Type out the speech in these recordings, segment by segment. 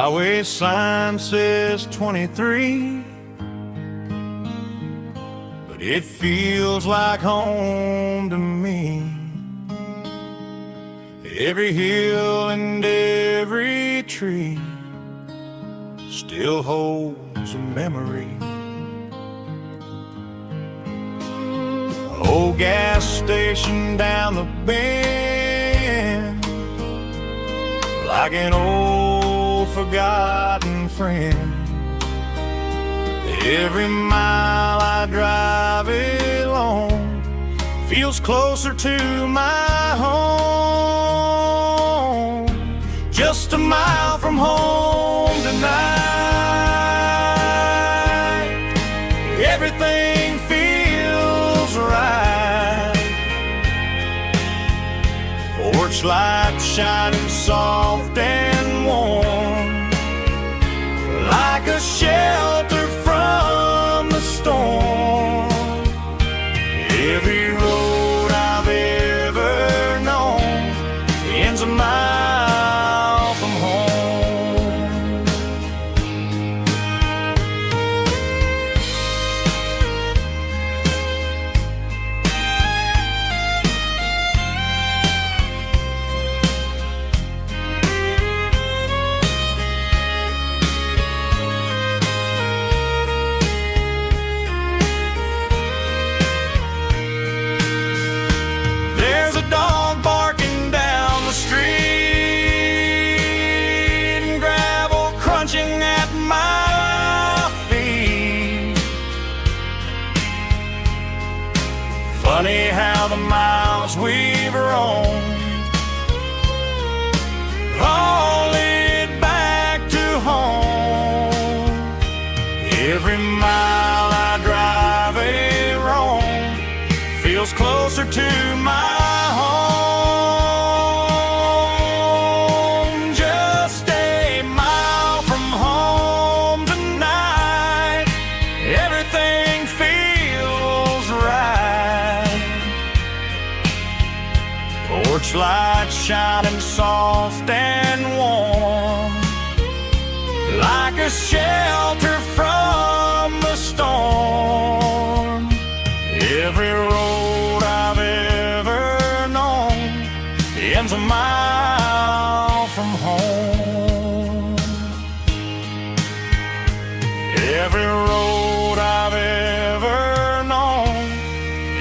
highway sign says 23, but it feels like home to me. Every hill and every tree still holds a memory. Old gas station down the bend, like an old forgotten friend. Every mile I drive it along feels closer to my home. Just a mile from home tonight, everything feels right. Porch light shining soft and warm, like a shelter from the storm. Every road I've ever known ends a mile from home. There's a dog barking down the street and gravel crunching at my feet. Funny how the miles we've roamed all lead back to home. Every mile I drive a roam feels closer to my home. Just a mile from home tonight, everything feels right. Porch light shining soft and warm, like a shelter from the storm. Every road I've ever known ends a mile from home. Every road I've ever known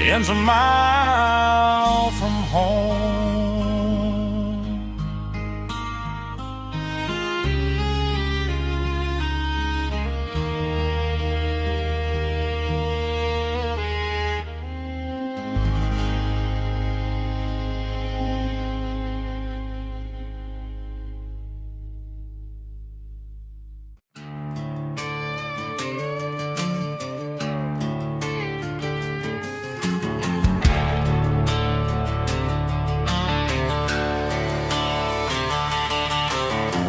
ends a mile from home.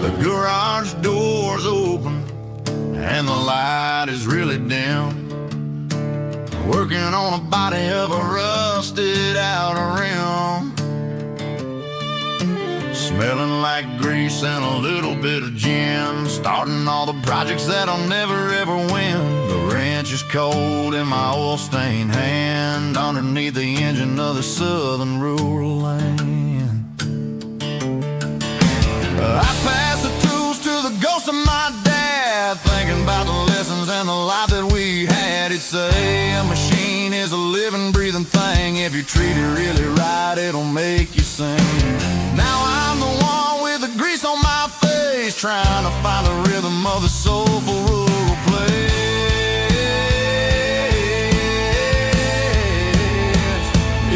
The garage door's open and the light is really dim. Working on a body of a rusted out rim, smelling like grease and a little bit of gin. Starting all the projects that I'll never ever win. The wrench is cold in my oil-stained hand, underneath the engine of the southern rural land. I pass the tools to the ghost of my dad, thinking about the lessons and the life that we had. He'd say a machine is a living, breathing thing. If you treat it really right, it'll make you sing. Now I'm the one with the grease on my face, trying to find the rhythm of the soulful rural place.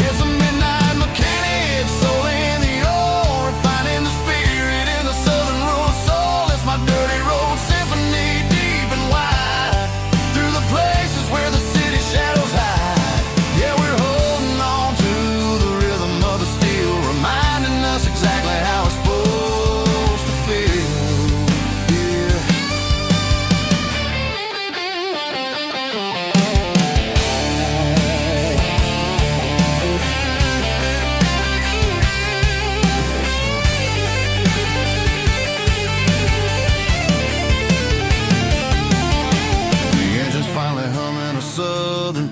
It's a midnight mechanic, soul in the ore, refining the spirit in the southern rural soul. It's my dirty road symphony, deep and wide, through the places where the city shadows hide. Yeah, we're holding on to the rhythm of the steel, reminding us exactly how it's supposed to feel. Yeah.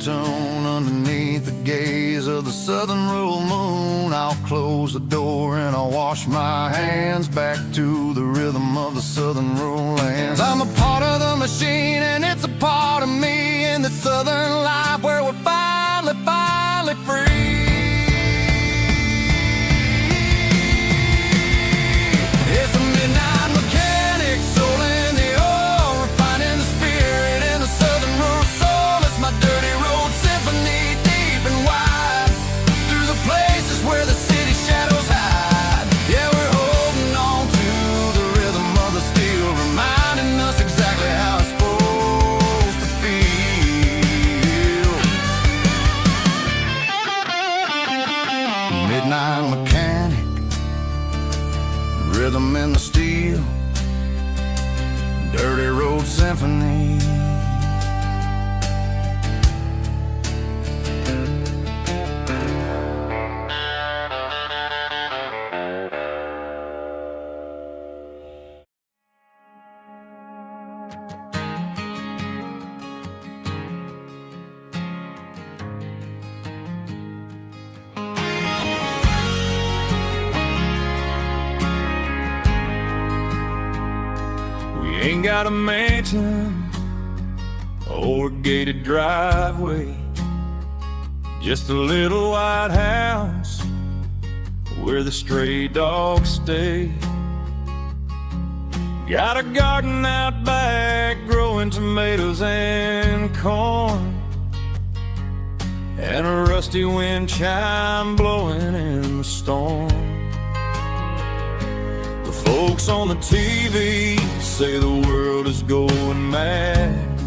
tune underneath the gaze of the southern rural moon. I'll close the door and I'll wash my hands back to the rhythm of the southern rural lands. I'm a part of the machine and it's a part of me in the southern life where we're finally free. It's a midnight mechanic, soul in the oil, refining the spirit in the southern rural soul. It's my dirty road symphony, deep and wide, through the places where the city shadows hide. Yeah, we're holding on to the rhythm of the steel, reminding us exactly how it's supposed to feel. Midnight mechanic, rhythm in the steel, dirty road symphony. Ain't got a mansion or a gated driveway, just a little white house where the stray dogs stay. Got a garden out back growing tomatoes and corn, and a rusty wind chime blowing in the storm. Folks on the TV say the world is going mad,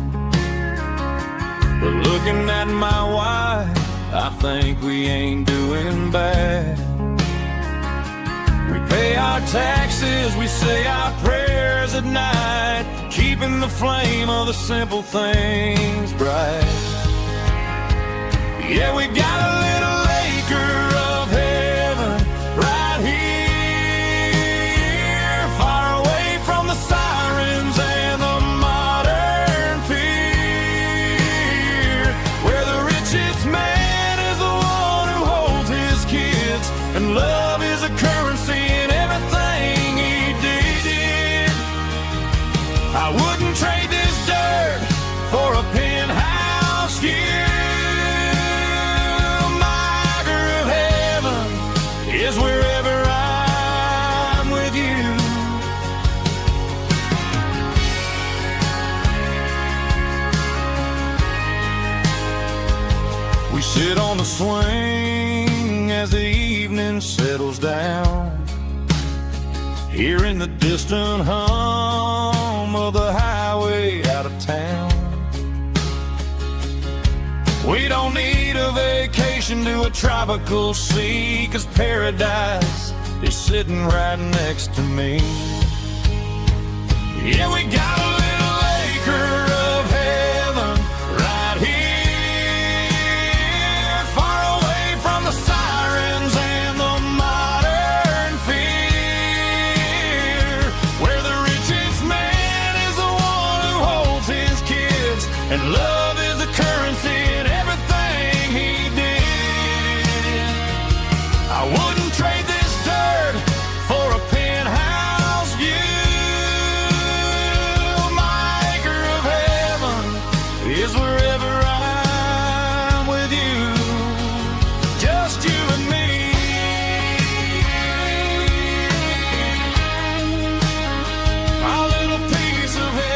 but looking at my wife, I think we ain't doing bad. We pay our taxes, we say our prayers at night, keeping the flame of the simple things bright. Yeah, we got a little acre of heaven right here, sirens and the modern fear, where the richest man is the one who holds his kids, and love is a currency in everything he did. I wouldn't trade this dirt for a penthouse view. My acre of heaven is wherever I'm with you. We sit on the swing as the evening settles down, hearing the distant hum of the highway out of town. We don't need a vacation to a tropical sea, 'cause paradise is sitting right next to me. Yeah, we got a little acre of heaven right here, the sirens and the modern fear, where the richest man is the one who holds his kids, and love is the currency in everything he did. I wouldn't trade this dirt for a penthouse view. My acre of heaven is wherever I'm with you. Just you and me. My little piece of heaven.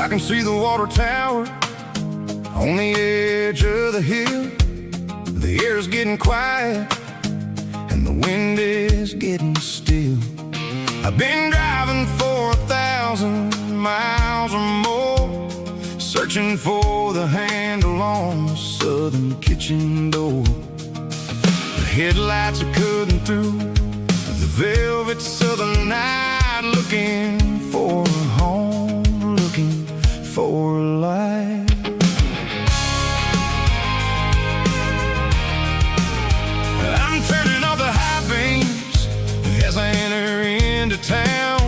I can see the water tower On the edge of the hill, the air's getting quiet and the wind is getting still. I've been driving for 1,000 miles or more, searching for the handle on the southern kitchen door. The headlights are cutting through the velvet southern night, looking for a home, looking for a life. I'm turning off the high beams as I enter into town,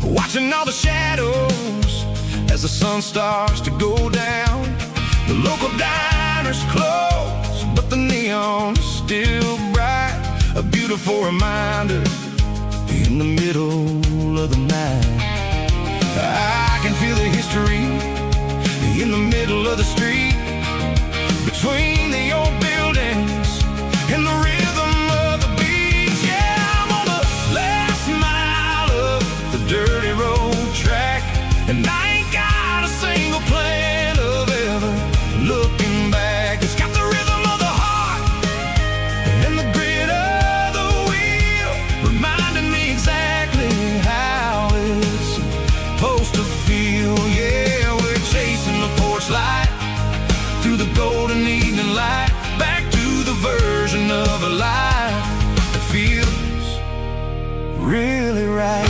watching all the shadows as the sun starts to go down. The local diner's closed, but the neon is still bright, a beautiful reminder in the middle of the night. I can feel the history in the middle of the street, between the old buildings and the rhythm of the beats. Yeah, I'm on the last mile of the dirty road track, and I ain't got a single plan of ever looking back. It's got the rhythm of the heart and the grit of the wheel, reminding me exactly how it's supposed to feel. Yeah, we're chasing the porch light through the golden evening light, back to the version of a life that feels really right.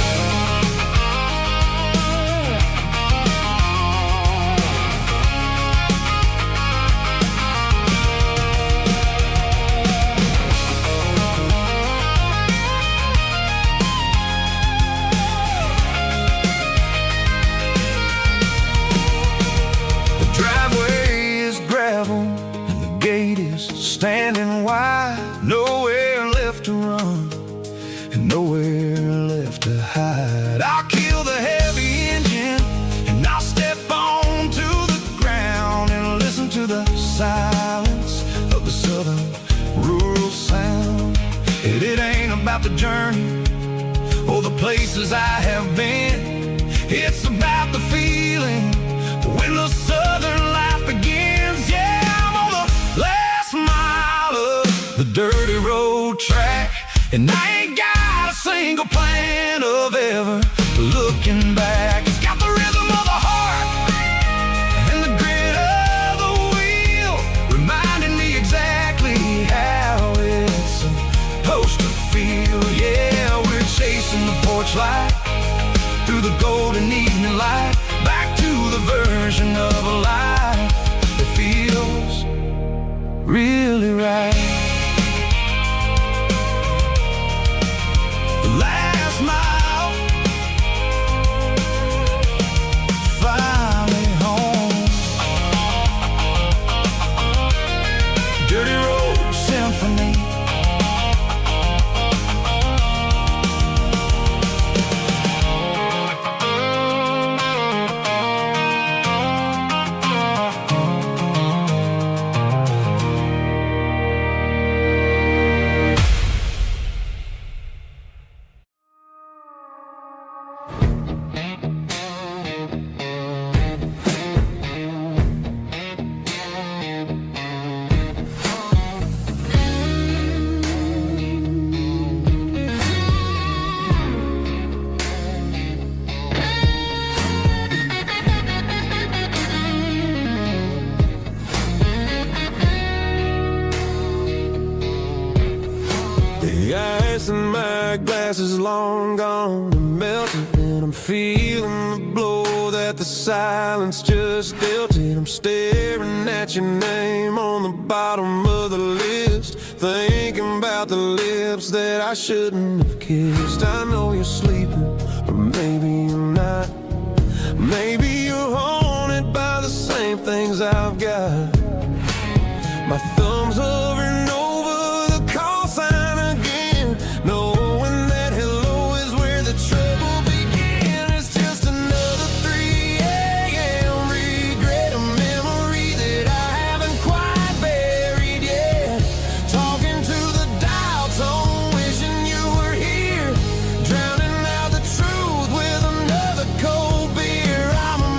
Standing wide, nowhere left to run and nowhere left to hide. I'll kill the heavy engine and I'll step onto the ground and listen to the silence of the southern rural sound. It ain't about the journey or the places I have been, it's about the feeling when the southern life begins. Yeah, I'm on the last mile of the dirty road track, and I ain't got a single plan of ever looking back. It's got the rhythm of the heart and the grit of the wheel, reminding me exactly how it's supposed to feel. Yeah, we're chasing the porch light through the golden evening light, back to the version of a life that feels really right. Last mile, finally home. Dirty Road Symphony. The ice in my glass is long gone and melted, and I'm feeling the blow that the silence just dealt it. I'm staring at your name on the bottom of the list, thinking about the lips that I shouldn't have kissed. I know you're sleeping, but maybe you're not. Maybe you're haunted by the same things I've got. My thumb's hovering over the call sign again, knowing that hello is where the trouble began. It's just another 3 a.m. regret, a memory that I haven't quite buried yet. Talking to the dial tone, wishing you were here, drowning out the truth with another cold beer. I'm a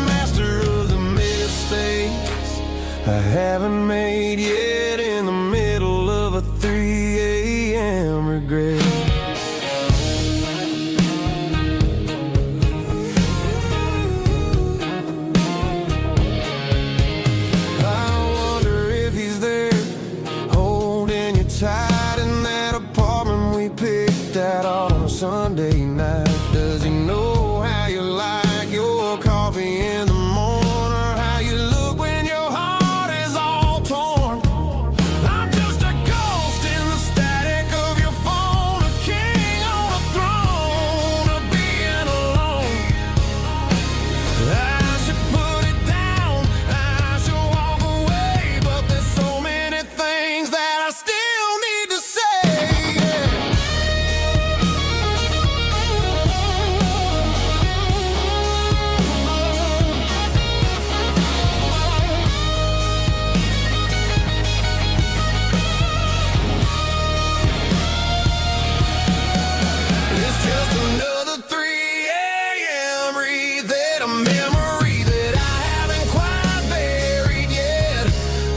I should put it down, I should walk away, but there's so many things that I still need to say. It's just another 3 a.m. read a memory that I haven't quite buried yet.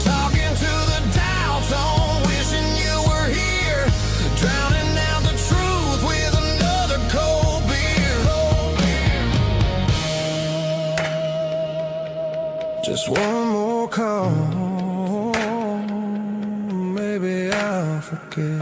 Talking to the dial tone, wishing you were here. Drowning out the truth with another cold beer. Just one more call, maybe I'll forget.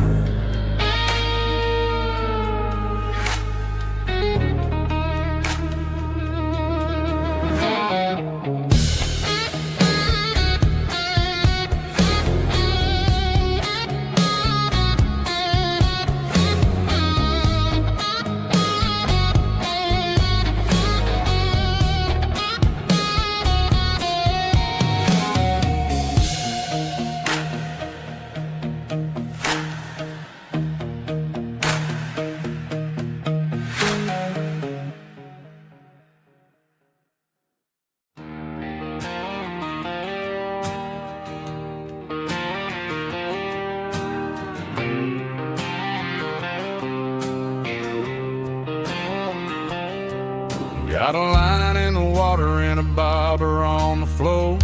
Got a line in the water and a bobber on the floor.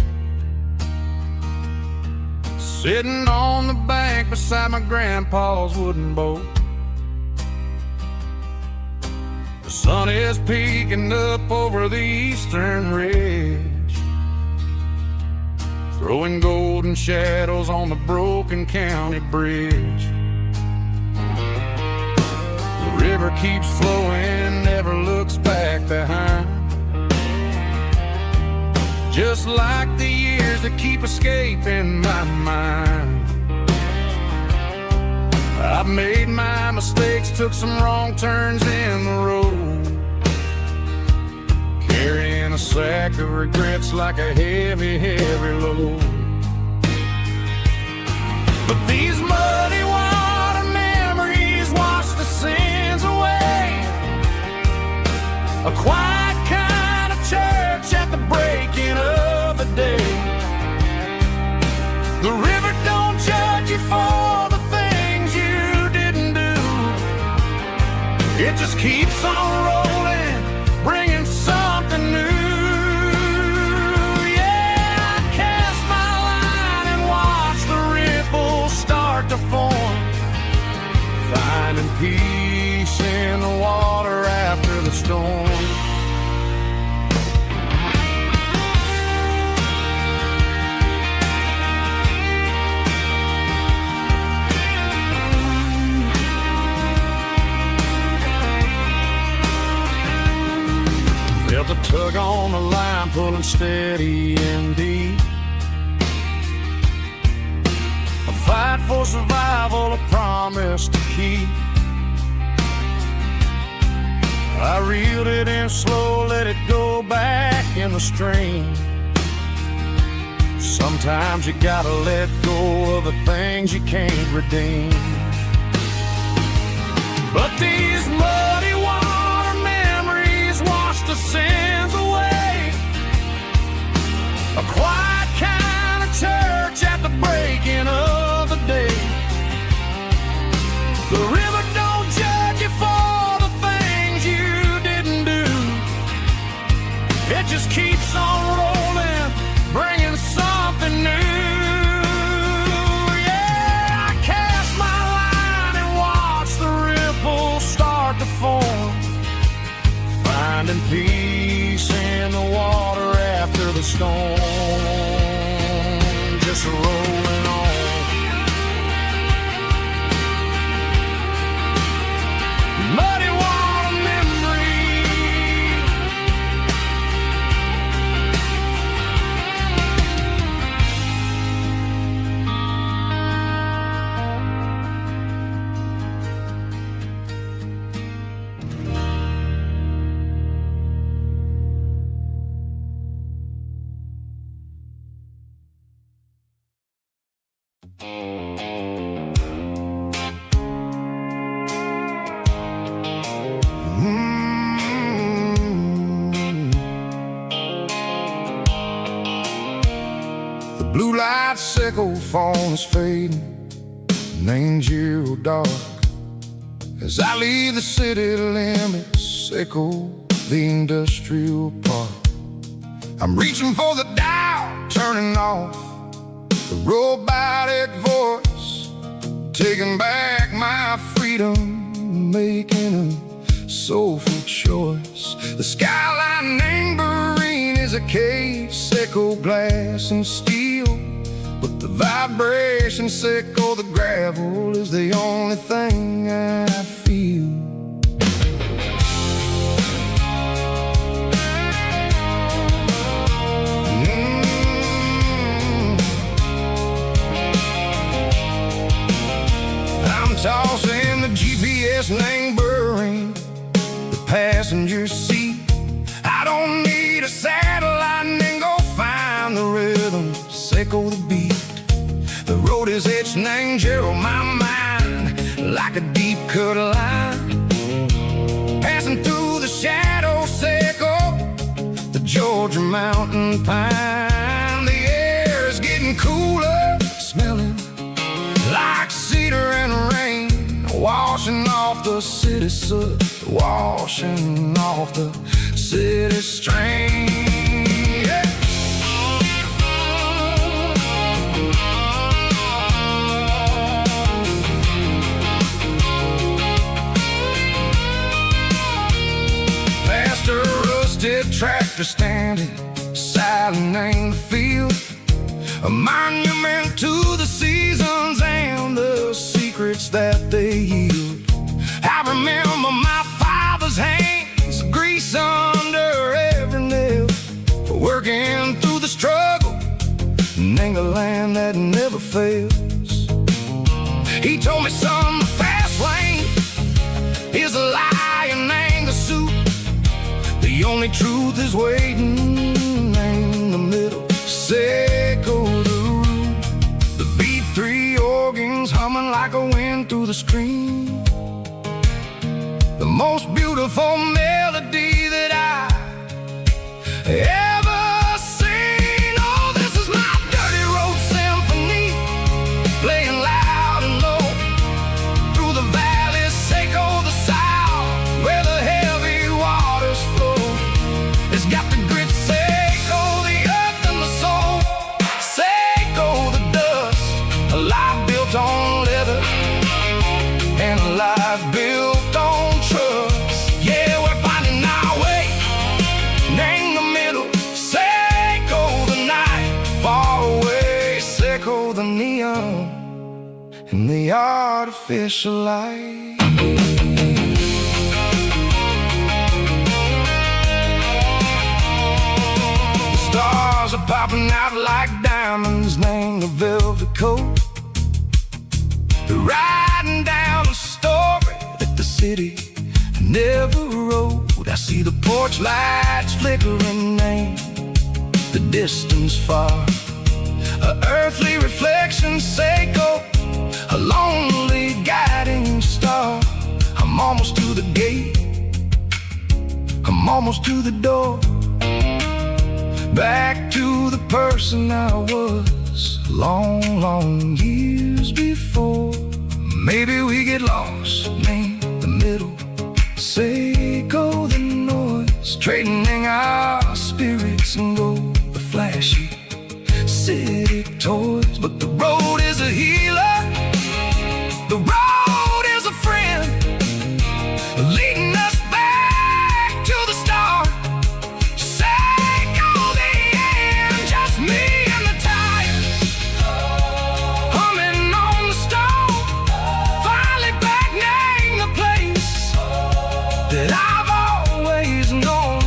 Sitting on the bank beside my grandpa's wooden boat. The sun is peeking up over the eastern ridge, throwing golden shadows on the broken county bridge. The river keeps flowing, never looks back behind, just like the years that keep escaping my mind. I've made my mistakes, took some wrong turns in the road, carrying a sack of regrets like a heavy, heavy load. But these muddy water memories wash the sins away. A quiet kind of church at the breaking of the day. The river don't judge you for the things you didn't do. It just keeps on rolling, bringing something new. Yeah, I cast my line and watch the ripples start to form, finding peace in the water after the storm. Felt a tug on the line, pulling steady and deep. A fight for survival, a promise to keep. I reeled it in slow, let it go back in the stream. Sometimes you gotta let go of the things you can't redeem. But these muddy water memories wash the sins away. A quiet kind of church at the breaking of the day. The river don't judge you for the things you didn't do. It just keeps on rolling, bringing something new. Yeah, I cast my line and watch the ripples start to form, finding peace in the water after the storm. Just rolling on. Muddy water memory. Blue light sickle phone is fading, named zero dark. As I leave the city limits, echo the industrial park. I'm reaching for the dial, turning off the robotic voice, taking back my freedom, making a soulful choice. The skyline named Marine is a case, echo glass and steel, but the vibration echo the gravel is the only thing I feel. I'm tossing the GPS neighboring the passenger seat. I don't need a satellite and go find the rhythm, echo the beat. The road is etched named Gerald my mind like a deep cut line, passing through the shadows, echo the Georgia mountain pine. The air is getting cooler, smelling like cedar and rain, washing off the city soot, washing off the city strain. Yeah. Past a rusted tractor standing silent in the field, a monument to the seasons and the secrets that they yield. I remember my father's hands, grease under every nail, for working through the struggle in the land that never fails. He told me, son, the fast lane is a lie and anger suit. The only truth is waiting in the middle. Echo the root, the B3 organs humming like a wind through the screen. The most beautiful melody that I ever seen. Oh, this is my dirty road symphony, playing loud and low through the valleys, echo the south, where the heavy waters flow. It's got the grit, echo the earth and the soul, echo the dust, a life built on leather and a life built on trust. Yeah, we're finding our way in the middle, echo the night far away, echo the neon and the artificial light. Stars are popping out like diamonds, named the velvet coat. They're riding down the story that the city never wrote. I see the porch lights flickering, named the distance far, a earthly reflection, echo a lonely guiding star. I'm almost to the gate, I'm almost to the door, back to the person I was long, long years before. Maybe we get lost in the middle, echo the noise, trading our spirits and go the flashy city toys. But the road is a healer, the road is a friend, leading us back to the start. That I've always known,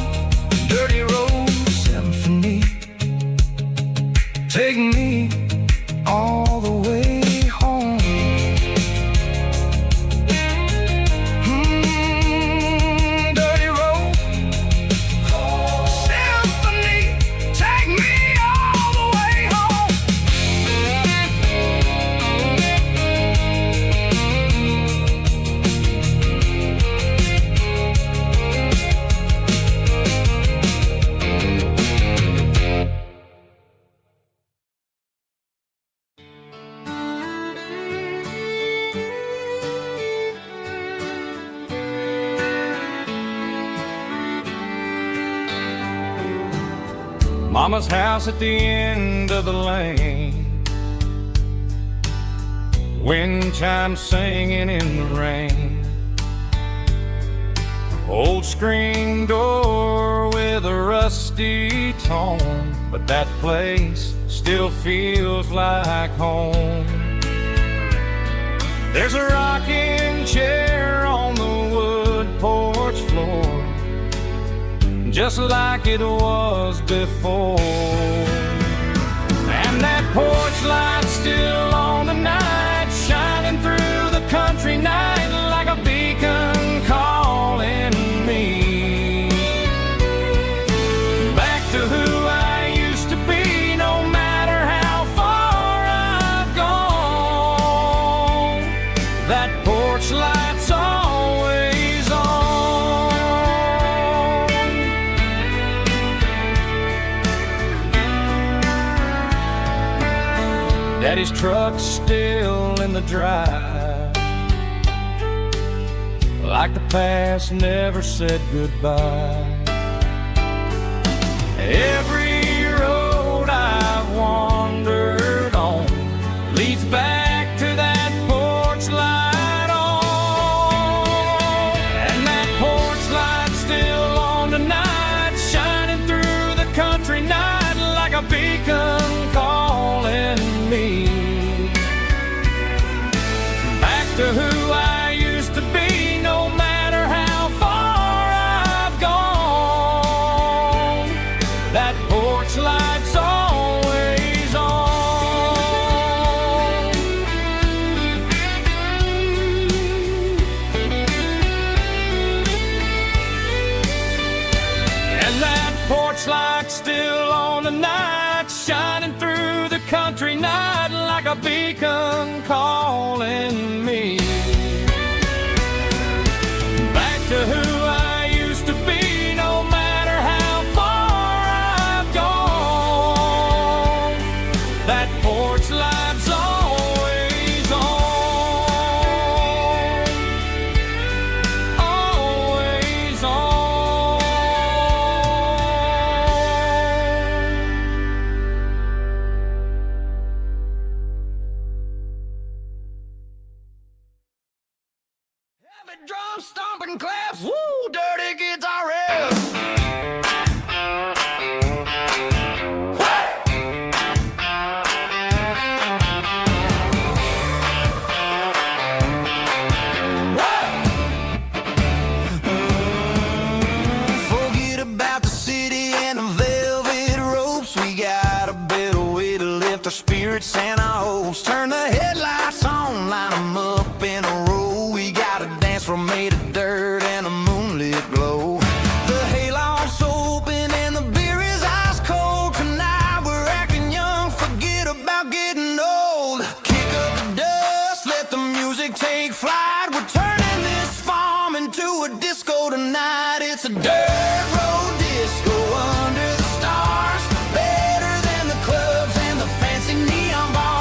dirty road symphony. Take me Mama's house at the end of the lane, wind chimes singing in the rain. Old screen door with a rusty tone, but that place still feels like home. There's a rocking chair on the wood porch floor, just like it was before. And that porch light's still on tonight, shining through the country night like a beacon calling me back to who I used to be. No matter how far I've gone, that porch light's always on. Daddy's truck's still in the drive, like the past never said goodbye. Every road I've wandered on leads back to that porch light on. And that porch light's still on tonight, shining through the country night like a beacon calling me back to who I used to be. No matter how far I've gone, that porch light's always on. And that porch light's still on tonight, shining through the country night like a beacon calling me back to who I used to be. No matter how far I've gone, that porch light's always on, always on. Heavy drum stomping claps, woo, dirty guitar riffs. Forget about the city and the velvet ropes. We got a better way to lift our spirits and our hopes. Turn the headlights on, line 'em up in a row. We got a dance floor made of dirt and a moonlit glow. The hayloft's open and the beer is ice cold. Tonight we're acting young, forget about getting old. Kick up the dust, let the music take flight. We're turning this farm into a disco tonight. It's a dirt road disco under the stars, better than the clubs and the fancy neon bars.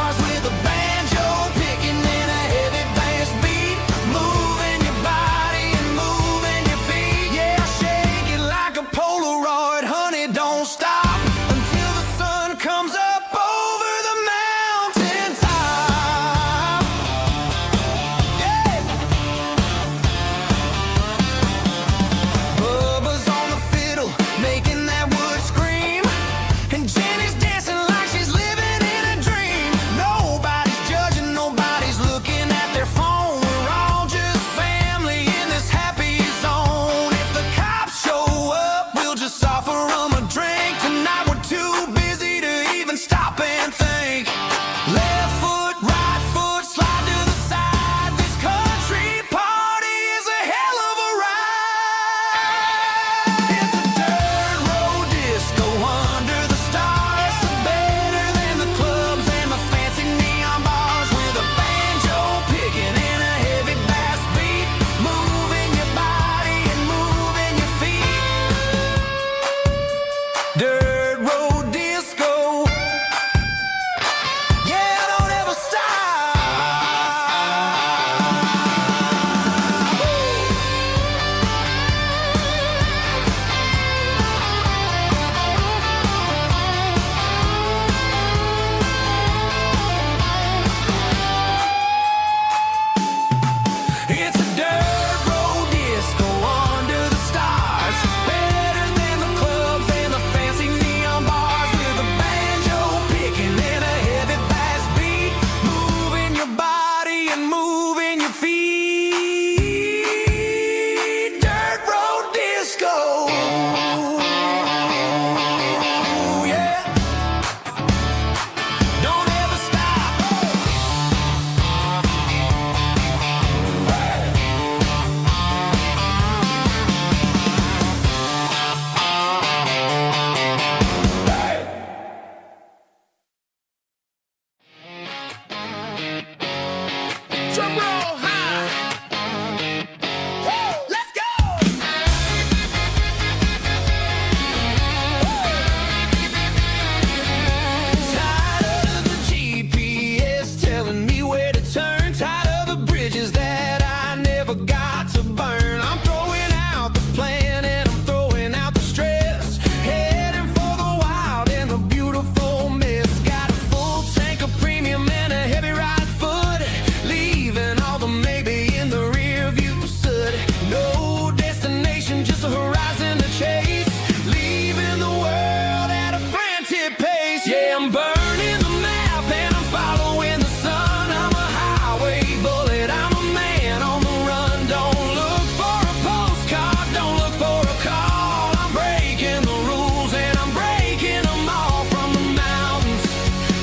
Yeah, I'm burning the map and I'm following the sun. I'm a highway bullet, I'm a man on the run. Don't look for a postcard, don't look for a call. I'm breaking the rules and I'm breaking them all. From the mountains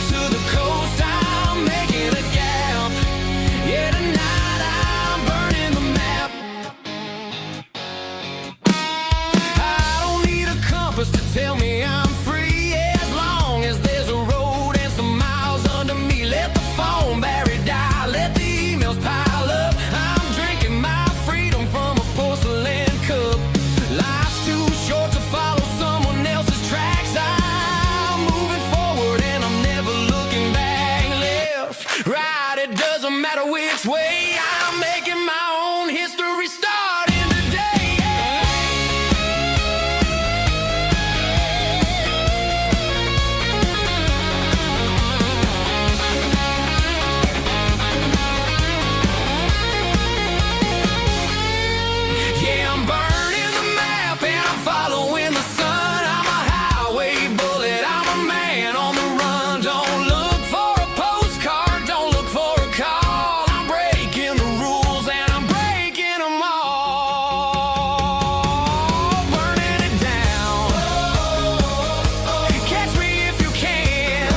to the coast, I'm making a gap. Yeah, tonight I'm burning the map. I don't need a compass to tell me I'm free. As long as there's a road and some miles under me. Let the phone battery die, let the emails pile up. I'm drinking my freedom from a porcelain cup. Life's too short to follow someone else's tracks. I'm moving forward and I'm never looking back. Left, right, it doesn't matter which way. I'm making my own history starting today. Yeah, I'm burning the map and I'm following the sun. I'm a highway bullet, I'm a man on the run. Don't look for a postcard, don't look for a call. I'm breaking the rules and I'm breaking them all. Burning it down. Catch me if you can.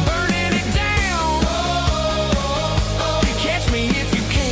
Burning it down. Catch me if you can.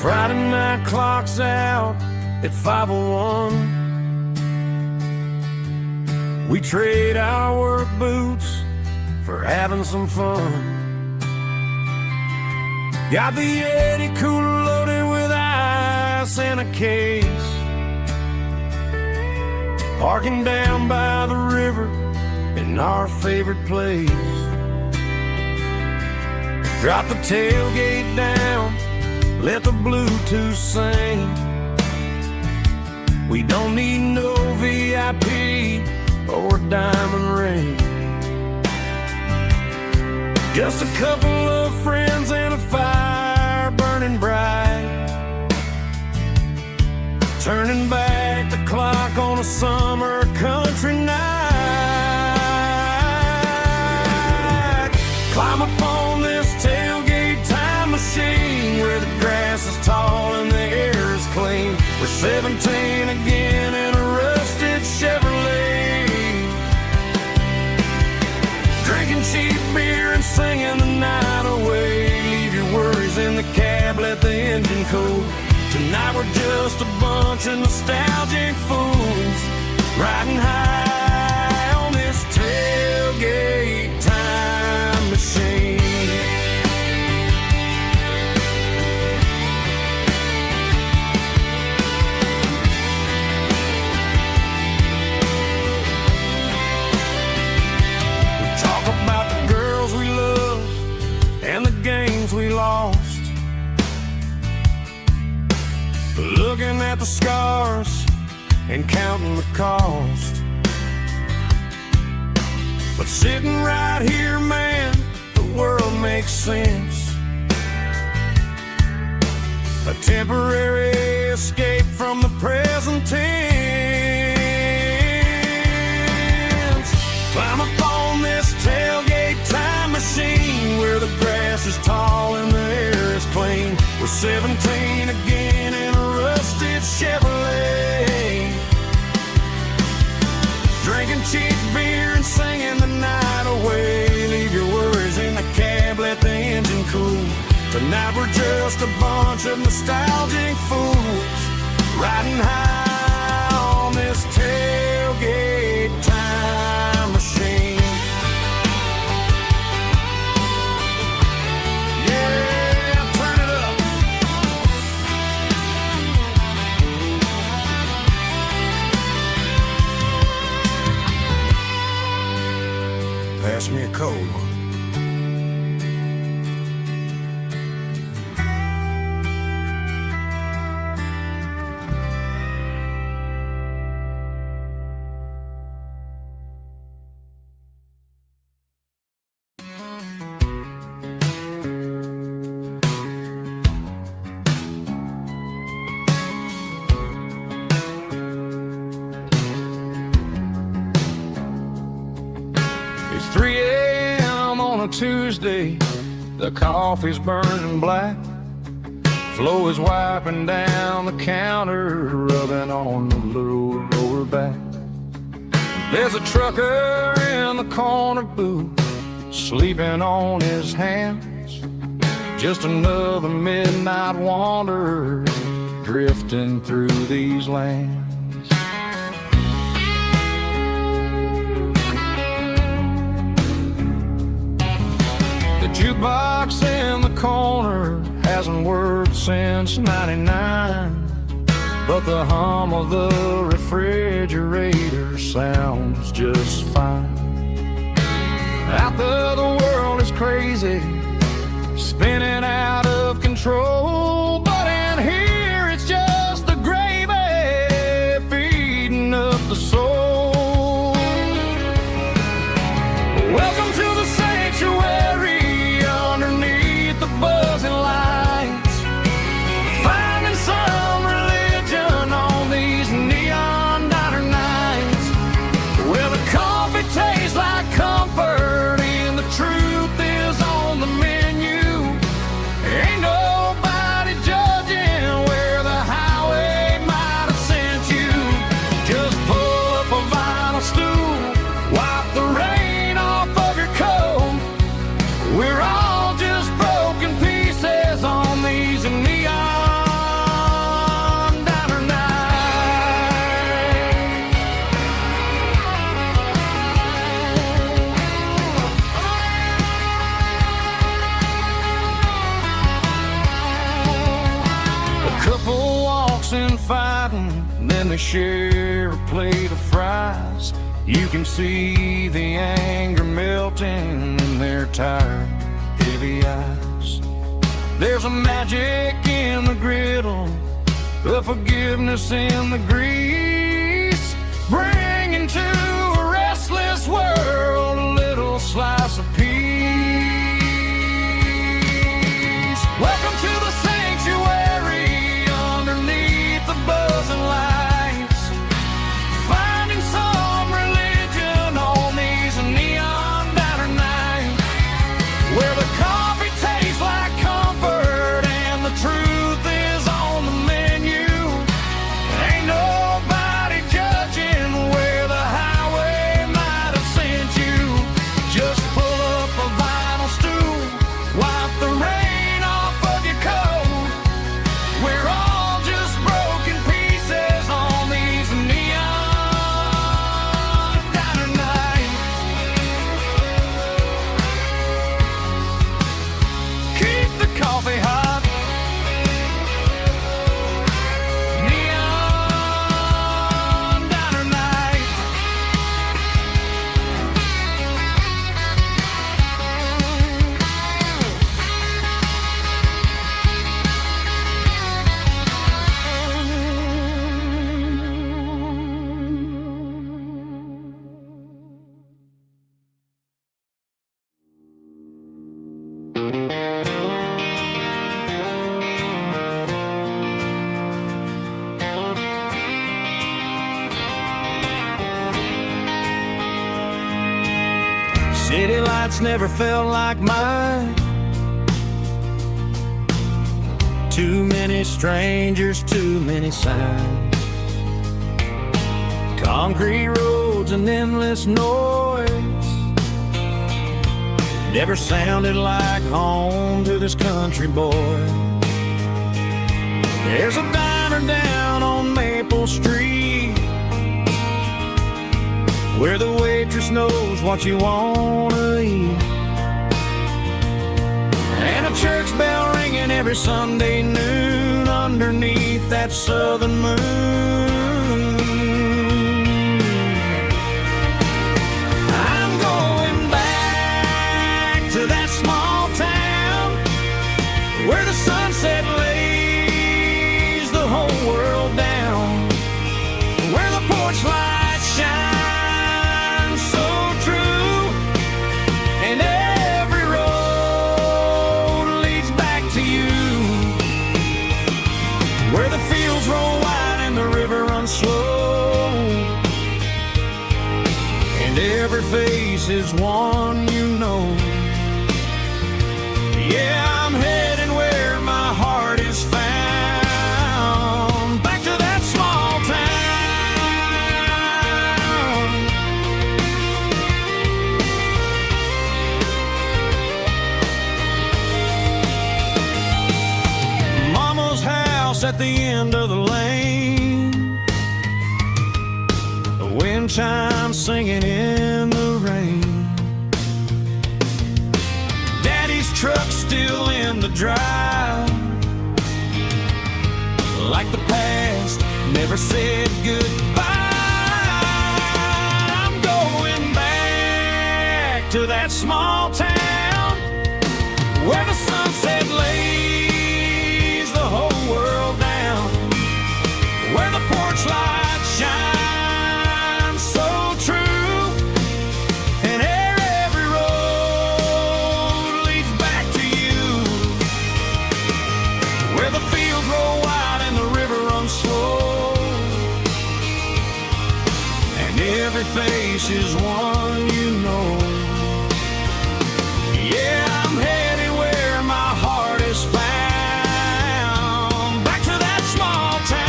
Friday night clock's out at 5:01. We trade our work boots for having some fun. Got the Yeti cooler loaded with ice and a case. Parking down by the river in our favorite place. Drop the tailgate down, let the Bluetooth sing. We don't need no VIP or diamond ring. Just a couple of friends and a fire burning bright. Turning back the clock on a summer country night. Climb upon this tailgate time machine where the grass is tall and the air is clean. We're 17 again in a rusted Chevrolet. Drinking cheap beer and singing the night away. Leave your worries in the cab, let the engine cool. Tonight we're just a bunch of nostalgic fools riding high on this tailgate time machine. We talk about the girls we love and the games we lost. Looking at the scars and counting the cost. But sitting right here, man, the world makes sense. A temporary escape from the present tense. Climb up on this tailgate time machine where the grass is tall and the air is clean. We're 17 again in a rusted Chevrolet. Drinking cheap beer and singing the night away. Leave your worries in the cab, let the engine cool. Tonight we're just a bunch of nostalgic fools riding high on this tailgate pass me a cold one. It's 3 a.m. on a Tuesday. The coffee's burning black. Flo is wiping down the counter, rubbing on the little lower back. There's a trucker in the corner booth, sleeping on his hands. Just another midnight wanderer, drifting through these lands. The jukebox in the corner hasn't worked since '99, but the hum of the refrigerator sounds just fine. Out there the world is crazy, spinning out of control, but in here it's just the gravy feeding up the soul. Welcome to the sanctuary underneath the buzzing lights, finding some religion on these neon diner nights, where the coffee tastes like comfort and the truth is on the menu. Ain't nobody judging where the highway might have sent you. Just pull up a vinyl stool, wipe the rain off of your coat. We're all just broken pieces on these neon diner nights. A couple walks in fighting, then they share a plate of fries. You can see the anger melting in their tired, heavy eyes. There's a magic in the griddle, a forgiveness in the grease, bringing to a restless world a little slice of peace. Welcome to the sanctuary underneath the buzzing lights, finding some religion on these neon diner nights, where the coffee tastes like comfort and the truth is on the menu. Ain't nobody judging where the highway might have sent you. Just pull up a vinyl stool, wipe the rain off of your coat. We're all just broken pieces on these neon diner nights. Keep the coffee hot. Neon diner nights. City lights never felt like mine. Too many strangers, too many signs. Concrete roads and endless noise never sounded like home to this country boy. There's a diner down on Maple Street where the waitress knows what you wanna eat, and a church bell ringing every Sunday noon underneath that southern moon. I'm going back porch light shines so true, and every road leads back to you, where the fields roll wide and the river runs slow, and every face is one you know. Yeah, I'm heading where my heart is found, back to that small town. Mama's house at the end of the lane, the wind chimes singing in the rain, truck still in the drive, like the past never said goodbye. I'm going back to that small town, where the sunset lays the whole world down, where the porch light shines so true, and every road leads back to you, where the fields roll wide and the river runs slow, and every face is one you know. Yeah, I'm headed where my heart is found, back to that small town.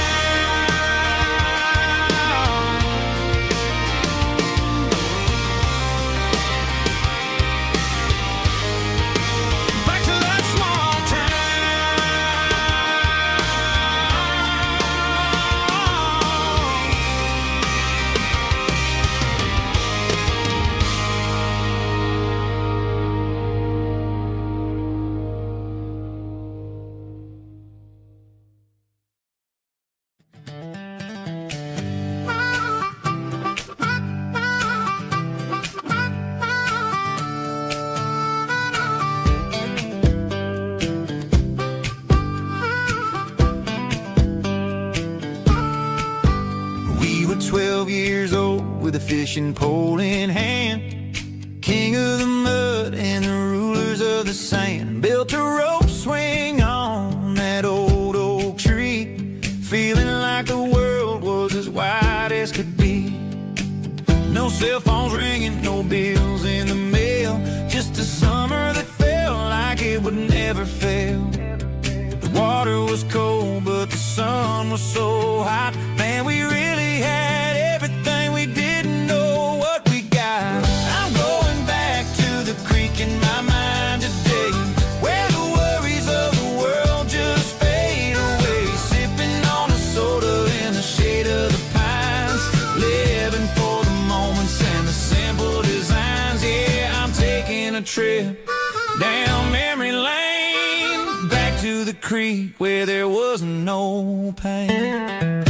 Back to that small We were 12 years old with a fishing pole in hand, king of the mud and the rulers of the sand. Built a rope swing on that old oak tree, feeling like the world was as wide as could be. No cell phones ringing, no bills in the mail, just a summer that felt like it would never fail. The water was cold, but the sun was so hot. Man, we really had everything, we didn't know what we got. I'm going back to the creek in my mind today, where the worries of the world just fade away, sipping on a soda in the shade of the pines, living for the moments and the simple designs. Yeah, I'm taking a trip down memory lane, back to the creek where there was no pain.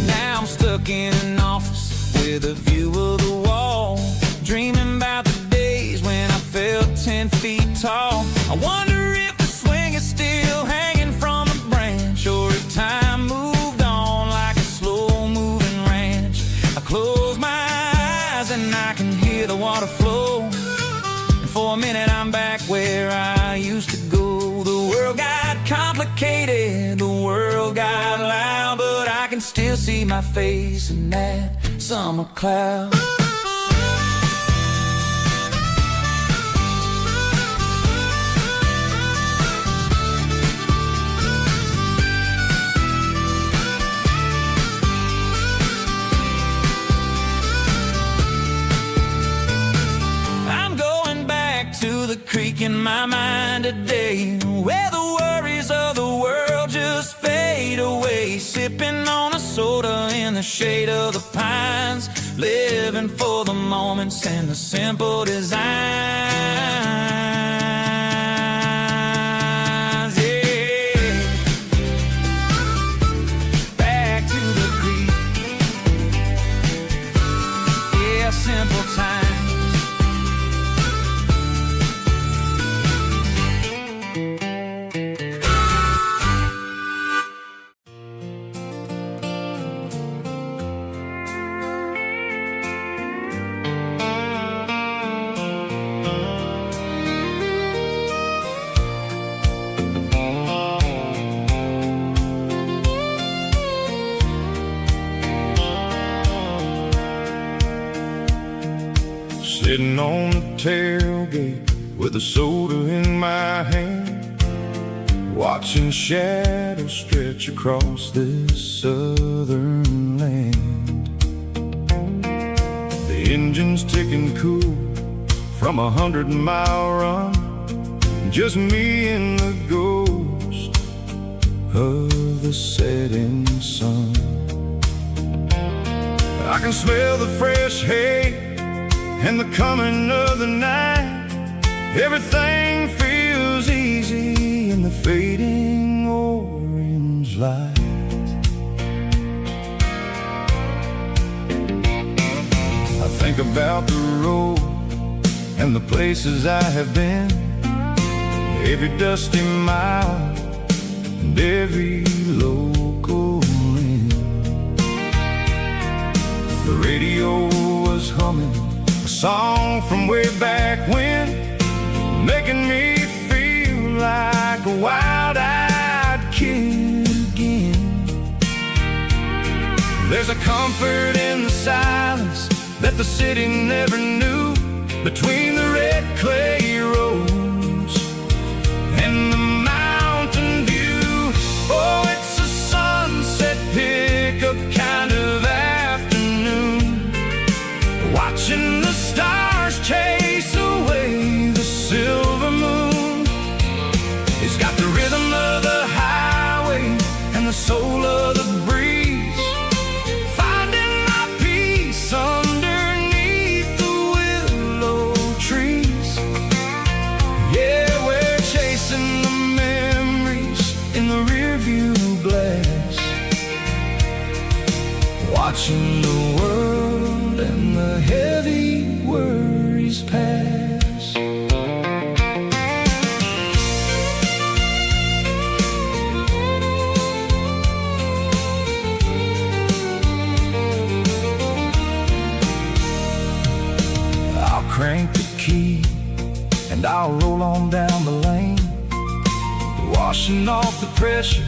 Now I'm stuck in an office with a view of the wall, dreaming about the days when I felt 10 feet tall. I wonder if the swing is still hanging from the branch, or if time moved on like a slow-moving ranch. I close my eyes and I can hear the water flow, and for a minute I'm back where I used to go. The world got complicated, the world got loud, but I can still see my face in that summer cloud. I'm going back to the creek in my mind today, where the worries of the world just fade away, sipping on a soda in the shade of the pines, living for the moments and the simple designs. Yeah, back to the creek. Yeah, simple times. Sitting on the tailgate with a soda in my hand, watching shadows stretch across this southern land. The engine's ticking cool from 100-mile run, just me and the ghost of the setting sun. I can smell the fresh hay and the coming of the night. Everything feels easy in the fading orange light. I think about the road and the places I have been, every dusty mile and every local inn. The radio was humming a song from way back when, making me feel like a wild-eyed kid again. There's a comfort in the silence that the city never knew, between the red clay roads and the mountain view. Oh, it's a sunset pickup kind of afternoon, watching the stars chase away the silver moon. It's got the rhythm of the highway and the soul of the breeze, finding my peace underneath the willow trees. Yeah, we're chasing the memories in the rearview glass, watching the world and the heavy worries pass. I'll crank the key and I'll roll on down the lane, washing off the pressure,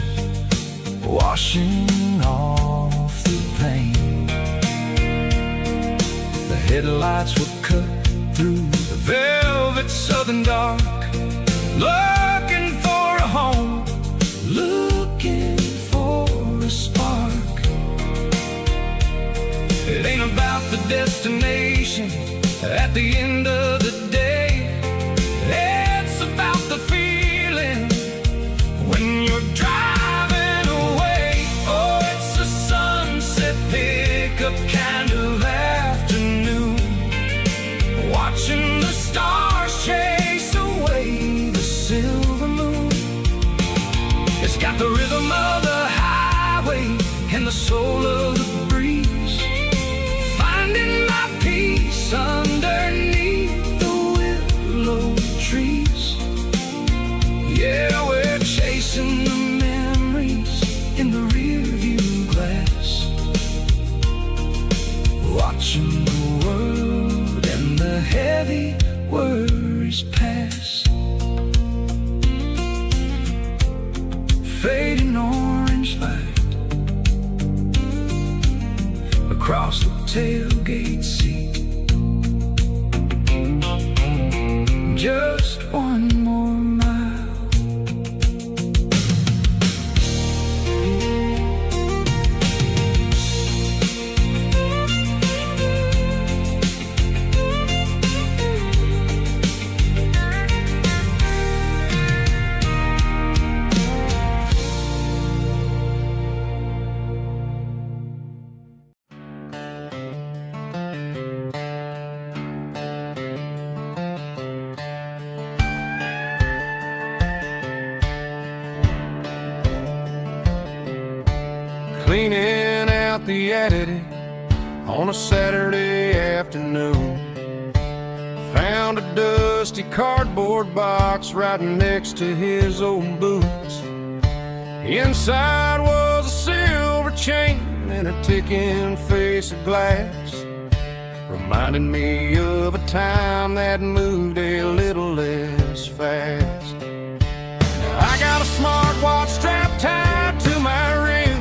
washing off the pain. The headlights will cut through the velvet southern dark, looking for a home, looking for a spark. It ain't about the destination at the end of the day, it's about the feeling when you're driving away. Oh, it's a sunset pickup kind of afternoon, watching the stars chase away the silver moon. It's got the rhythm of the highway and the soul of the breeze, finding my peace underneath the willow trees. Yeah, we're chasing the memories in the rearview glass, watching the world and the heavy worries pass. Fading orange light across the tailgate seat. Just one more mile. Cleaning out the attic on a Saturday afternoon, found a dusty cardboard box right next to his old boots. Inside was a silver chain and a ticking face of glass, reminding me of a time that moved a little less fast. Now I got a smartwatch strapped tied to my wrist,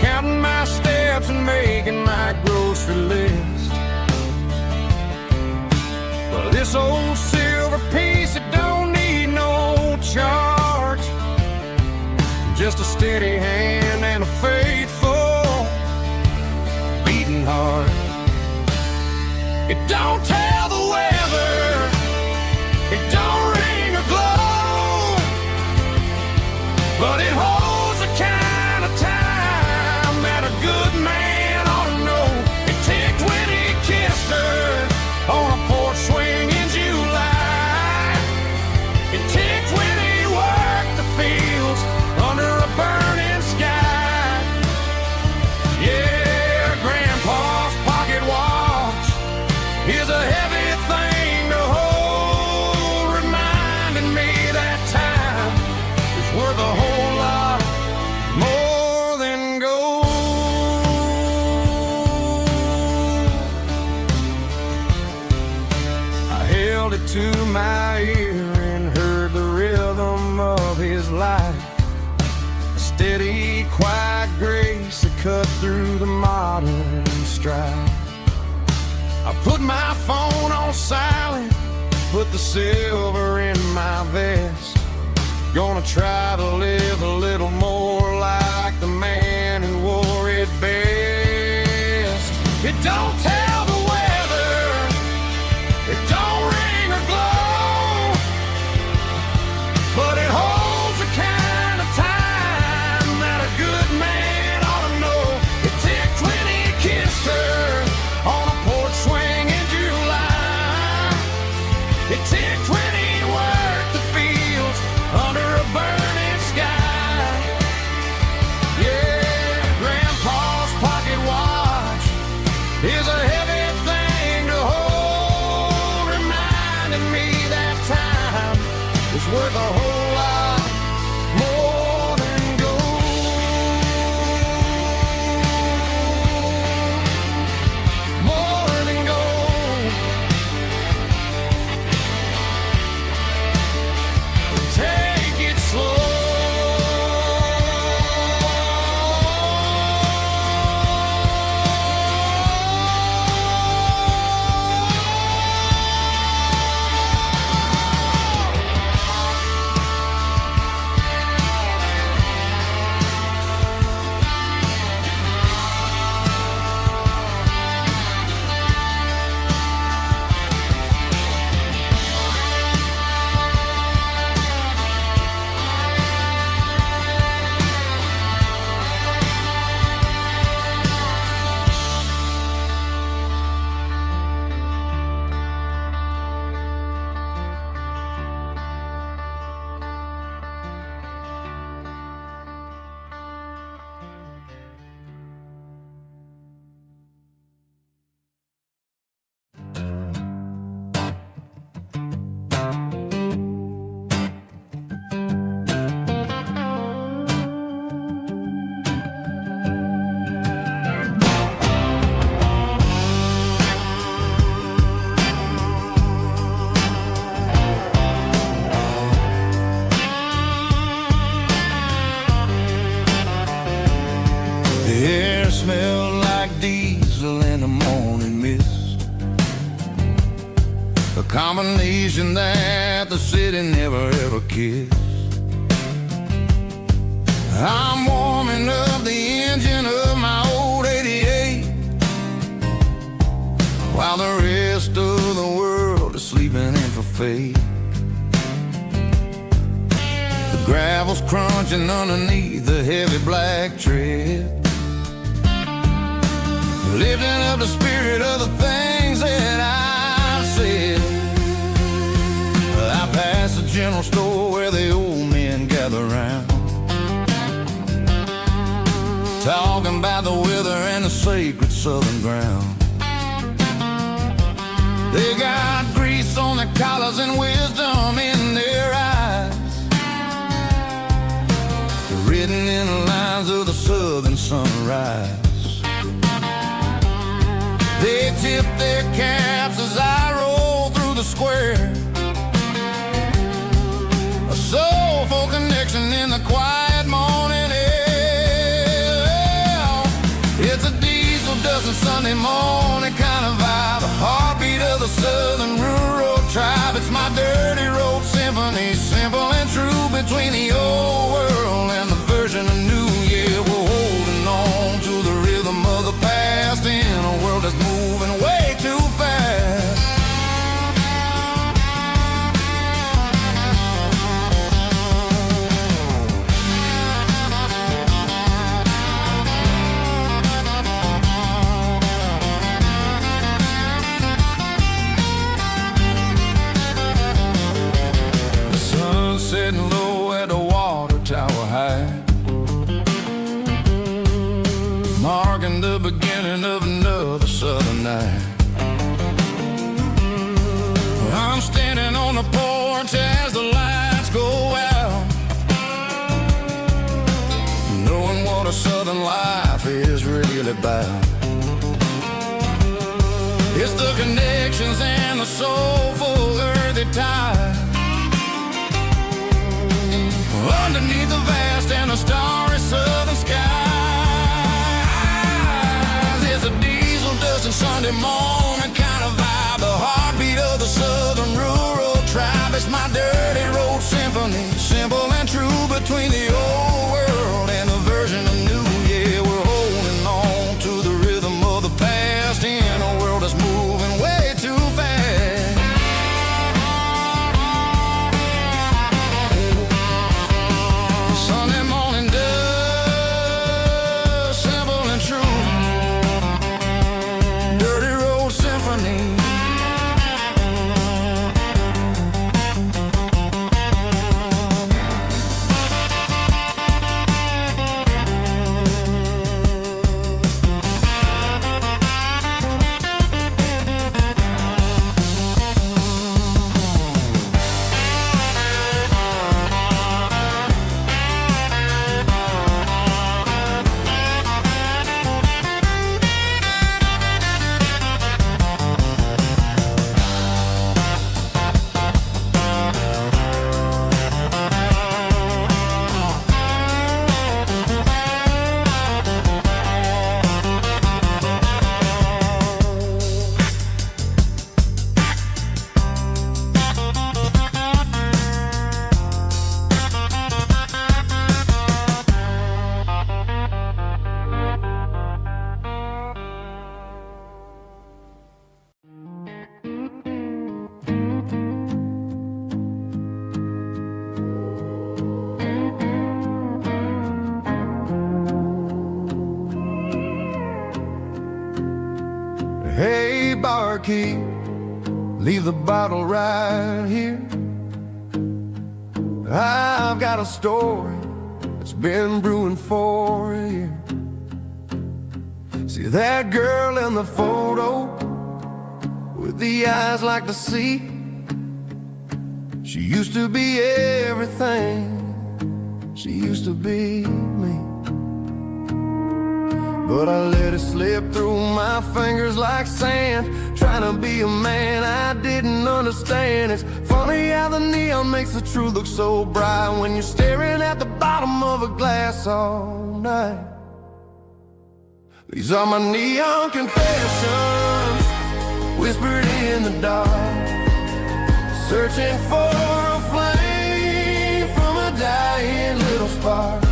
counting my steps and making my grocery list. just a steady hand and a faithful beating heart. It don't tell the weather, it don't ring or glow, but it holds the kind of time that a good man ought to know. It ticked when he kissed her on a porch swing in July. It ticked when he worked the fields under a burning sky. Yeah, Grandpa's pocket watch is a heavy thing to hold, reminding me that time is worth a whole lot more than gold. I held it to my ear and heard the rhythm of his life, a steady, quiet grace that cut through the modern strife. I put my phone on silent, put the silver in my vest. Gonna try to live a little more like the man who wore it best. It don't tell the weather, it don't ring or glow, but it holds the kind of time that a good man ought to know. It ticked when he kissed her on a porch swing in July. It ticked when he worked the fields under a burning sky. Yeah, Grandpa's pocket watch is a heavy thing to hold, reminding me that time is worth a whole lot more than gold. More than gold. Take it slow. The air smelled like diesel in the morning mist, a combination that the city never ever kissed. I'm warming up the engine of my old 88, while the rest of the world is sleeping in for fate. The gravel's crunching underneath the heavy black tread, lifting up the spirit of the things that I said. I passed the general store where the old men gather round, talking about the weather and the sacred southern ground. They got grease on their collars and wisdom in their eyes, written in the lines of the southern sunrise. They tip their caps as I roll through the square, a soulful connection in the quiet morning air. It's a diesel dusting Sunday morning kind of vibe, a heartbeat of the southern rural tribe. It's my dirty road symphony, simple and true, between the old world and the version beginning of another southern night. I'm standing on the porch as the lights go out, knowing what a southern life is really about. It's the connections and the soulful earthy tide underneath the vast and the starry southern skies. It's a diesel dusting Sunday morning kind of vibe, the heartbeat of the southern rural tribe. It's my dirty road symphony, simple and true, between the old world and the version of new. Yeah, we're holding on to the rhythm of the past in a world that's moving way too fast. Sunday morning dust, simple and true, dirty road symphony. Hey, barkeep, leave the bottle right here. I've got a story that's been brewing for a year. See that girl in the photo with the eyes like the sea? She used to be everything, she used to be me. But I let it slip through my fingers like sand, trying to be a man I didn't understand. It's funny how the neon makes the truth look so bright when you're staring at the bottom of a glass all night. These are my neon confessions, whispered in the dark, searching for a flame from a dying little spark.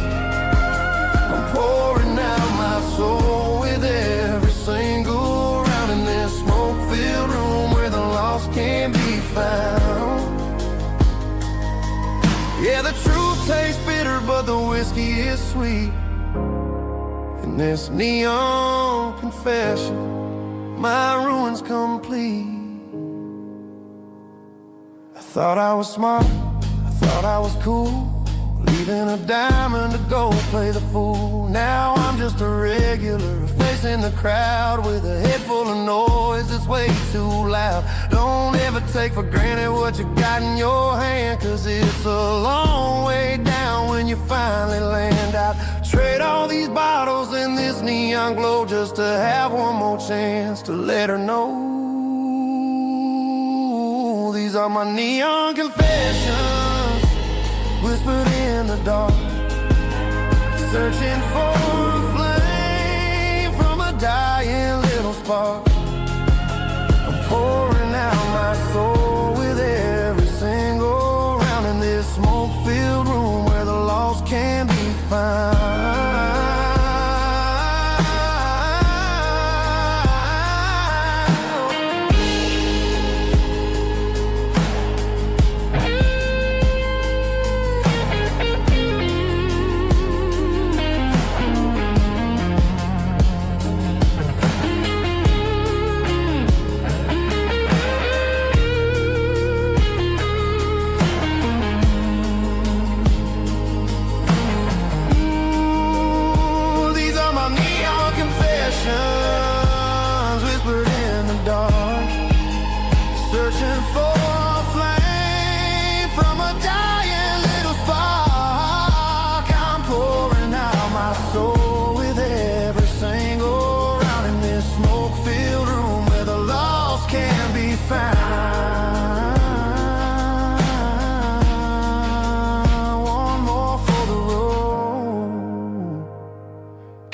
I'm pouring out my soul with every single round in this smoke-filled room where the lost can't be found. Yeah, the truth tastes bitter, but the whiskey is sweet. In this neon confession, my ruin's complete. I thought I was smart, I thought I was cool, leaving a diamond to go play the fool. Now I'm just a regular, facing the crowd with a head full of noise that's way too loud. Don't ever take for granted what you got in your hand, cause it's a long way down when you finally land out. Trade all these bottles and this neon glow just to have one more chance to let her know. These are my neon confessions, whispered in the dark, searching for a flame from a dying little spark. I'm pouring out my soul with every single round in this smoke-filled room where the lost can be found.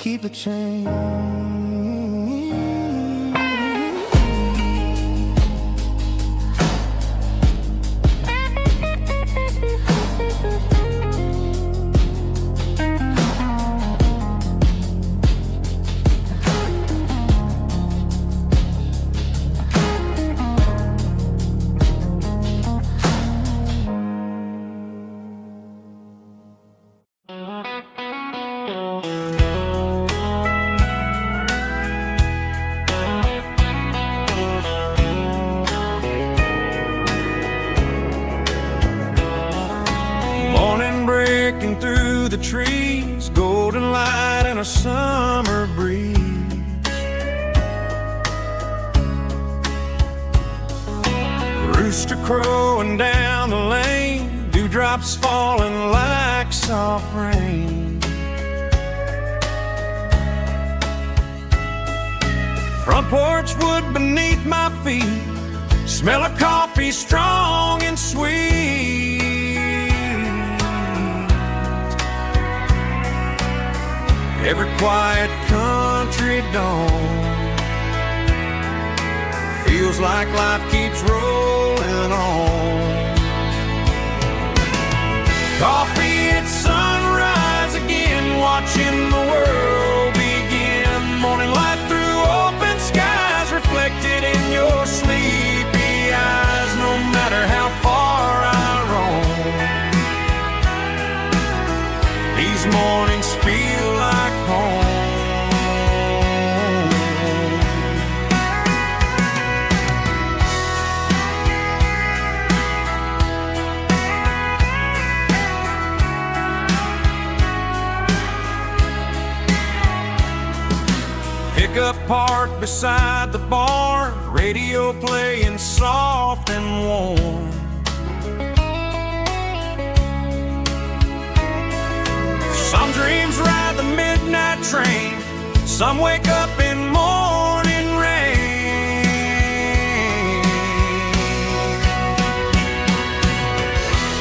keep the change. Through the trees, golden light and a summer breeze. Rooster crowing down the lane, dewdrops falling like soft rain. Front porch wood beneath my feet, smell of coffee strong and sweet. Every quiet country dawn feels like life keeps rolling on. Coffee at sunrise again, watching the world begin. Morning light through open skies, reflected in your sleepy eyes. No matter how far I roam, these mornings feel like home. Pickup parked beside the barn, radio playing soft and warm. Some dreams ride the midnight train, some wake up in morning rain.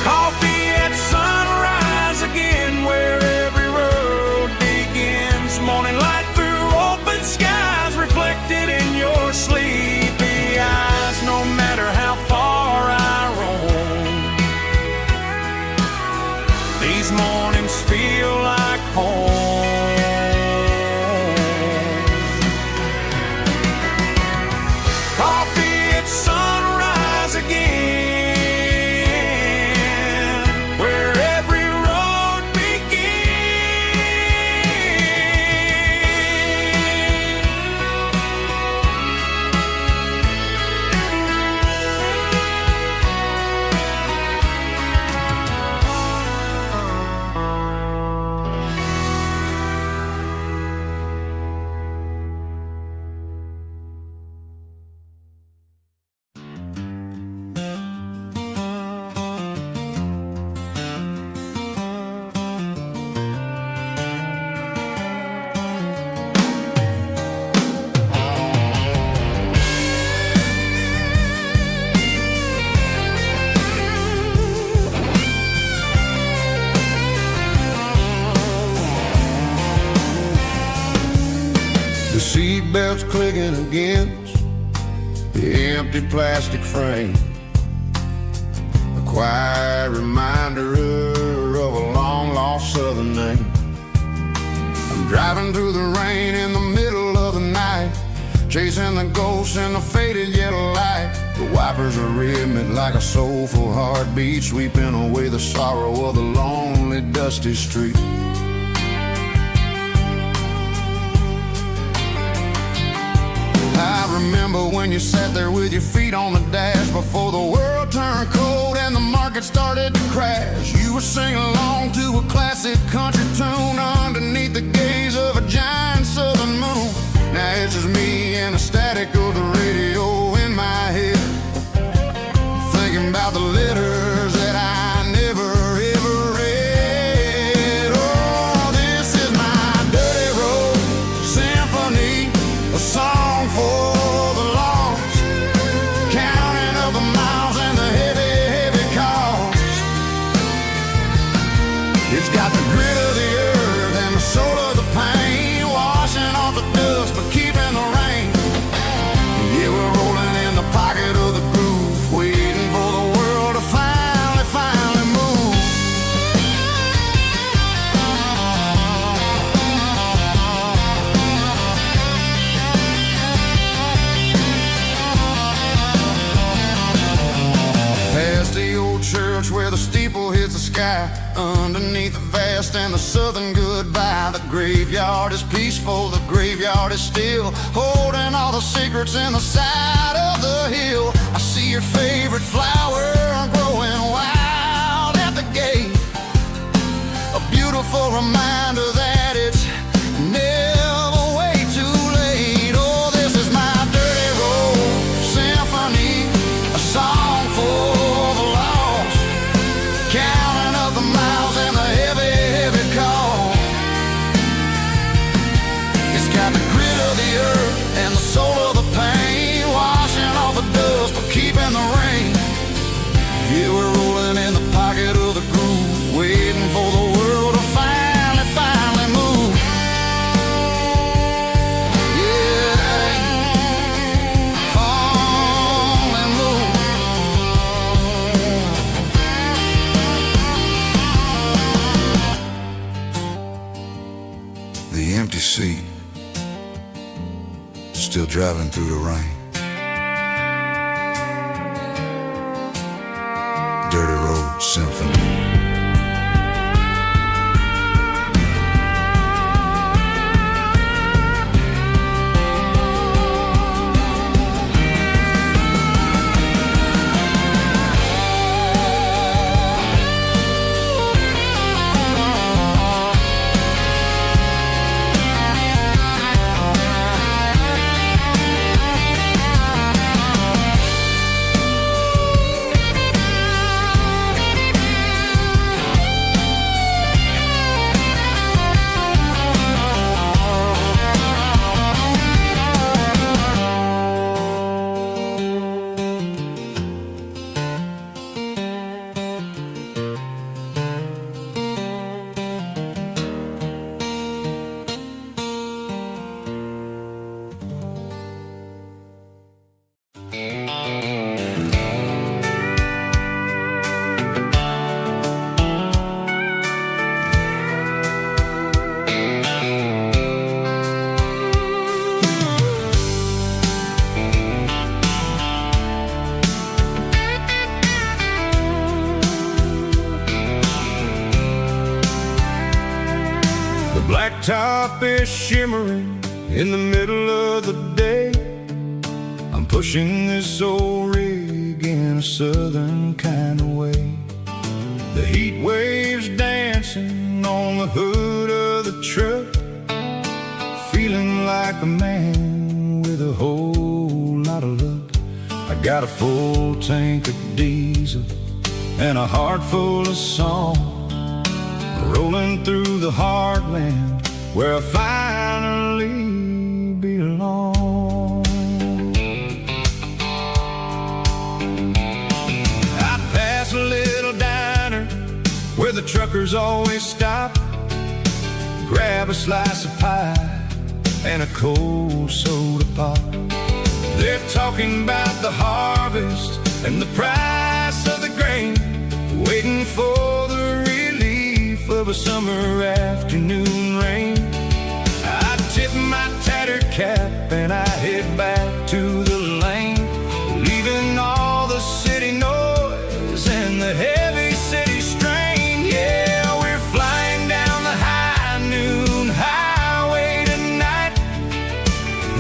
Coffee at sunrise again, where every road begins. Morning light through open skies, reflected in your sleepy eyes. No matter how far I roam, these mornings feel like home. Coffee at sunrise again, where every road The seatbelt's clicking against the empty plastic frame, a quiet reminder of a long-lost southern name. I'm driving through the rain in the middle of the night, chasing the ghosts in the faded yellow light. The wipers are rhythmic like a soulful heartbeat, sweeping away the sorrow of the lonely, dusty street. I remember when you sat there with your feet on the dash, before the world turned cold and the market started to crash. You were singing along to a classic country tune underneath the gaze of a giant southern moon. Now it's just me and the static of the radio in my head, thinking about the letters that I never ever read. Oh, this is my dirty road symphony, a song for the lost, counting up the miles and the heavy, heavy cost. It's got the grit of the earth fire underneath the vast and the southern goodbye. The graveyard is peaceful, the graveyard is still, holding all the secrets in the side of the hill. I see your favorite flower growing wild at the gate, a beautiful reminder that it's never way too late. Oh, this is my dirty road symphony, a song for the lost, counting up the miles and the heavy, heavy call. It's got the grit of the earth and the soul of the pain, washing off the dust but keeping the rain. Yeah, we're rolling in the pocket of the groove, waiting for the world to finally, finally move. Yeah, finally move. The empty seat, still driving through the rain. Dirty Road Symphony. Blacktop is shimmering in the middle of the day. I'm pushing this old rig in a southern kind of way. The heat waves dancing on the hood of the truck, feeling like a man with a whole lot of luck. I got a full tank of diesel and a heart full of song, rolling through the heartland where I finally belong. I pass a little diner where the truckers always stop, grab a slice of pie and a cold soda pop. They're talking about the harvest and the price of the grain, waiting for the relief of a summer afternoon rain. I tip my tattered cap and I head back to the lane, leaving all the city noise and the heavy city strain. Yeah, we're flying down the high noon highway tonight,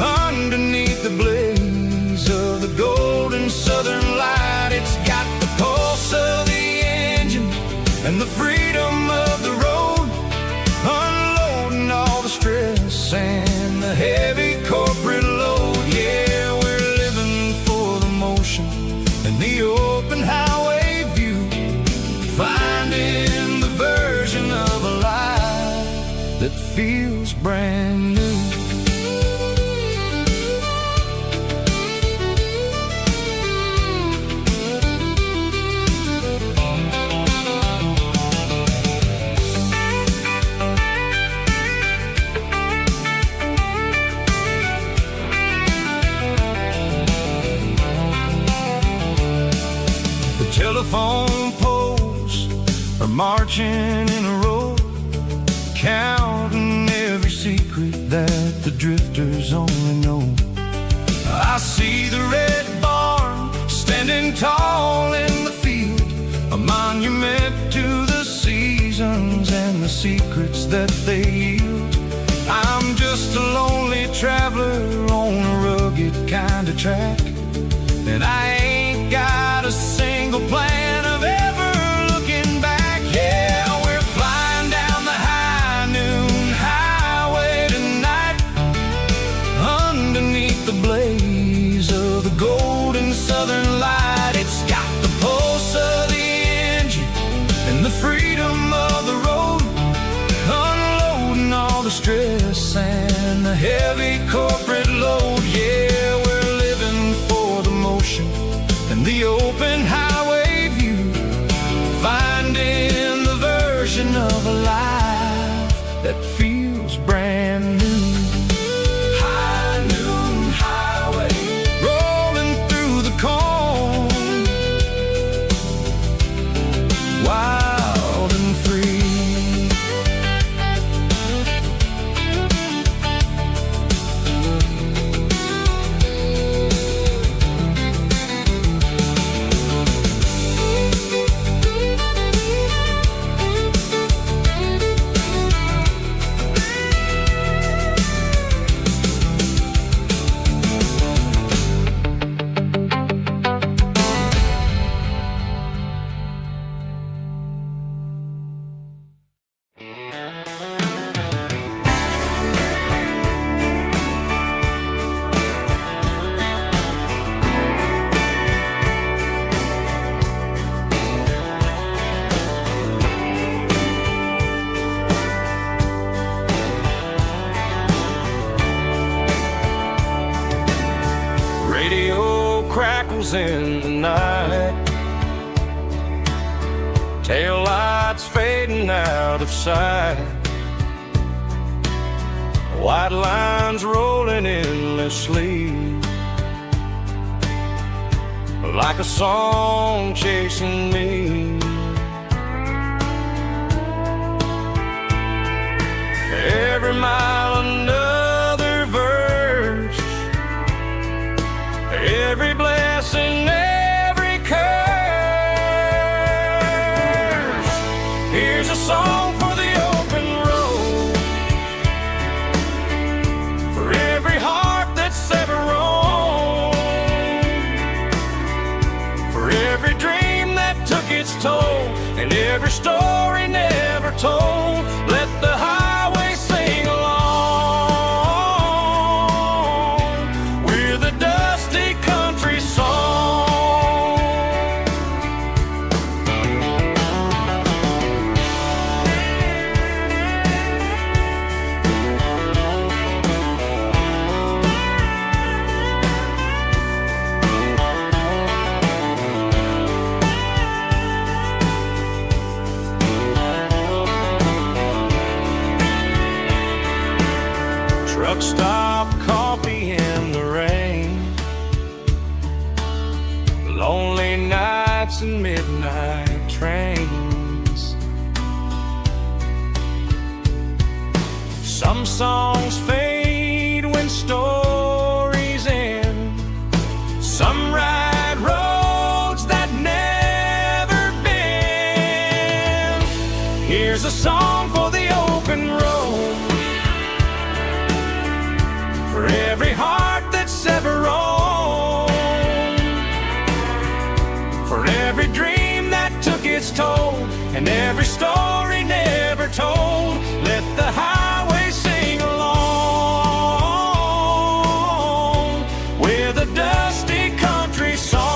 underneath the blaze of the golden southern light. It's got the pulse of the engine and the freedom of the road, unloading all the stress and the heavy corporate load. Yeah, we're living for the motion and the open highway view, finding the version of a life that feels brand new. Telephone poles are marching in a row, counting every secret that the drifters only know. I see the red barn standing tall in the field, a monument to the sea. and the secrets that they yield. I'm just a lonely traveler on a rugged kind of track, and I ain't got a single plan of ever looking back. Yeah, we're flying down the high noon highway tonight, underneath the blaze of the golden southern light. It's got the pulse of the engine and the freedom of the road, unloading all the stress and the heavy corporate load. Yeah, we're living for the motion and the open highway view, finding the version of a life that feels brand new. High noon highway, rolling through the corn, wild and free. In the night, tail lights fading out of sight, white lines rolling endlessly, like a song chasing me. Every mile another verse, every blessing, every curse. Here's a song for the open road, for every heart that's ever roamed, for every dream that took its toll, and every story never told. Let the highway sing along with a dusty country song. Truck stop, coffee in the rain, lonely nights and midnight trains. Some songs fade when stories end, some ride roads that never bend. Here's a song for the open road, for every heart that's ever roamed, for every dream that took its toll, and every story never told. Let the highway sing along with a dusty country song.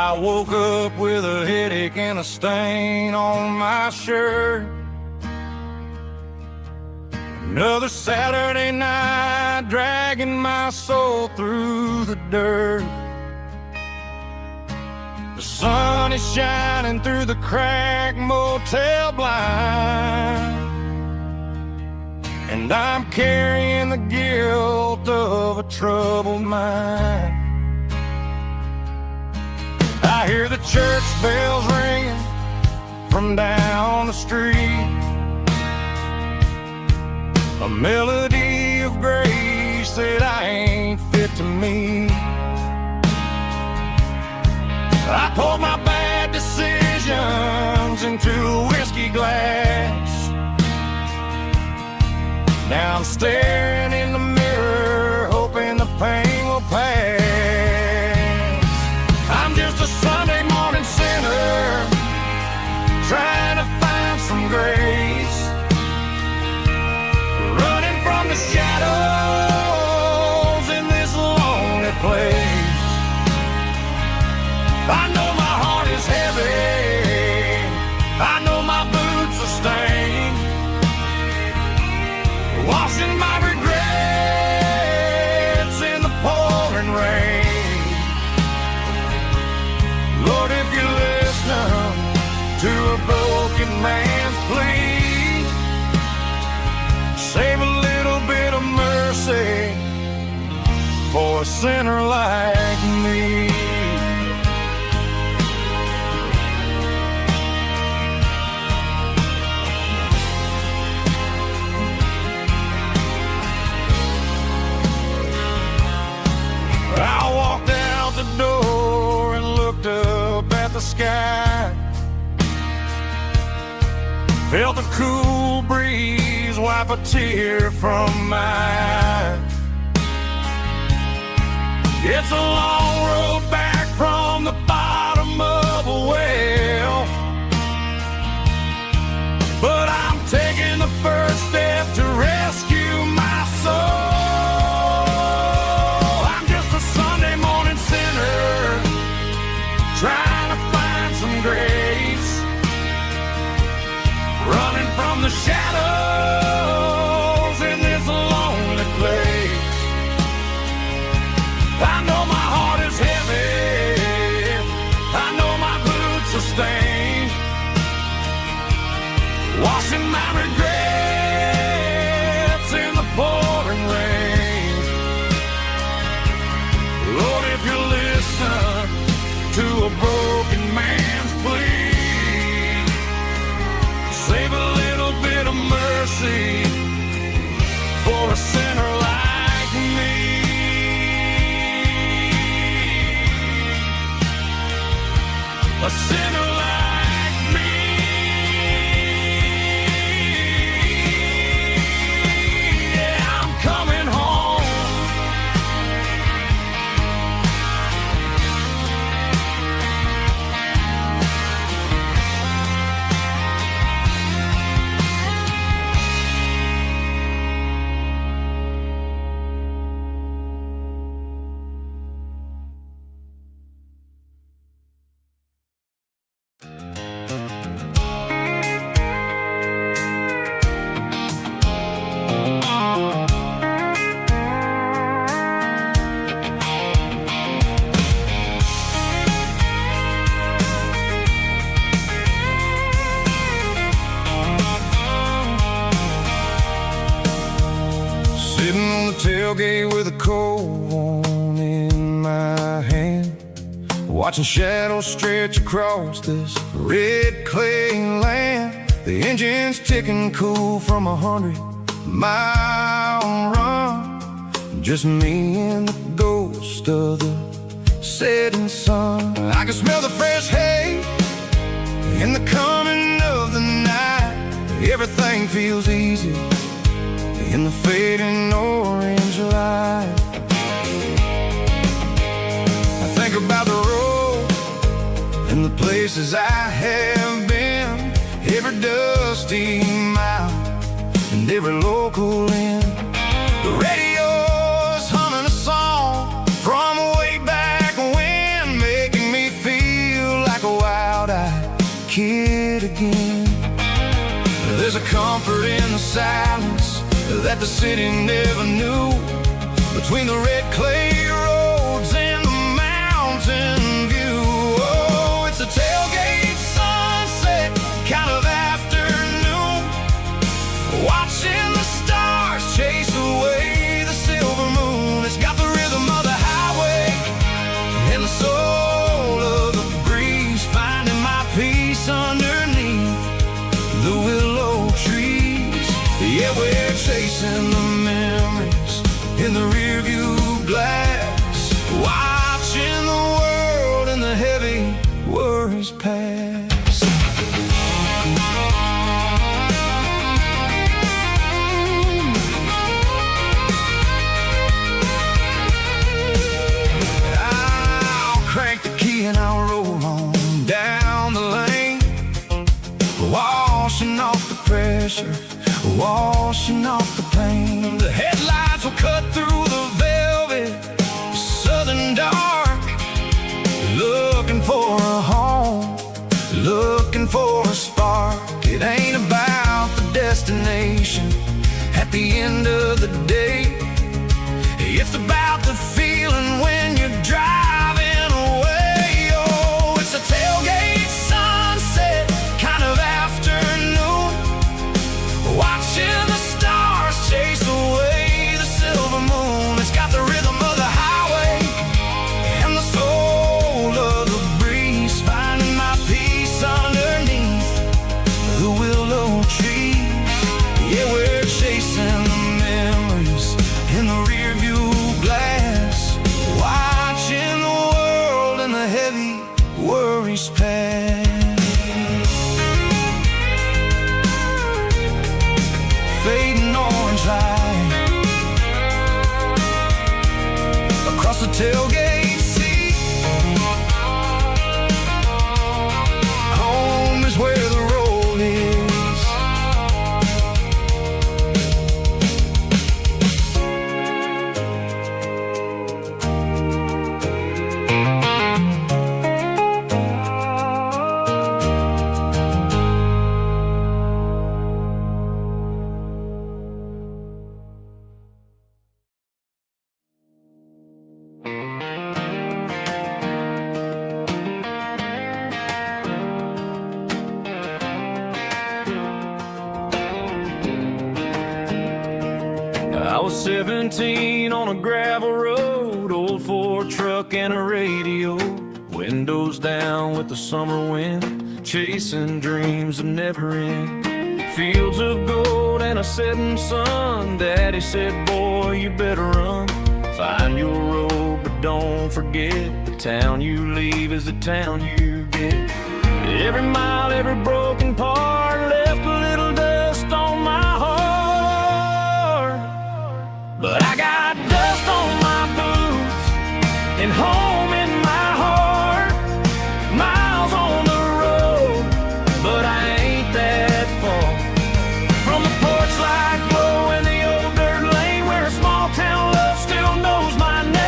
I woke up with a headache and a stain on my shirt. Another Saturday night dragging my soul through the dirt. The sun is shining through the cracked motel blind, and I'm carrying the guilt of a troubled mind. I hear the church bells ringing from down the street, a melody of grace that I ain't fit to meet. I poured my bad decisions into a whiskey glass. Now I'm staring in the mirror, hoping the pain will pass. I'm just a Sunday morning sinner, trying to find some grace, running from the shadows in this lonely place. I know my heart is heavy, I know my boots are stained, washing my regrets in the pouring rain. Lord, if you're listening to a broken man's plea, save a little bit of mercy for a sinner like me. I walked out the door and looked up at the sky, felt the cool breeze wipe a tear from my eye. It's a long road back from the bottom of a well, but I'm taking the first step to rescue my soul. Trying to find some grace, running from the shadows in this lonely place. I know my heart is heavy, I know my boots are stained, washing my regrets in the pouring rain. Lord, if you're listening to a broken man's plea, save a little bit of mercy for a sinner like me. A sinner like me. Yeah, I'm coming home. Tailgate with a cold one in my hand, watching shadows stretch across this red clay land. The engine's ticking cool from 100-mile run, just me and the ghost of the setting sun. I can smell the fresh hay in the coming of the night. Everything feels easy in the fading orange light. I think about the road and the places I have been, every dusty mile and every local inn. The radio's humming a song from way back when, making me feel kid again. There's a comfort in the silence that the city never knew, between the red clay roads and the mountain view. Oh, it's a tailgate sunset kind of afternoon, watching the stars chase away the silver moon. It's got the rhythm of the highway and the soul of the breeze, finding my peace underneath the willow trees. Yeah, we're chasing the memories in the rearview glass, watching the world and the heavy worries pass. I'll crank the key and I'll roll on down the lane, washing off the pressure, washing off the pain. The headlights will cut through the velvet southern dark, looking for a home, looking for a spark. It ain't about the destination at the end of the day, it's about the feeling when you're driving away. Oh, it's a tailgate sunset kind of afternoon, watching the stars chase away the silver moon. It's got the rhythm of the highway and the soul of the breeze, finding my peace underneath the willow trees. Yeah, we're chasing the memories in the rearview glass, watching the world and the heavy worries pass. Fading orange light across the tailgate seat. Home is where the road is. I was 17 on a gravel road, old Ford truck and a radio, windows down with the summer wind, chasing dreams of never end. Fields of gold and a setting sun, Daddy said, boy, you better run. Find your road, but don't forget, the town you leave is the town you get. Every mile, every broken part left a little dust on my heart, but I got dust on my boots and home in my heart. Miles on the road, but I ain't that far from the porch light glow and the old dirt lane where a small town love still knows my name.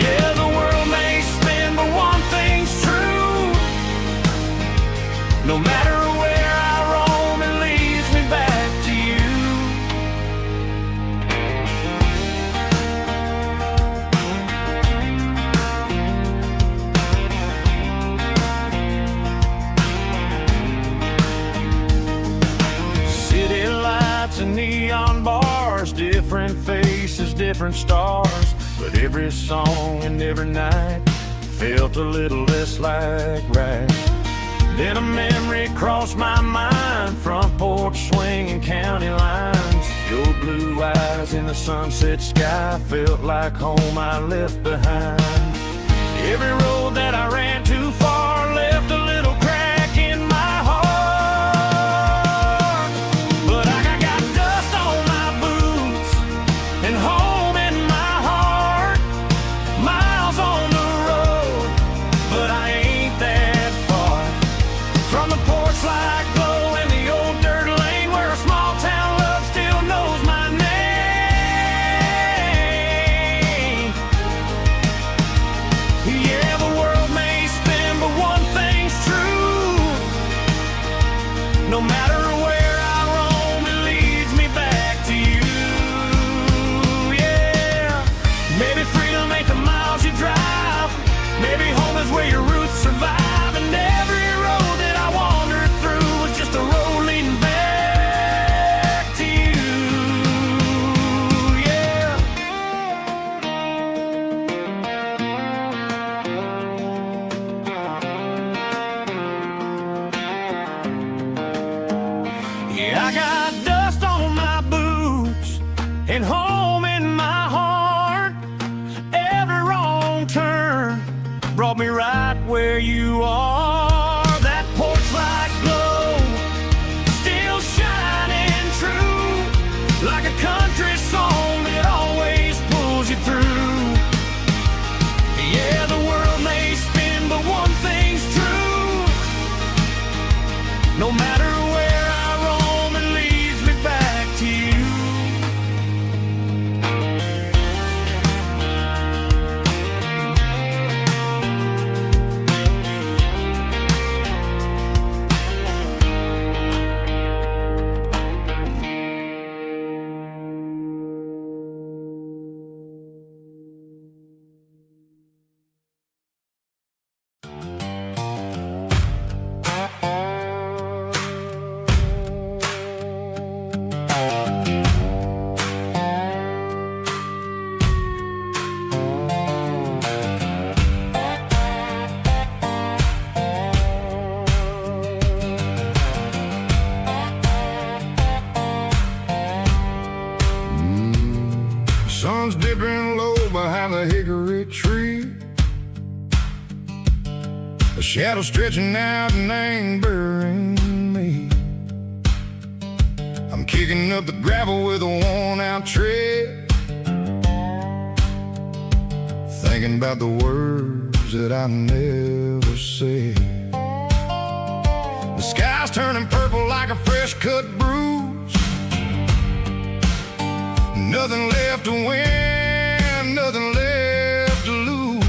Yeah, the world may spin, but one thing's true: no matter where I roam, it leads me back to you. City lights and neon bars, different faces, different stars, but every song and every night felt a little less like right. Then a memory crossed my mind, front porch swinging county lines, your blue eyes in the sunset sky felt like home I left behind. Every road that I ran too far left a little crack in my heart, but I got dust on my boots and home in my heart. Miles on the road, but I ain't that far from the porch light glow and the old dirt lane where a small town love still knows my name. sun's dipping low behind the hickory tree. A shadow stretching out and angering me. I'm kicking up the gravel with a worn-out tread, thinking about the words that I never said. The sky's turning purple like a fresh-cut bruise. Nothing left to win, nothing left to lose.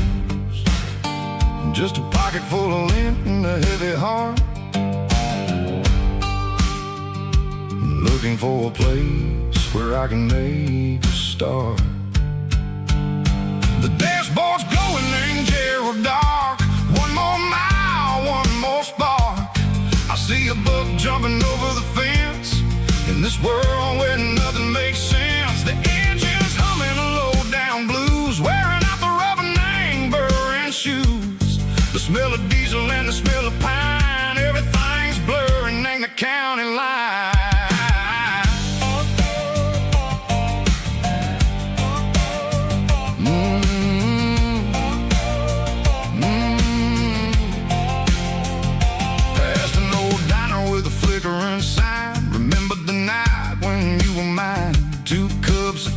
Just a pocket full of lint and a heavy heart, looking for a place where I can make a start. The dashboard's glowing in Gerald dark. One more mile, one more spark. I see a buck jumping over the fence in this world where nothing makes sense. The engine's humming a low-down blues, wearing out the rubber-nang burring shoes. The smell of diesel and the smell of pine, everything's blurring, ain't the county line.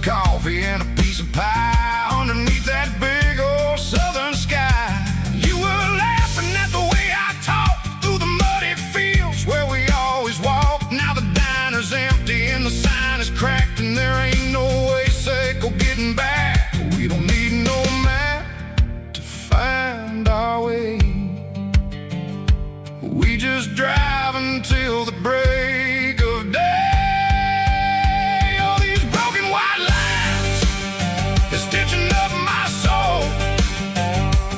Coffee and a piece of pie underneath that big old southern sky. You were laughing at the way I talked through the muddy fields where we always walked. Now the diner's empty and the sign is cracked, and there ain't no way safe of getting back. We don't need no map to find our way. We just drive until the break of day. Stitching up my soul,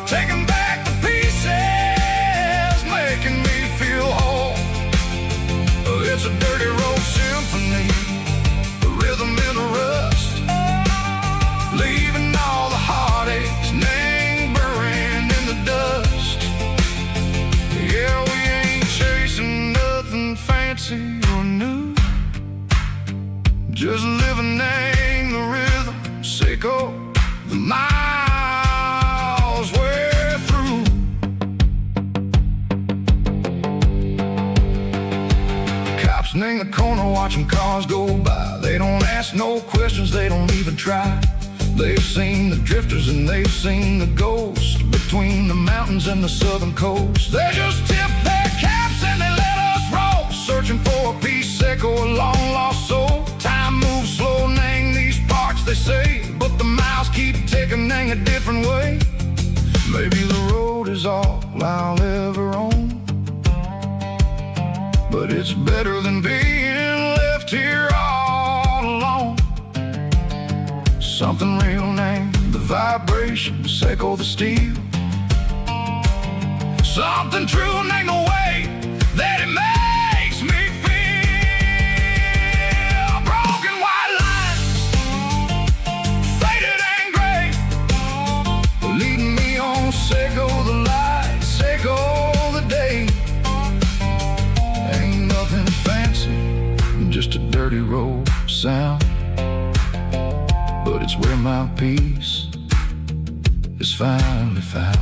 taking back the pieces, making me feel whole. It's a dirty road symphony, the rhythm in the rust, leaving all the heartaches lingering in the dust. Yeah, we ain't chasing nothing fancy or new, just living in the rhythm. Sicko, the miles we're through. Cops in the corner watching cars go by. They don't ask no questions, they don't even try. They've seen the drifters and they've seen the ghosts between the mountains and the southern coast. They just tip their caps and they let us roll, searching for a piece Seco, a long lost soul. Time moves slow, nang these parts they say, but the miles keep ticking a different way. Maybe the road is all I'll ever own, but it's better than being left here all alone. Something real named the vibration, Seco the steel. Something true named the way that it makes me feel. Broken white lines, faded and gray, leading me on. Seco the light, Seco the day. Ain't nothing fancy, just a dirty road sound, but it's where my peace is finally found.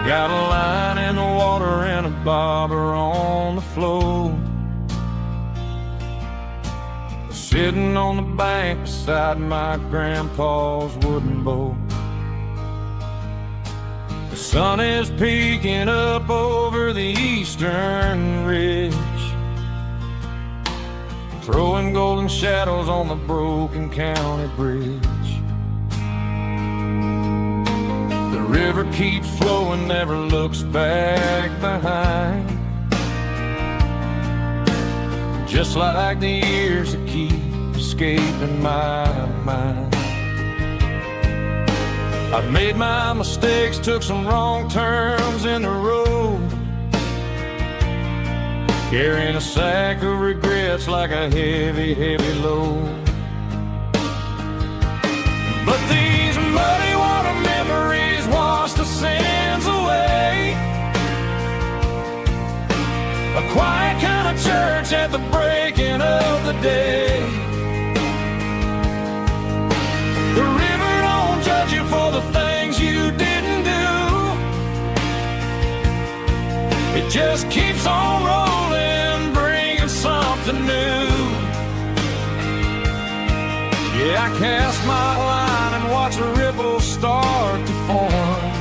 Got a line in the water and a bobber on the floor, sitting on the bank beside my grandpa's wooden boat. The sun is peeking up over the eastern ridge, throwing golden shadows on the broken county bridge. river keeps flowing, never looks back behind. Just like the years that keep escaping my mind. I've made my mistakes, took some wrong turns in the road, carrying a sack of regrets like a heavy, heavy load. But these muddy water memories wash the sins away. A quiet kind of church at the breaking of the day. The river don't judge you for the things you didn't do. It just keeps on rolling, bringing something new. Yeah, I cast my line and watch the ripples start to form,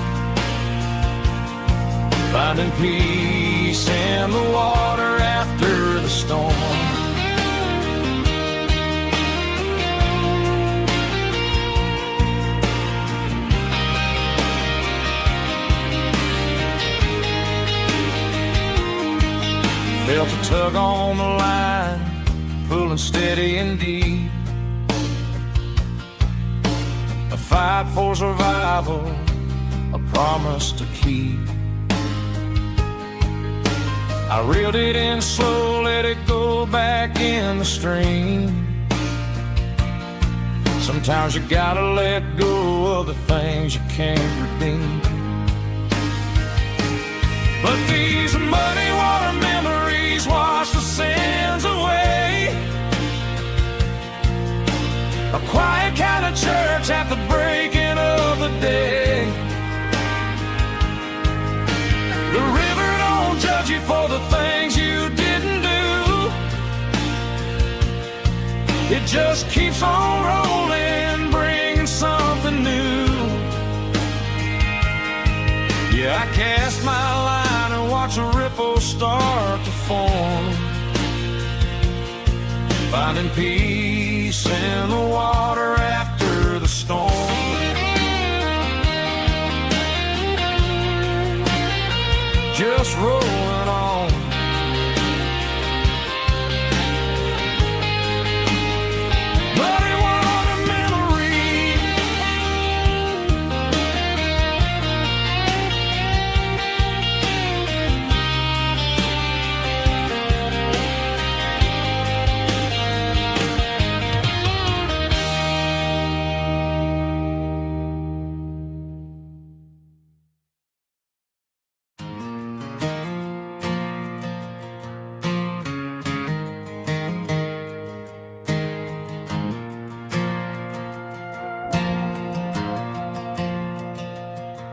finding peace in the water after the storm. Felt a tug on the line, pulling steady and deep. A fight for survival, a promise to keep. I reeled it in slow, let it go back in the stream. Sometimes you gotta let go of the things you can't redeem. But these muddy water memories wash the sins away. A quiet kind of church at the breaking of the day. The river don't judge you for the things you didn't do. It just keeps on rolling, bringing something new. Yeah, I cast my line and watch a ripple start to form, finding peace in the water after the storm. Just rolling on. Muddy water memory.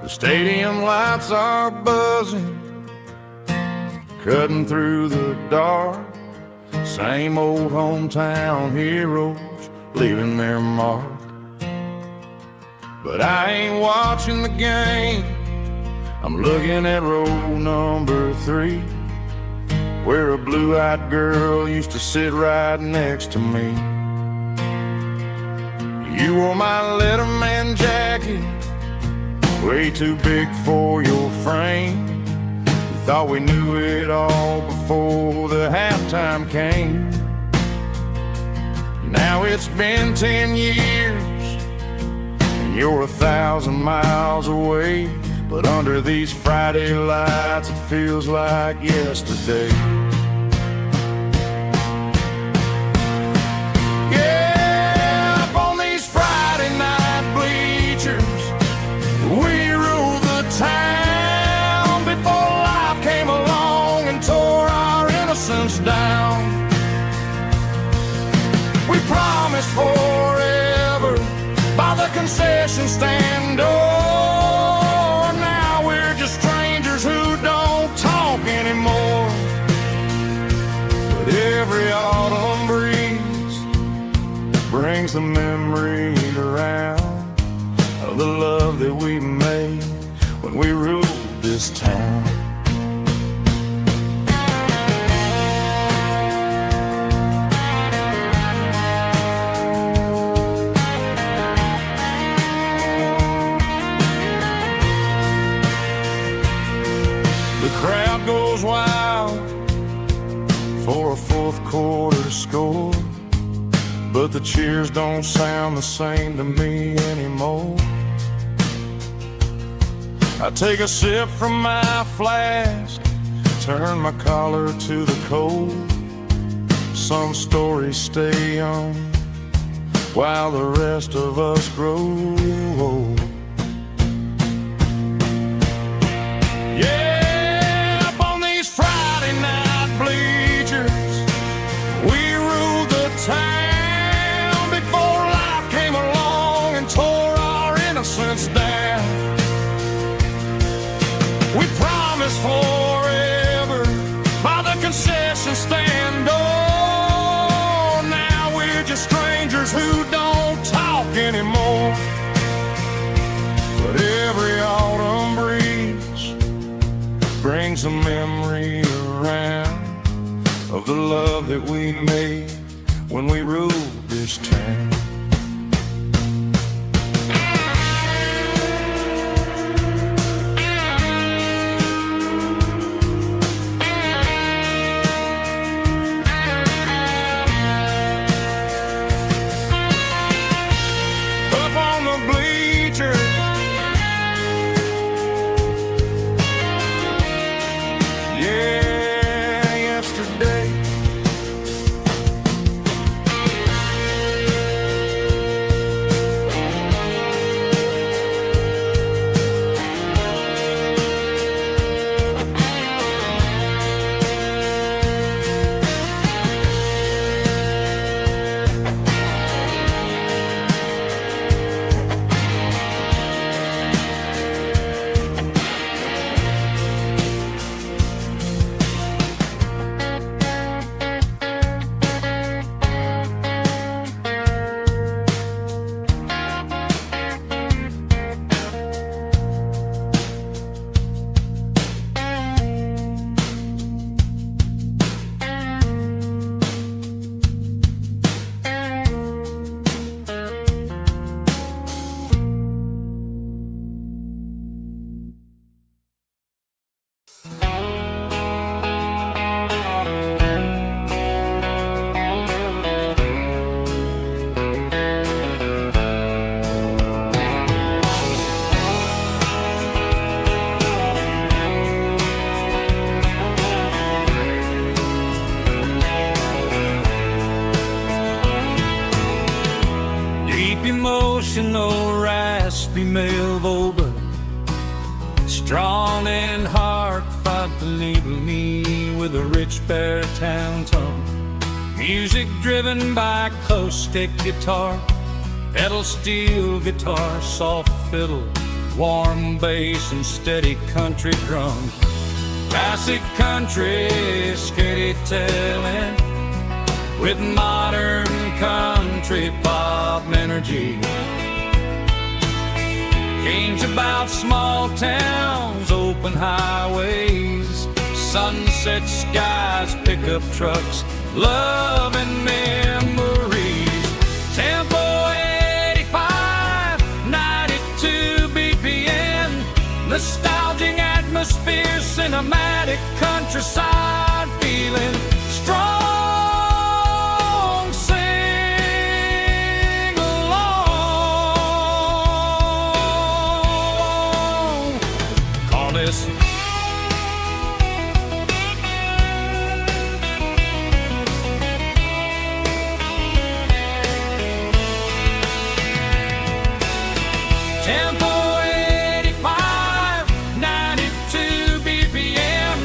Stadium lights are buzzing, cutting through the dark. Same old hometown heroes leaving their mark. But I ain't watching the game, I'm looking at row number 3, where a blue-eyed girl used to sit right next to me. You wore my Letterman jacket, way too big for your frame. We thought we knew it all before the halftime came. Now it's been 10 years and you're 1,000 miles away, but under these Friday lights it feels like yesterday. Yeah, up on these Friday night bleachers, we ruled the town before life came along and tore our innocence down. We promised forever by the concession stand door. Now we're just strangers who don't talk anymore. But every autumn breeze brings the memories around of the love that we made when we ruled this town. quarter to score, but the cheers don't sound the same to me anymore. I take a sip from my flask, turn my collar to the cold. Some stories stay young while the rest of us grow old. Yeah, up on these Friday night bleachers, we ruled the town before life came along and tore our innocence down. We promised forever by the concession stand door. Now we're just strangers who don't talk anymore. But every autumn breeze brings a memory around of the love that we made when we ruled this town. Emotional, raspy male vulgar, strong and heartfelt, believe me, with a rich baritone tone. Music driven by close stick guitar, pedal steel guitar, soft fiddle, warm bass and steady country drums. Classic country storytelling with modern country pop energy. Games about small towns, open highways, sunset skies, pickup trucks, love and memories. Tempo 85, 92 BPM, nostalgic atmosphere, cinematic countryside feeling strong. Tempo 85, 92 BPM,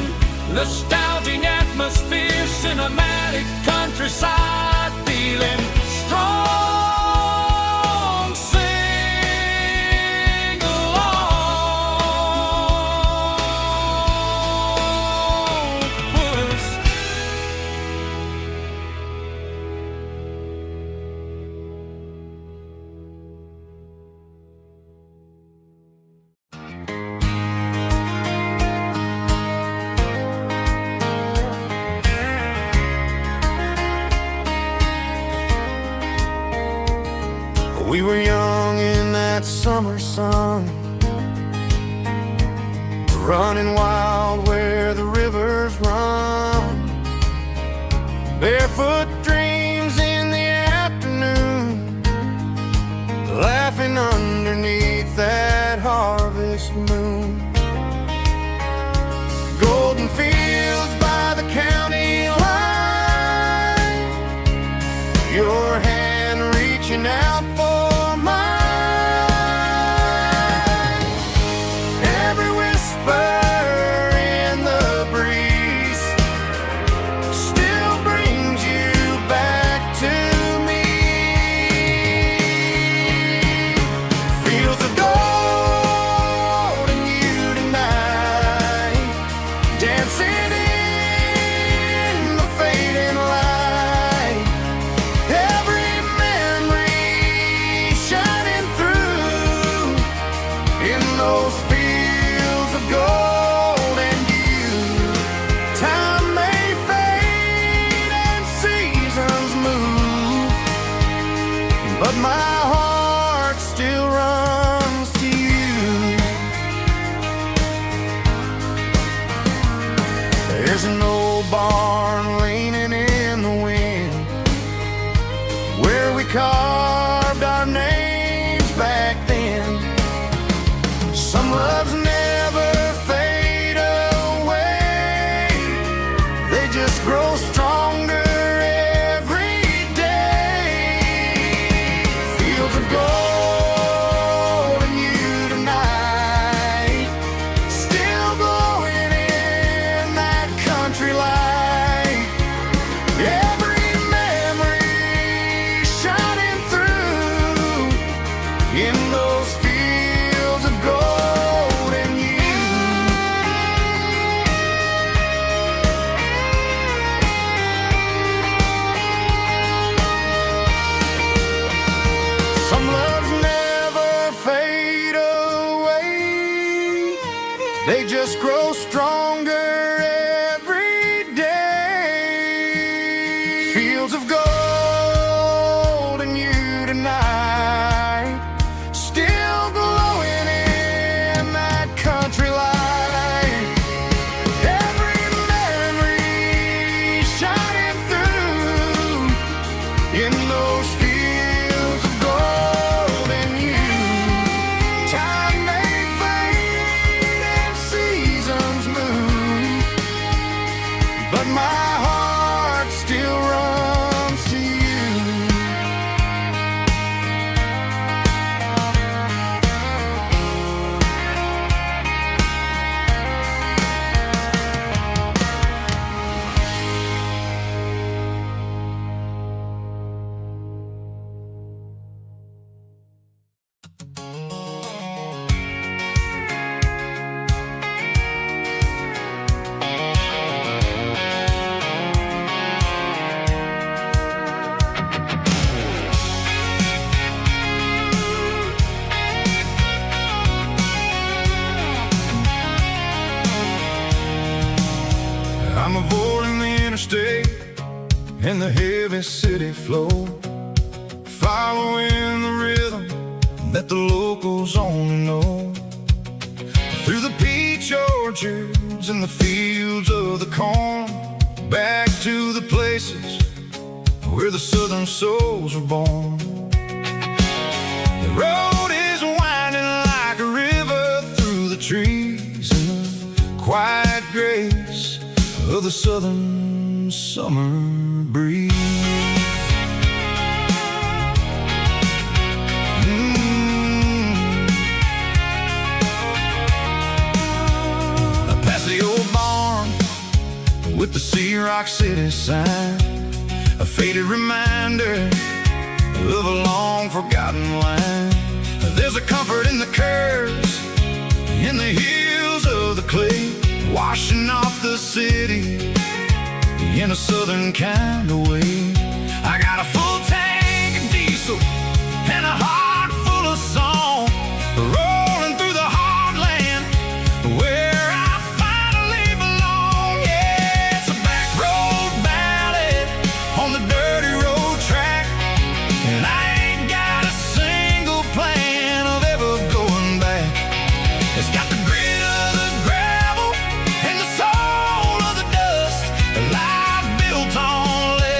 nostalgic atmosphere, cinematic countryside feeling strong. Sing along with us. We were young in that summer sun, running wild where the rivers run. Barefoot dreams in the afternoon, laughing underneath that harvest moon. Golden fields by the county line, your hand reaching out for mine. Every whisper in the breeze still brings you back to me. Fields of gold and you tonight, dancing in the fading light. Every memory shining through in those fields of gold and you. Time may fade and seasons move, but my heart still runs to you. There's an old barn leaning in the wind where we carved our names back then. Some loves never fade away, they just grow stronger every day. Fields of gold and you tonight, still glowing in that country light. Every memory shining through in those fields of gold and you. Some loves never fade away, they just grow stronger every day. Fields of gold and you tonight, still glowing in that country light. Every memory shining through in those fields of gold and you. Time may fade and seasons move, but my heart still runs to you. I'm avoiding the interstate and the heavy city flow, following the rhythm that the locals only know. Through the peach orchards and the fields of the corn, back to the places where the southern souls were born. The road is winding like a river through the trees in the quiet grace of the southern summer breeze. Past the old barn with the Sea Rock City sign, a faded reminder of a long forgotten line. There's a comfort in the curves, in the hills of the clay, washing off the city in a southern kind of way. I got a full tank of diesel and a heart full of song, rolling through the heartland where I finally belong. Yeah, it's a back road ballad on the dirty road track, and I ain't got a single plan of ever going back. It's got the grit of the gravel and the soul of the dust, the life built on lead.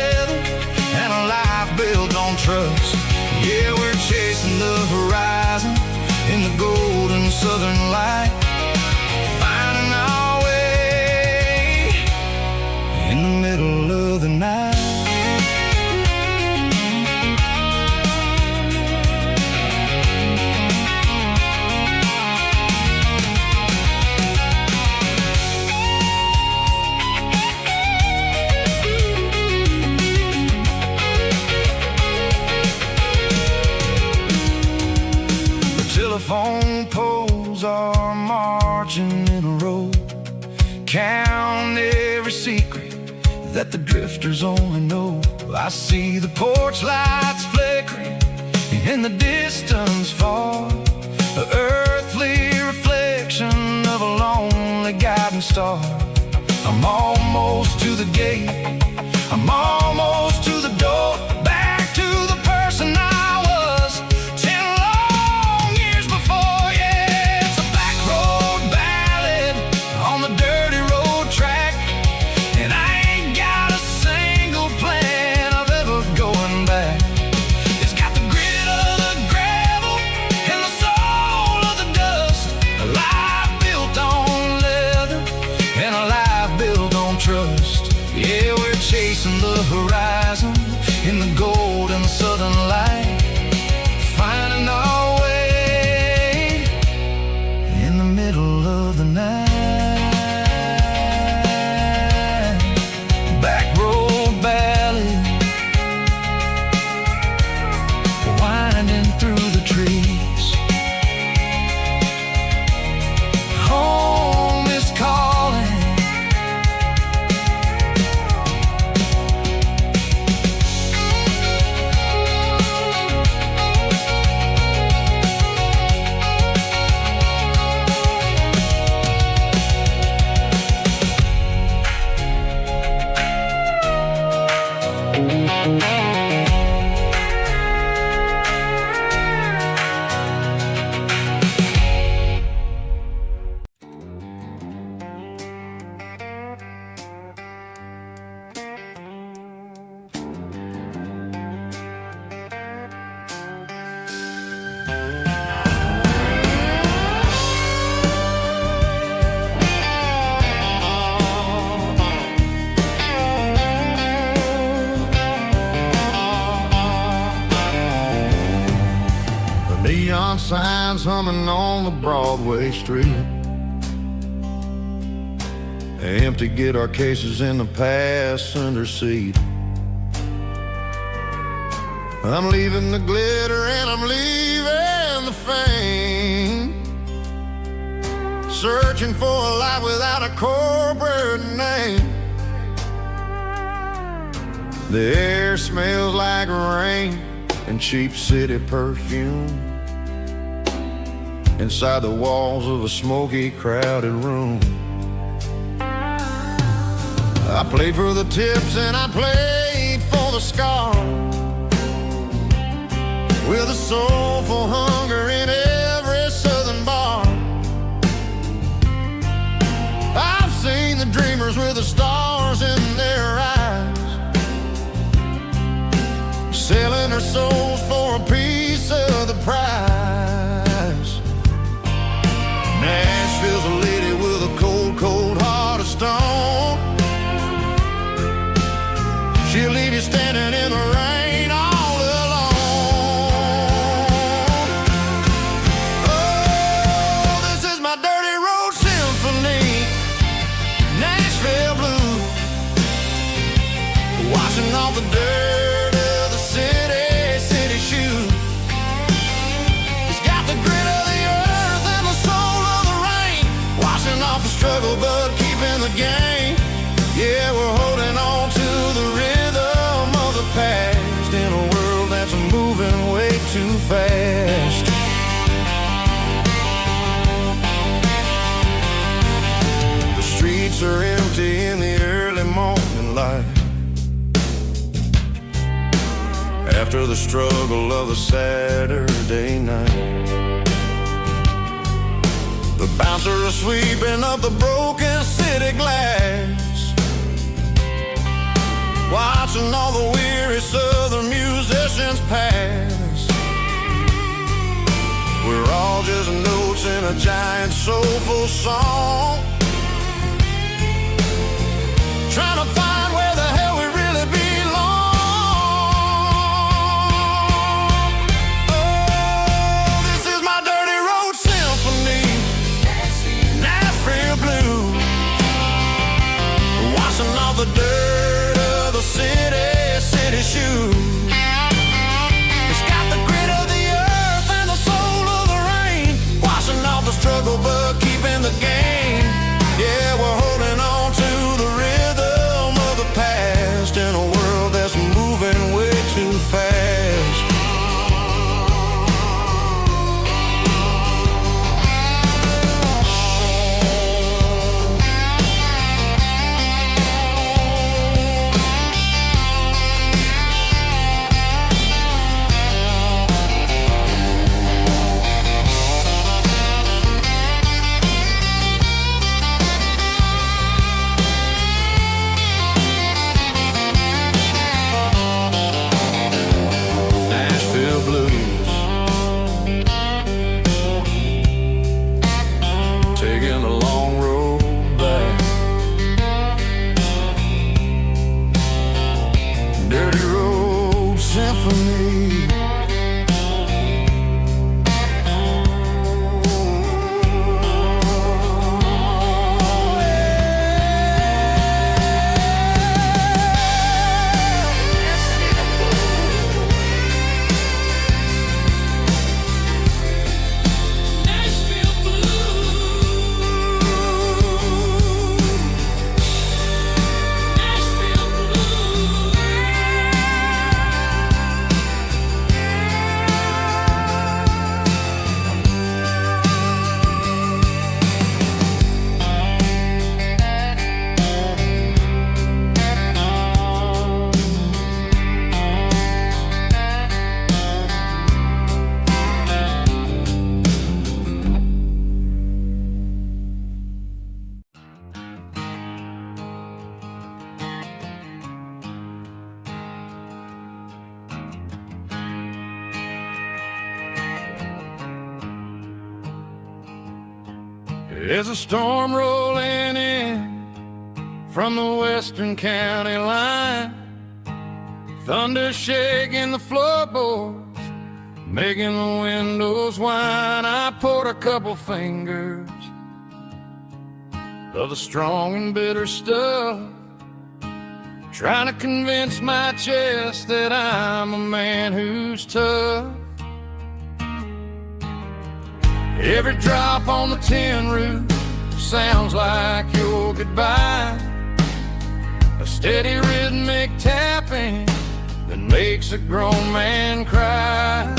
telephone poles are marching in a row. Count every secret that the drifters only know. I see the porch lights flickering in the distance far, an earthly reflection of a lonely guiding star. I'm almost to the gate, I'm almost to the door, back to the person I was 10 long years before. Yeah, it's a back road ballad on the dirty road track, and I ain't got a single plan of ever going back. It's got the grit of the gravel and the soul of the dust, a life built on leather and a life built on trust. Yeah, we're chasing the horizon in the golden southern light, finding our way in the middle of the night. Back road ballad, winding through the trees. Home is calling. Neon signs humming on the Broadway street, empty guitar cases in the passenger seat. I'm leaving the glitter and I'm leaving the fame, searching for a life without a corporate name. The air smells like rain and cheap city perfume inside the walls of a smoky, crowded room. I played for the tips and I played for the scar, with a soulful hunger in every southern bar. I've seen the dreamers with the stars in their eyes, selling their souls for a piece of the prize. Nashville's a lady with a cold, cold heart of stone. She'll leave you standing in the rain all alone. Oh, this is my dirty road symphony, Nashville blues, washing off the dirt of the city shoes. It's got the grit of the earth and the soul of the rain, washing off the struggle but keeping the game. Yeah, we're holding on to the rhythm of the past in a world that's moving way too fast. The streets are empty in the early morning light, after the struggle of a Saturday night. The bouncers are sweeping up the broken city glass, watching all the weary southern musicians pass. We're all just notes in a giant soulful song, trying to find where the hell we really belong. Oh, this is my dirty road symphony, Nashville blues, washing off the dirt of the city shoes. It's got the grit of the earth and the soul of the rain, There's a storm rolling in from the western county line, thunder shaking the floorboards, making the windows whine. I poured a couple fingers of the strong and bitter stuff, trying to convince my chest that I'm a man who's tough. Every drop on the tin roof sounds like your goodbye, a steady rhythmic tapping that makes a grown man cry.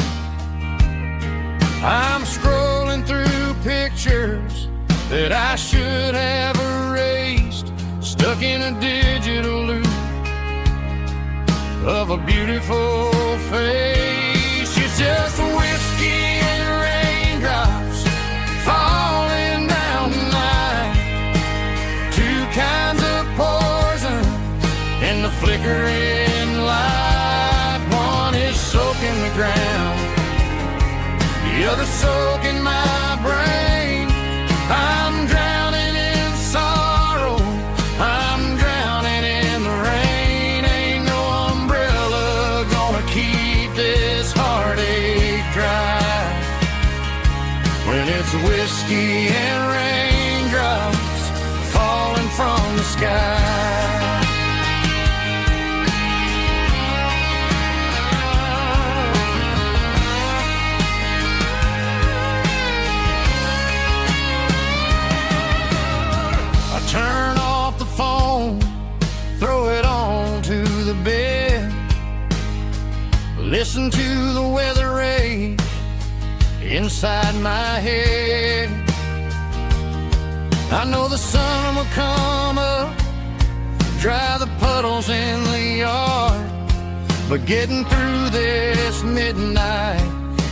I'm scrolling through pictures that I should have erased, stuck in a digital loop of a beautiful face. It's just whiskey and raindrops falling down tonight, two kinds of poison in the flickering light. One is soaking the ground, the other soaking my brain. I'm drowning in sorrow, I'm drowning in the rain. Ain't no umbrella gonna keep this heartache dry when it's whiskey and raindrops falling from the sky. Turn off the phone, throw it on to the bed, listen to the weather rage inside my head. I know the sun will come up, dry the puddles in the yard, but getting through this midnight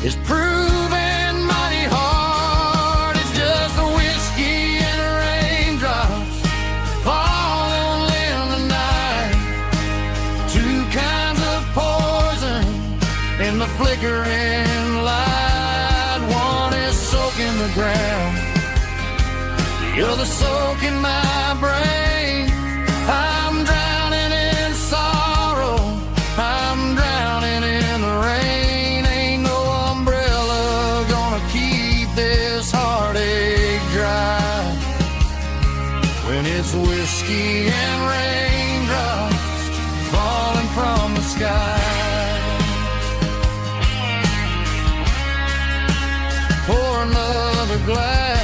is proving mighty hard. It's just the whiskey and raindrops falling in the night, two kinds of poison in the flickering light. One is soaking the ground, the other soaking my brain. I'm drowning in sorrow, I'm drowning in the rain. Ain't no umbrella gonna keep this heartache dry when it's whiskey and raindrops falling from the sky. Pour another glass,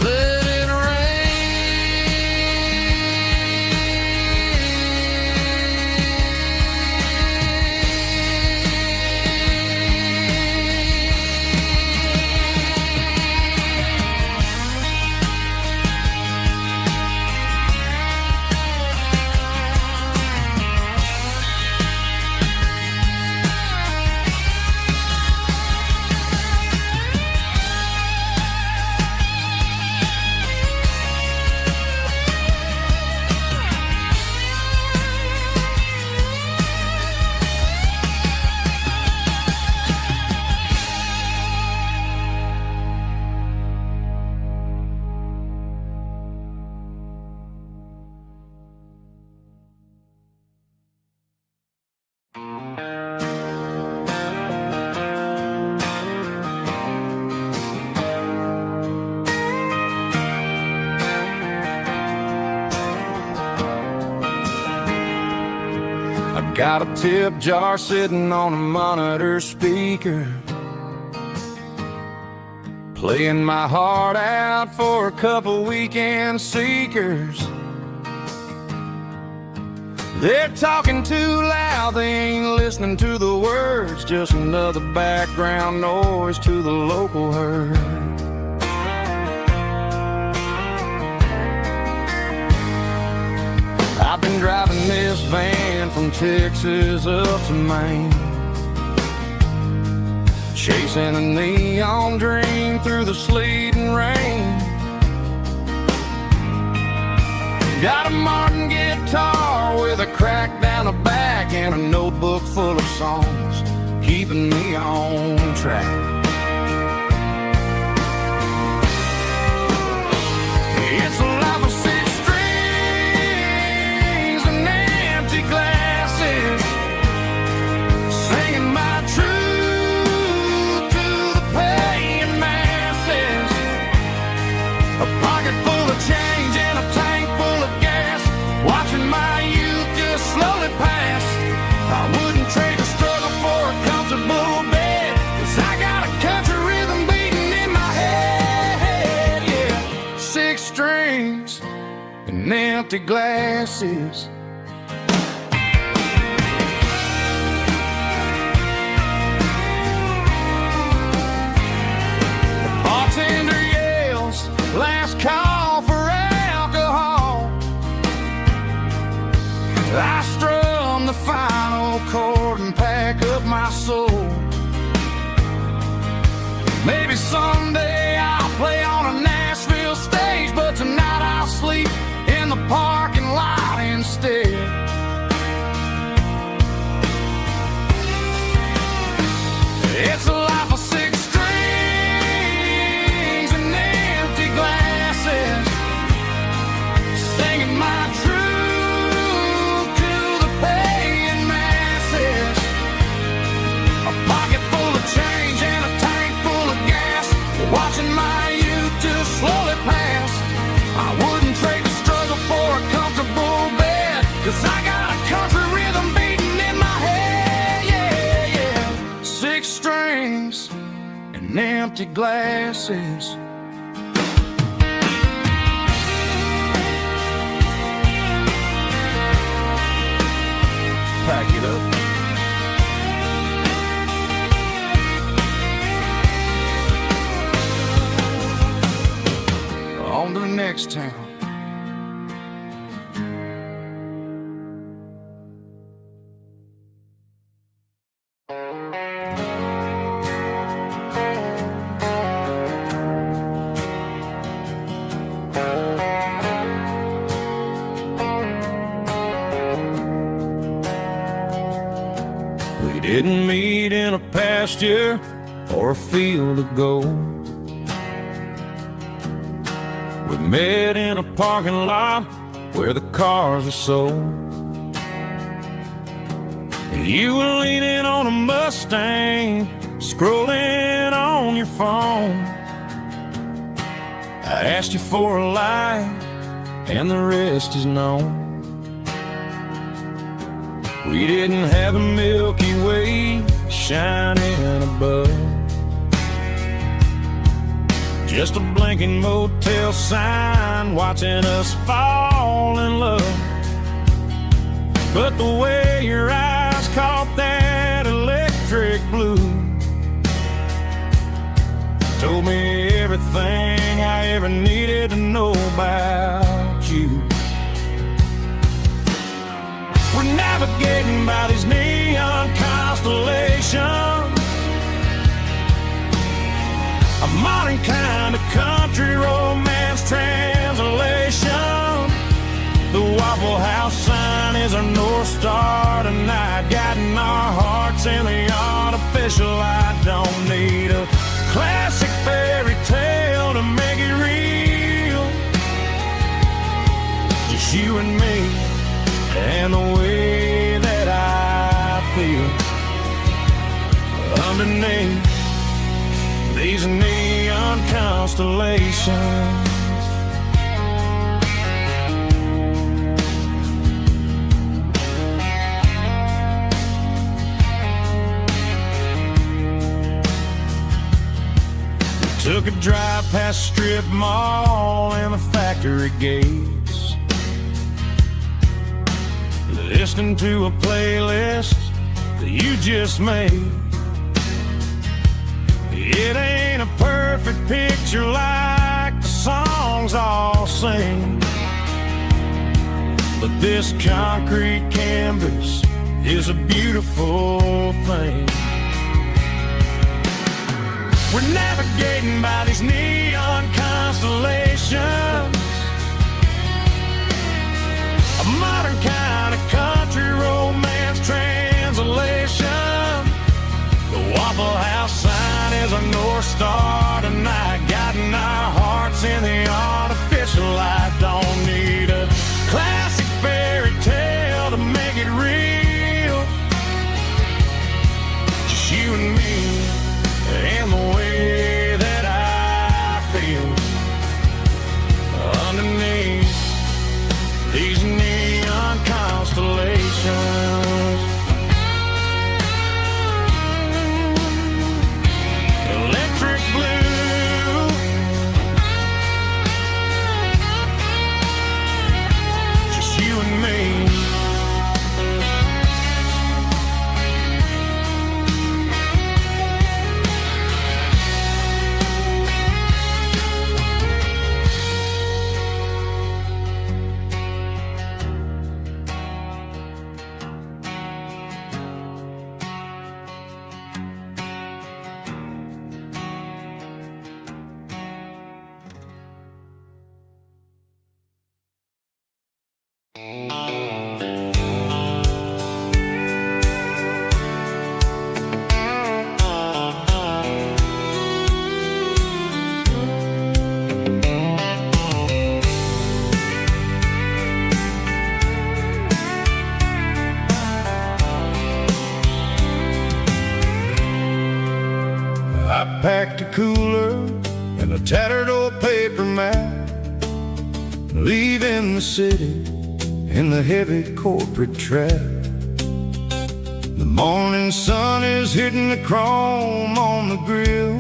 let it got a tip jar sitting on a monitor speaker, playing my heart out for a couple weekend seekers. They're talking too loud, they ain't listening to the words, just another background noise to the local herd. I've been driving this van from Texas up to Maine, chasing a neon dream through the sleet and rain. Got a Martin guitar with a crack down the back and a notebook full of songs, keeping me on track. It's a life of six strings and empty glasses, singing my truth to the paying masses. A pocket full of change and a tank full of gas, watching my youth just slowly pass. I wouldn't trade the struggle for a comfortable bed, 'cause I got a country rhythm beating in my head. Yeah, six strings and empty glasses. The bartender yells, last call for alcohol. I strum the final chord and pack up my soul. Maybe someday I'll play on a Nashville stage, but tonight I'll sleep in the parking lot instead. It's a life of six strings and empty glasses, singing my truth to the paying masses. A pocket full of change and a tank full of gas, watching my youth just slowly pass. I wouldn't trade the struggle for a comfortable bed, 'cause I got a country rhythm beating in my head. Yeah, yeah. Six strings and empty glasses. Pack it up. On to the next town. We didn't meet in a pasture or a field of gold. We met in a parking lot where the cars are sold. You were leaning on a Mustang, scrolling on your phone. I asked you for a light, and the rest is known. We didn't have a Milky Way shining above, just a blinking motel sign watching us fall in love. But the way your eyes caught that electric blue told me everything I ever needed to know about you. We're navigating by these neon constellations, a modern kind of country romance translation. The Waffle House sign is our North Star tonight, guiding our hearts in the artificial. I don't need a classic fairy tale to make it real, just you and me and the way that I feel underneath these neon constellations. Took a drive past strip mall and the factory gates, listening to a playlist that you just made. It ain't a perfect picture like the songs all sing, but this concrete canvas is a beautiful thing. We're navigating by these neon constellations, a modern kind of country romance translation. is our North Star tonight, guiding our hearts in the artificial light. Don't need a classic fairy tale to make it real. Just you and me and the way that I feel underneath these neon constellations. Electric blue, just you and me. I packed a cooler and a tattered old paper map, leaving the city in the heavy corporate trap. The morning sun is hitting the chrome on the grill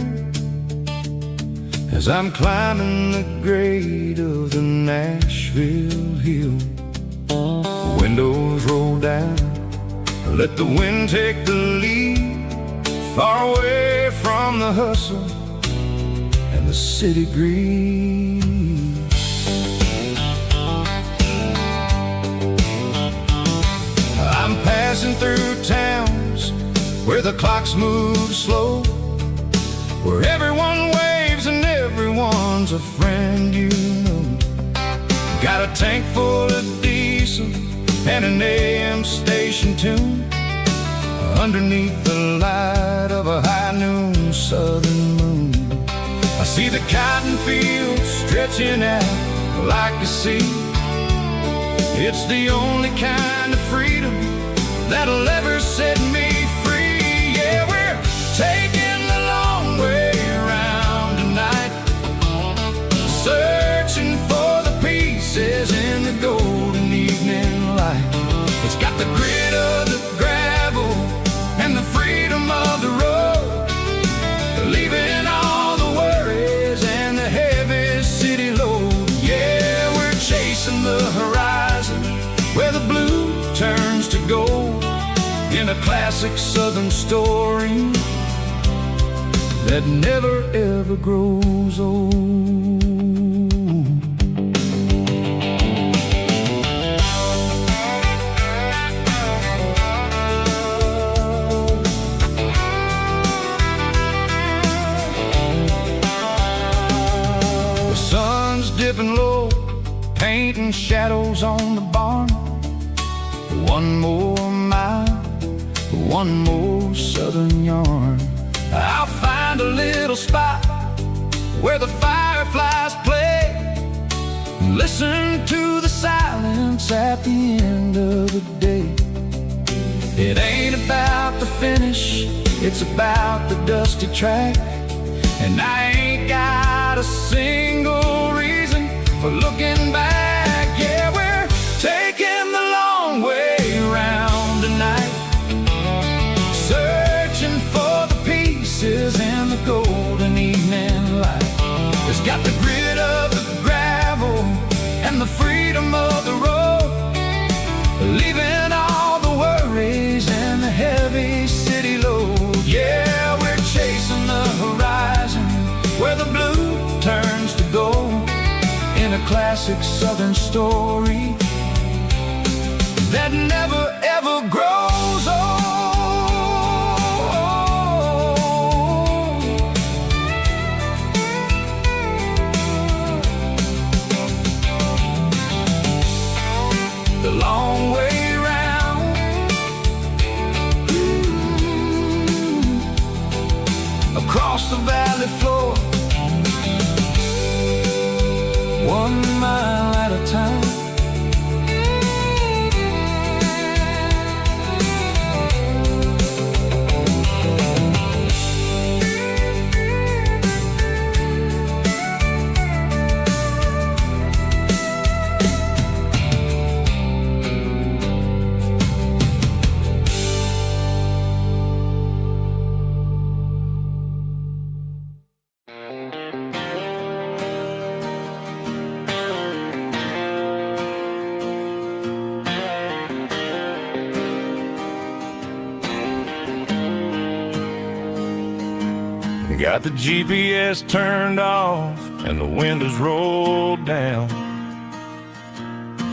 as I'm climbing the grade of the Nashville hill. Windows roll down, let the wind take the lead, far away from the hustle and the city breeze. I'm passing through towns where the clocks move slow, where everyone waves and everyone's a friend you know. Got a tank full of diesel and an AM station tune underneath the light of a high noon southern moon. I see the cotton fields stretching out like a sea. It's the only kind of freedom that'll ever set me free. Yeah, we're taking the long way around tonight, searching for the pieces in the golden evening light. It's got the grit of the gravel and the freedom of the road, leaving all the worries and the heavy city load. Yeah, we're chasing the horizon where the blue turns to gold, in a classic southern story that never ever grows old. The sun's dipping low, painting shadows on the barn. One more mile, one more southern yarn. I'll find a little spot where the fireflies play, and listen to the silence at the end of the day. It ain't about the finish, it's about the dusty track, and I ain't got a single reason for looking back. Yeah, we're taking the long way around tonight, searching for the pieces in the golden evening light. It's got the grit of the gravel and the freedom of the road, leaving all the worries and the heavy city load. Yeah, we're chasing the horizon where the blue turns to gold, in a classic southern story that never ever grows old. The long way round, across across the valley floor, 1 mile at a time. Got the GPS turned off and the windows rolled down,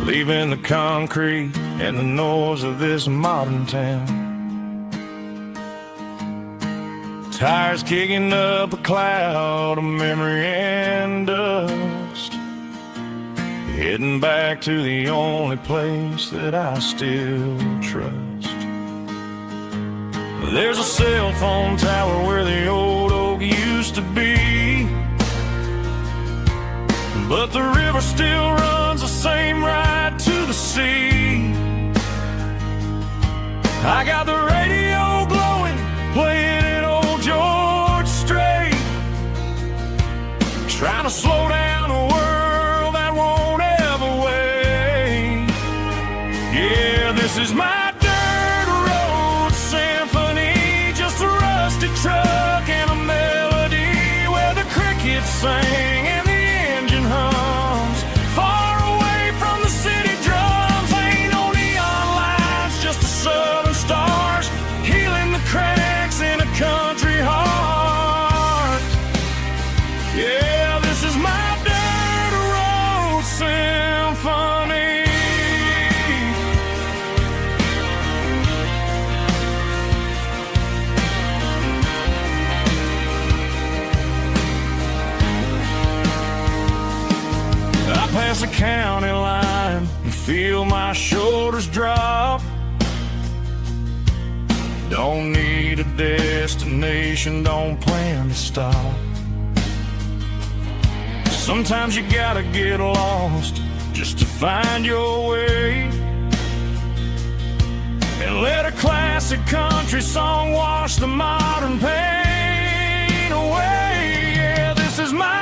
leaving the concrete and the noise of this modern town. Tires kicking up a cloud of memory and dust, heading back to the only place that I still trust. There's a cell phone tower where the old oak used to be, but the river still runs the same right to the sea. I got the radio glowing, playing an old George Strait, trying to slow down a world that won't ever wait. Yeah, this is my truck and a melody where the crickets sing and the engine hums, far away from the city drums. Ain't no neon lights, just the southern stars healing the cracks in a country heart. Yeah, this is my dirt road symphony. Past the county line and feel my shoulders drop. Don't need a destination, don't plan to stop. Sometimes you gotta get lost just to find your way, and let a classic country song wash the modern pain away. Yeah, this is my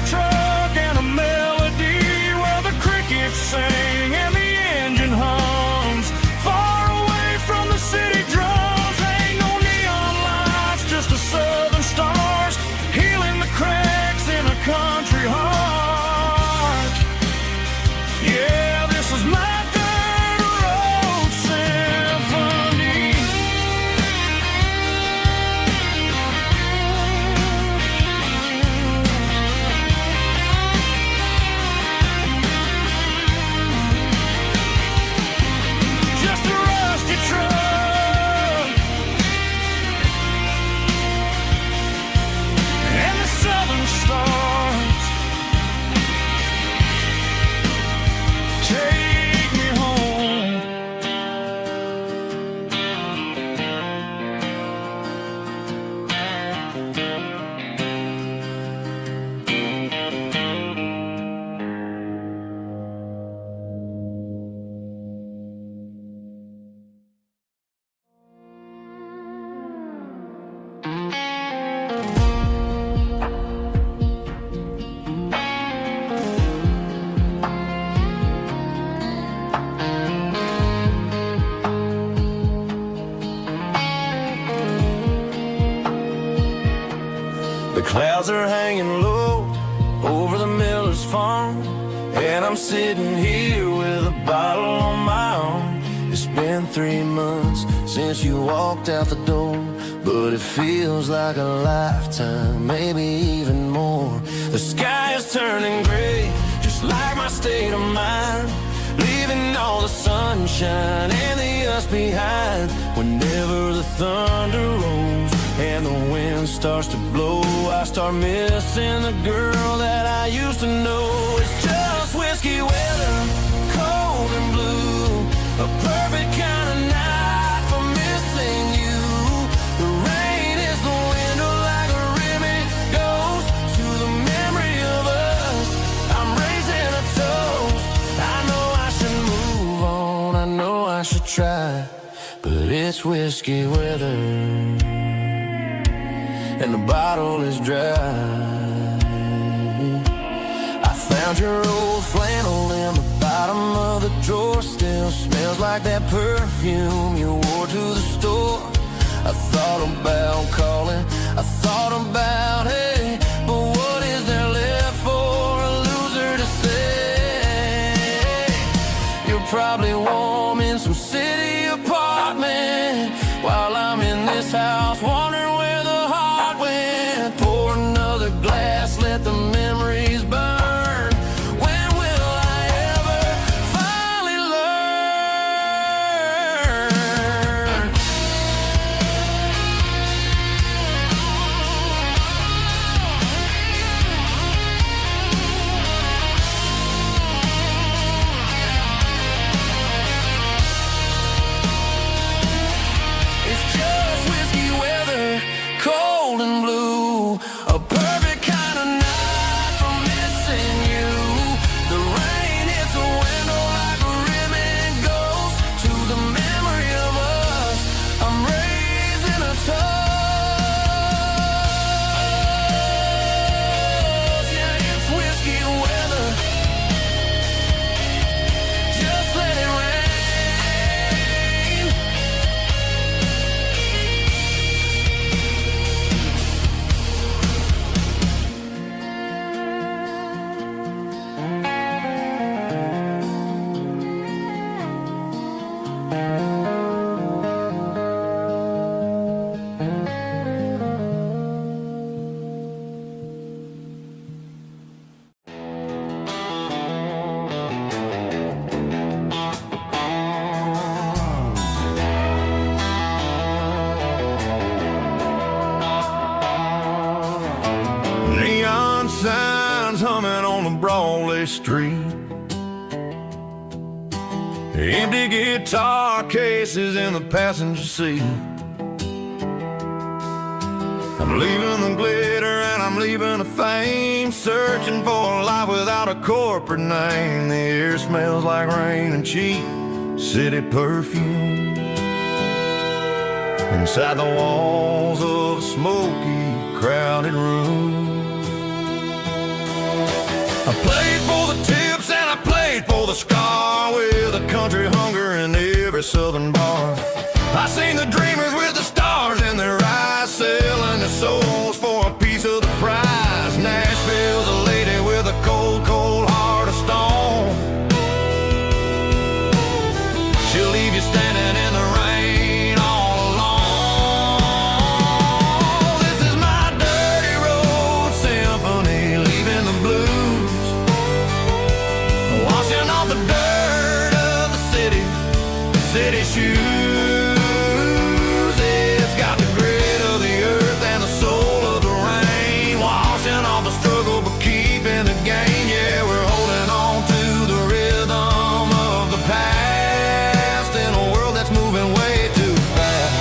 truck and a melody where the crickets sing and the engine hums, far away from the city drums. Ain't no neon lights, just the southern stars healing the cracks in a country heart. Yeah, this is my dirt road symphony. The clouds are hanging low over the miller's farm, and I'm sitting here with a bottle on my arm. It's been 3 months since you walked out the door, but it feels like a lifetime, maybe even more. The sky is turning gray, just like my state of mind, leaving all the sunshine and the us behind. Whenever the thunder rolls and the wind starts to blow, I start missing the girl that I used to know. It's just whiskey weather, cold and blue, a perfect kind of night for missing you. try, but it's whiskey weather, and the bottle is dry. I found your old flannel in the bottom of the drawer. Still smells like that perfume you wore to the store. I thought about calling, I thought about, hey, but what is there left for a loser to say? You're probably warm in some city apartment, while I'm in this house wondering where the heart went. Pour another glass, let the memories burn. When will I ever finally learn? It's just whiskey weather, cold and blue, a perfect kind of night for missing you. The rain hits the window like a ribbon goes to the memory of us. I'm raising a toast. Yeah, it's whiskey weather. Just let it rain. Neon signs humming on the Broadway street. Empty guitar cases in the passenger seat. I'm leaving the glitter and I'm leaving the fame, searching for a life without a corporate name. The air smells like rain and cheap city perfume. Inside the walls of a smoky, crowded room. I played for the tips and I played for the scar, with a country hunger in every southern bar. I seen the dreamers with the stars in their eyes, selling their souls for a piece of the prize. Nashville's a lady with a cold, cold heart of stone. She'll leave you standing in the rain all alone. This is my dirty road symphony, leaving the blues, washing off the dirt of the city shoes. It's got the grit of the earth and the soul of the rain, washing off the struggle but keeping the gain. Yeah, we're holding on to the rhythm of the past in a world that's moving way too fast.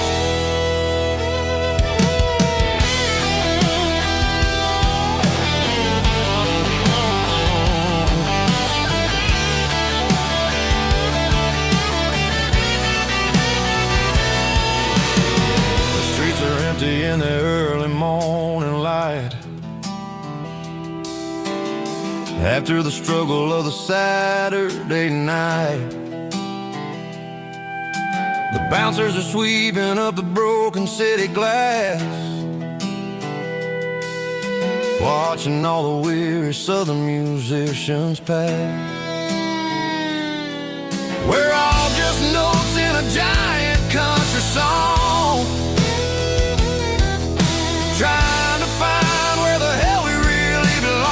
In the early morning light, after the struggle of the Saturday night, the bouncers are sweeping up the broken city glass, watching all the weary southern musicians pass. We're all just notes in a giant country song, trying to find where the hell we really belong.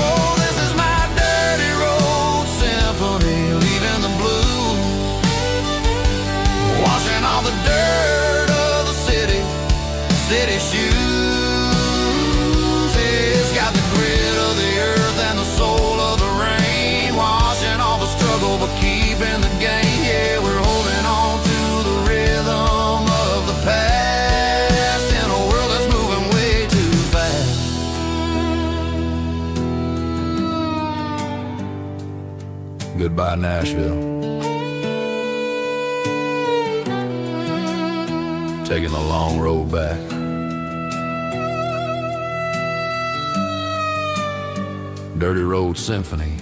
Oh, this is my dirty road symphony, leaving the blues, washing all the dirt of the city shoes. It's got the grit of the earth and the soul of the rain, washing all the struggle but keeping the gain. Yeah, we're holding on to the rhythm of the past in a world that's moving way too fast. Goodbye, Nashville. taking the long road back. Dirty Road Symphony.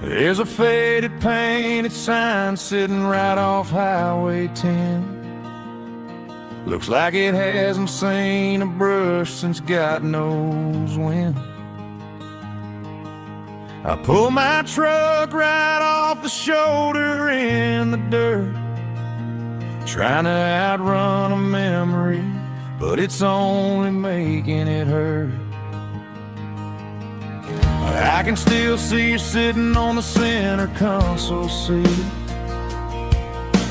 There's a faded painted sign sitting right off Highway 10. Looks like it hasn't seen a brush since God knows when. I pull my truck right off the shoulder in the dirt, trying to outrun a memory, but it's only making it hurt. I can still see you sitting on the center console seat,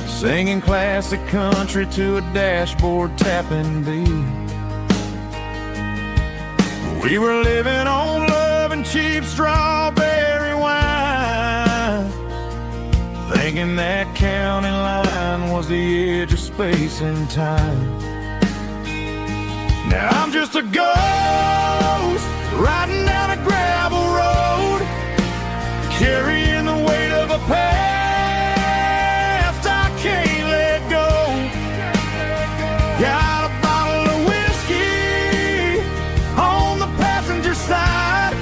singing classic country to a dashboard tapping beat. We were living on love and cheap strawberry wine, thinking that county line was the edge of space and time. Now I'm just a ghost riding down a gravel road, carrying the weight of a past I can't let go. Got a bottle of whiskey on the passenger side,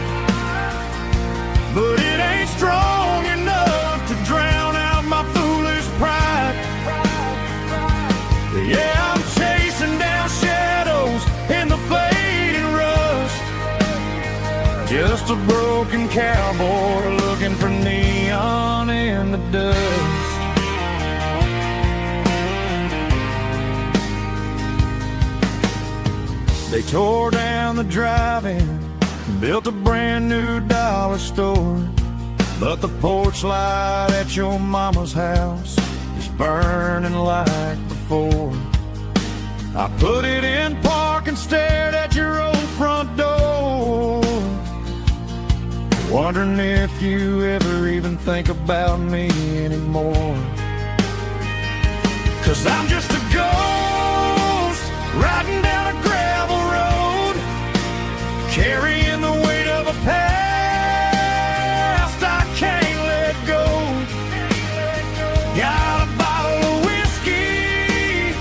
but it ain't strong enough to drown out my foolish pride. Yeah, I'm chasing down shadows in the fading rust, just a broken cowboy looking for neon in the dust. They tore down the drive-in, built a brand new dollar store, but the porch light at your mama's house is burning like before. I put it in park and stared at your old front door, wondering if you ever even think about me anymore. 'Cause I'm just a ghost riding down a gravel road, carrying the weight of a past I can't let go. Got a bottle of whiskey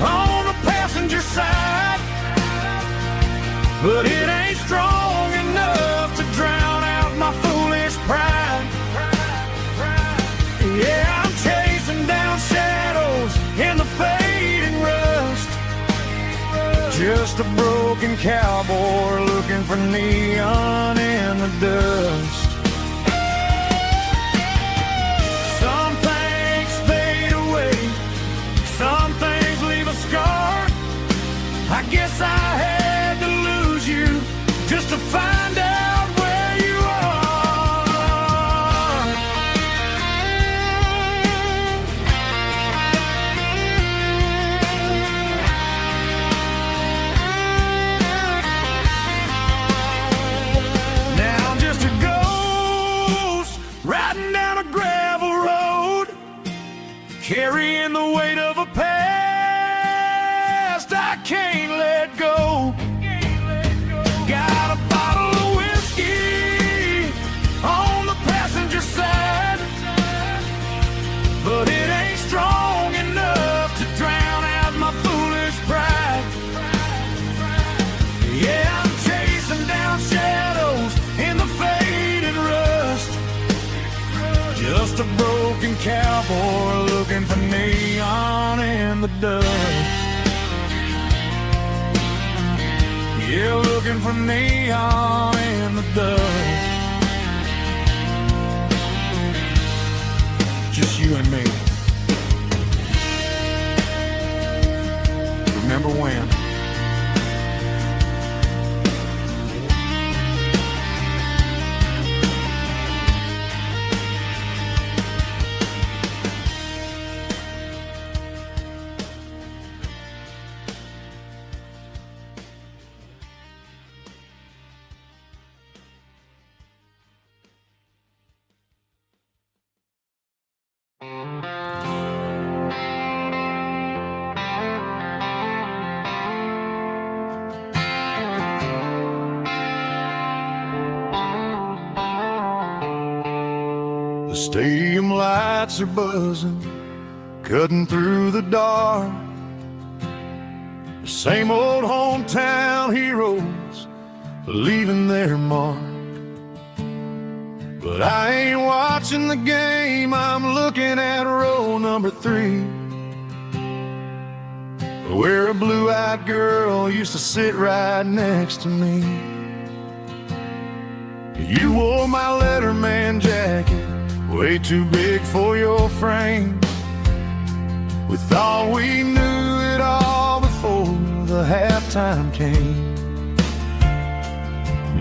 on the passenger side, but it ain't strong enough to drown out my foolish pride. Yeah, I'm chasing down shadows in the fading rust, just a broken cowboy looking for neon in the dust. Some things fade away, some things leave a scar. I guess I had to lose you just to find out where you are. Now I'm just a ghost riding down a gravel road, carrying the weight of a past I can't let go. Got a bottle of whiskey on the passenger side, but it ain't strong enough to drown out my foolish pride. Yeah, I'm chasing down shadows in the faded rust, just a just a broken cowboy looking for neon in the dust. Yeah, looking for neon in the dust. Just you and me. Remember when? The stadium lights are buzzing, cutting through the dark. The same old hometown heroes leaving their mark. But I ain't watching the game, I'm looking at row number 3, where a blue-eyed girl used to sit right next to me. You wore my Letterman jacket, way too big for your frame. We thought we knew it all before the halftime came.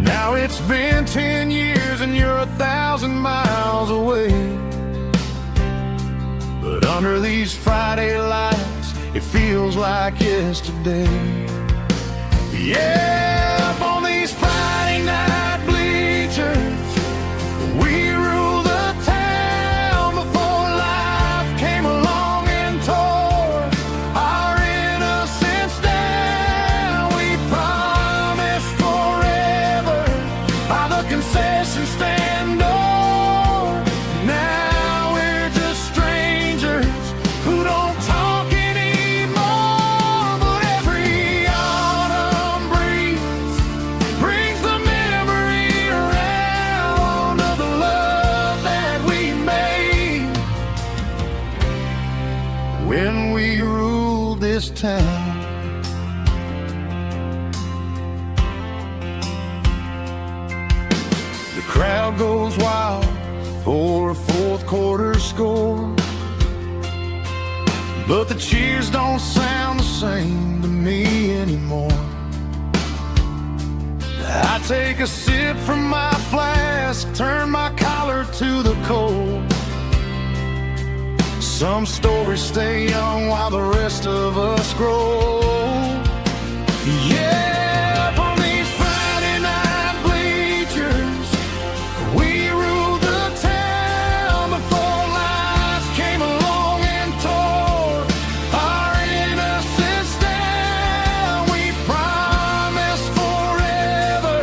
Now it's been 10 years and you're 1,000 miles away. But under these Friday lights, it feels like yesterday. Yeah, up on these Friday night bleachers, we rule the town before life came along and tore our innocence down. We promised forever by the concession stand door. Now we're just strangers who don't talk anymore. But every autumn breeze brings the memory around of the love that we made when we ruled this town. The crowd goes wild for a fourth quarter score, but the cheers don't sound the same to me anymore. I take a sip from my flask, turn my collar to the cold. Some stories stay young while the rest of us grow. Yeah, up on these Friday night bleachers, we ruled the town before life came along and tore our innocence down. We promised forever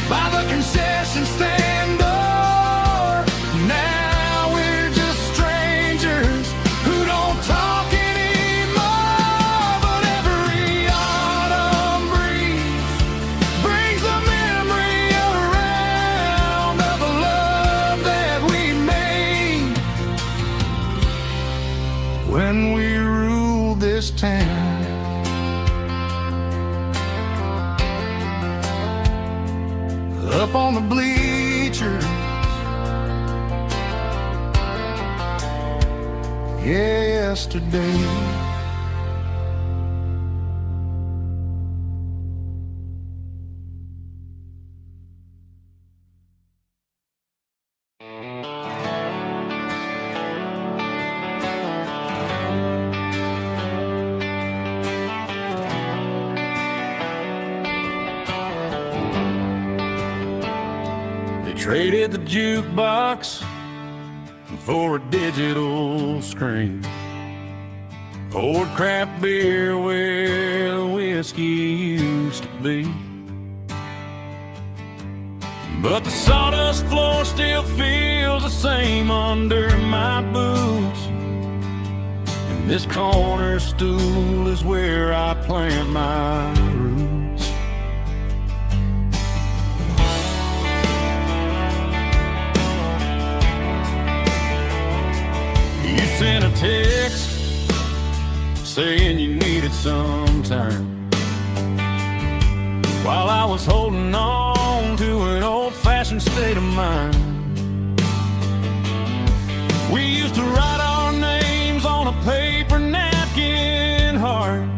by the concession stand door. Now we're just strangers who don't talk anymore. But every autumn breeze brings the memory around of the love that we made when we ruled this town. Up on the bleachers, yesterday. They traded the jukebox for a digital screen, poured craft beer where the whiskey used to be. But the sawdust floor still feels the same under my boots, and this corner stool is where I plant my roots. sent a text saying you needed some time, while I was holding on to an old-fashioned state of mind. We used to write our names on a paper napkin heart.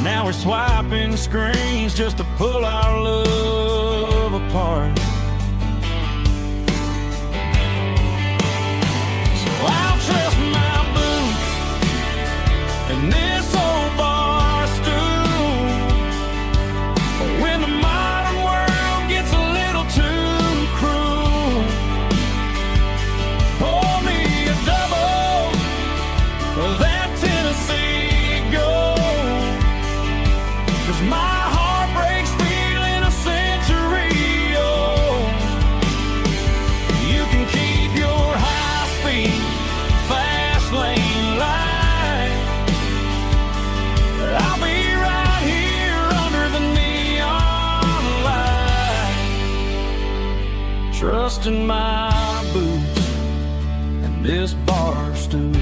Now we're swiping screens just to pull our love apart. So I'll trust my boots and this old bar stool. When the modern world gets a little too cruel, pour me a double of that Tennessee Gold, 'cause my heart breaks feeling a century old. You can keep your high-speed, fast lane light. I'll be right here under the neon light, trusting my boots and this bar stool.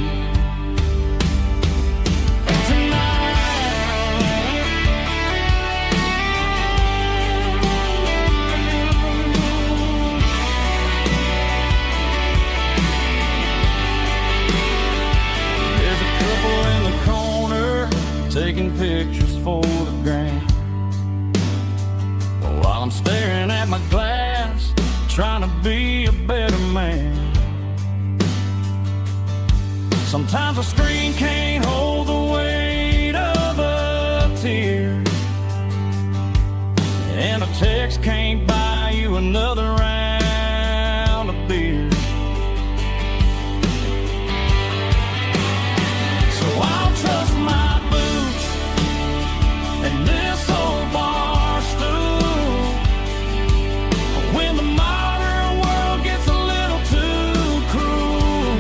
Taking pictures for the gram, while I'm staring at my glass, trying to be a better man. Sometimes a screen can't hold the weight of a tear, and a text can't buy you another round of beer. So I'll trust my and this old bar stool. When the modern world gets a little too cruel,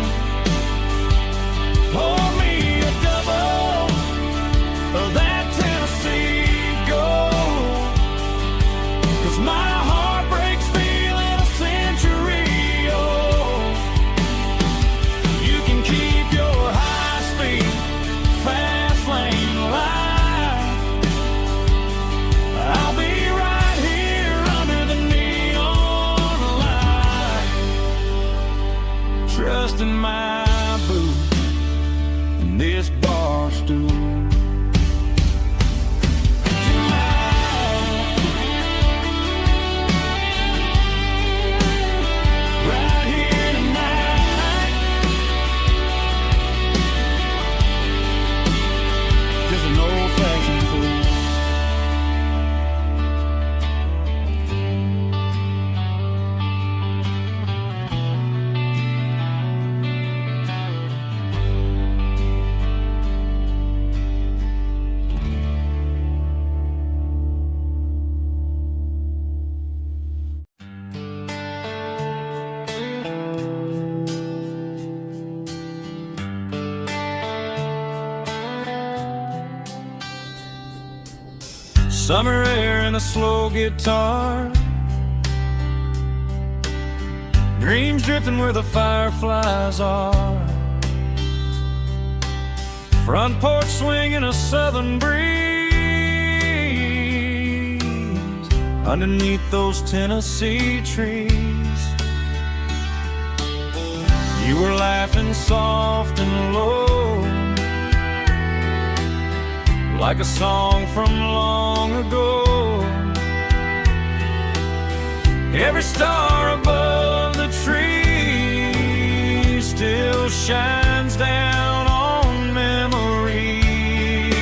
pour me a double of that Tennessee Gold, 'cause my heart breaks feeling a century old. You can keep your high-speed, fast lane light. I'll be right here under the neon light, trusting my boots and this bar stool. Right here tonight, just an old-fashioned fool. Summer air and a slow guitar, dreams drifting where the fireflies are, front porch swinging a southern breeze underneath those Tennessee trees. You were laughing soft and low, like a song from long ago. Every star above the tree still shines down on memories.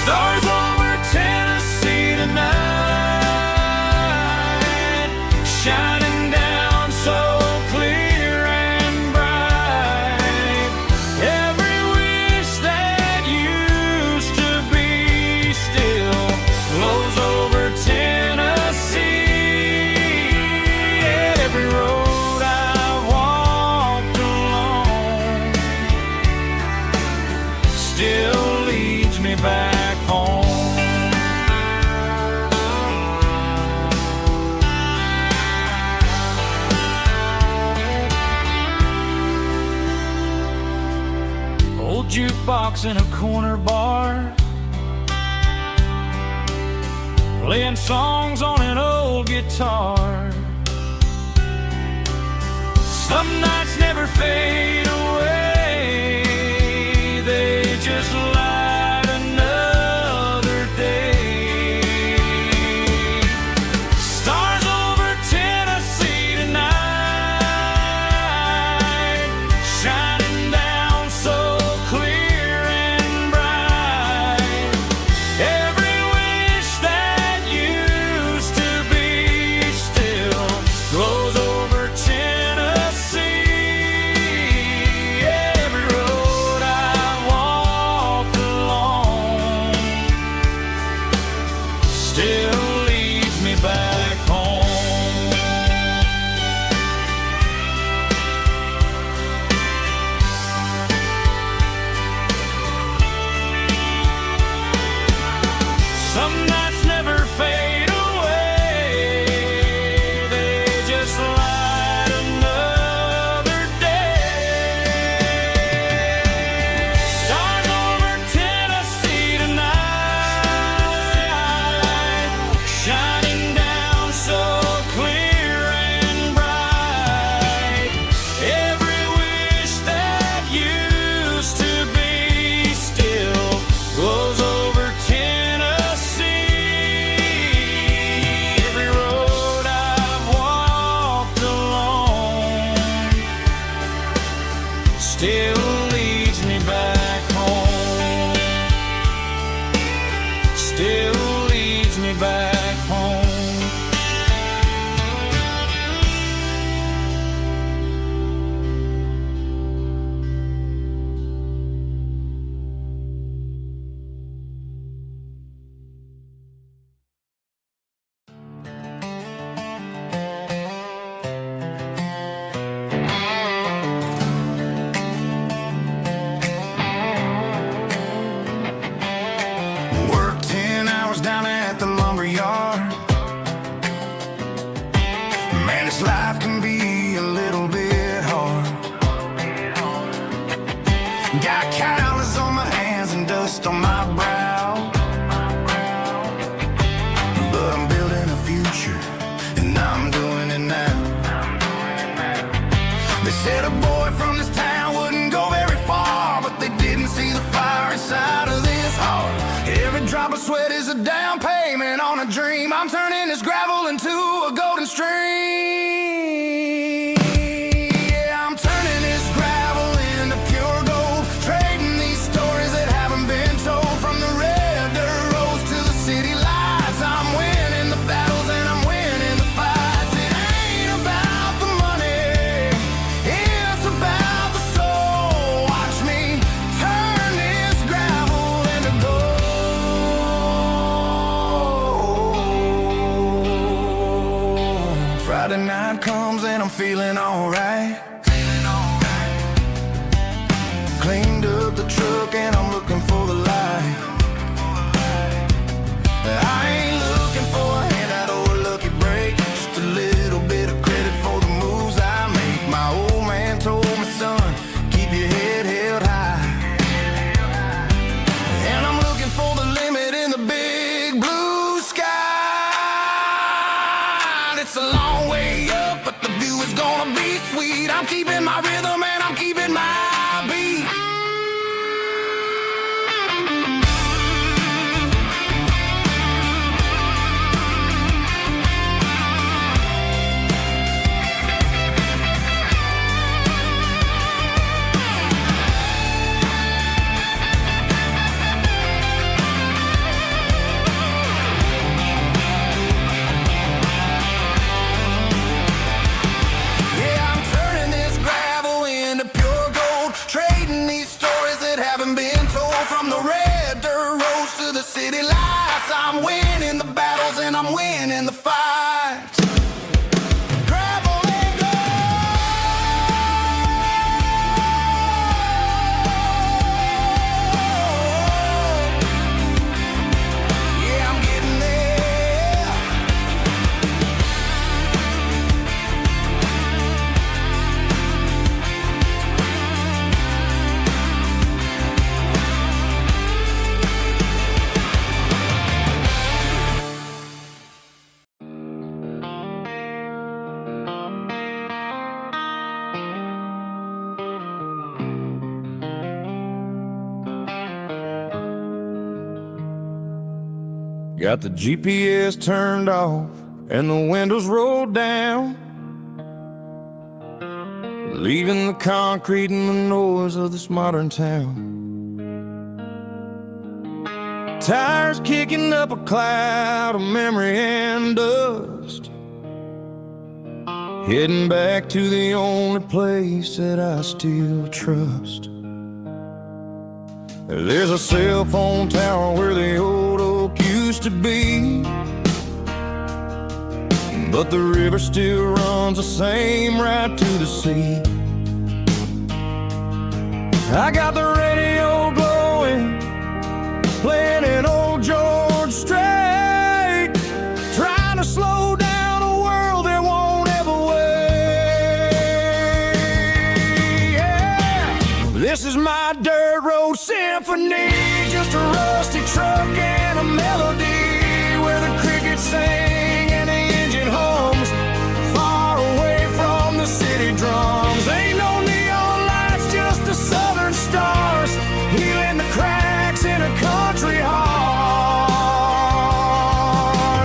Stars over Tennessee tonight, shining down so clear and bright. Every wish that used to be still flows over Tennessee. Every road I've walked jukebox in a corner bar, playing songs on an old guitar. Some nights never fade away, they just light another day. Stars over Tennessee tonight, shining down so clear and bright. Every wish that used to be still glows over Tennessee. Every road I walked along still leads me back home. Some nights never fade away, they just light another day. Stars over Tennessee tonight, shining down so clear and bright. Every wish that used to be still glows over Tennessee. Every road I've walked along still leads me back home. Still leads me back home. Worked 10 hours down at the lumber yard. Man, this life can be a little bit hard. Got calluses on my hands and dust on my brow, but I'm building a future, and I'm doing it now. They said a boy from this town wouldn't go very far, but they didn't see the fire inside of this heart. Every drop of sweat is a down payment on a dream. I'm turning this gravel into a golden stream. Yeah, I'm turning this gravel into pure gold, trading these stories that haven't been told. From the red dirt roads to the city lights, I'm winning the battles and I'm winning the fights. It ain't about the money, it's about the soul. Watch me turn this gravel into gold. Friday night comes and I'm feeling alright. Cleaned up the truck and I'm looking for the light. I ain't looking for a handout or a lucky break, just a little bit of credit for the moves I make. My old man told me, son, keep your head held high. And I'm looking for the limit in the big blue sky. It's a long way up, but the view is gonna be sweet. I'm keeping my rhythm and I'm keeping my beat. Yeah, I'm turning this gravel into pure gold, trading these stories that haven't been told. From the red dirt roads to the city lights, I'm winning the battles and I'm winning the fights. Gravel and gold. Yeah, I'm getting there. Got the GPS turned off and the windows rolled down, leaving the concrete and the noise of this modern town. Tires kicking up a cloud of memory and dust, heading back to the only place that I still trust. There's a cell phone tower where the old oak used to be, but the river still runs the same right to the sea. I got the radio glowing, playing an old George Strait, trying to slow down a world that won't ever wait. Yeah. This is my dirt road symphony, just a rusty truck and a melody where the crickets sing and the engine hums, far away from the city drums. Ain't no neon lights, just the southern stars, healing the cracks in a country heart.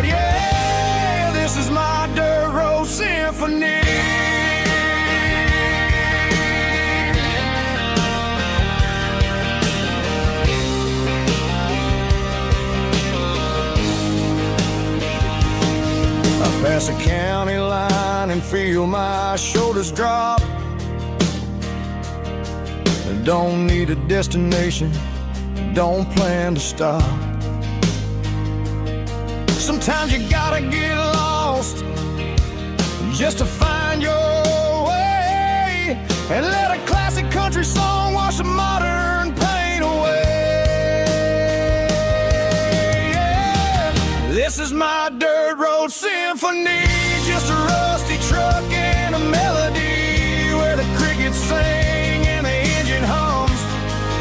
Yeah, this is my dirt road symphony. I pass a county line and feel my shoulders drop. I don't need a destination, don't plan to stop. Sometimes you gotta get lost just to find your way, and let a classic country song wash the modern pain away. Yeah. This is my dirt road symphony, just a rusty truck and a melody where the crickets sing and the engine hums,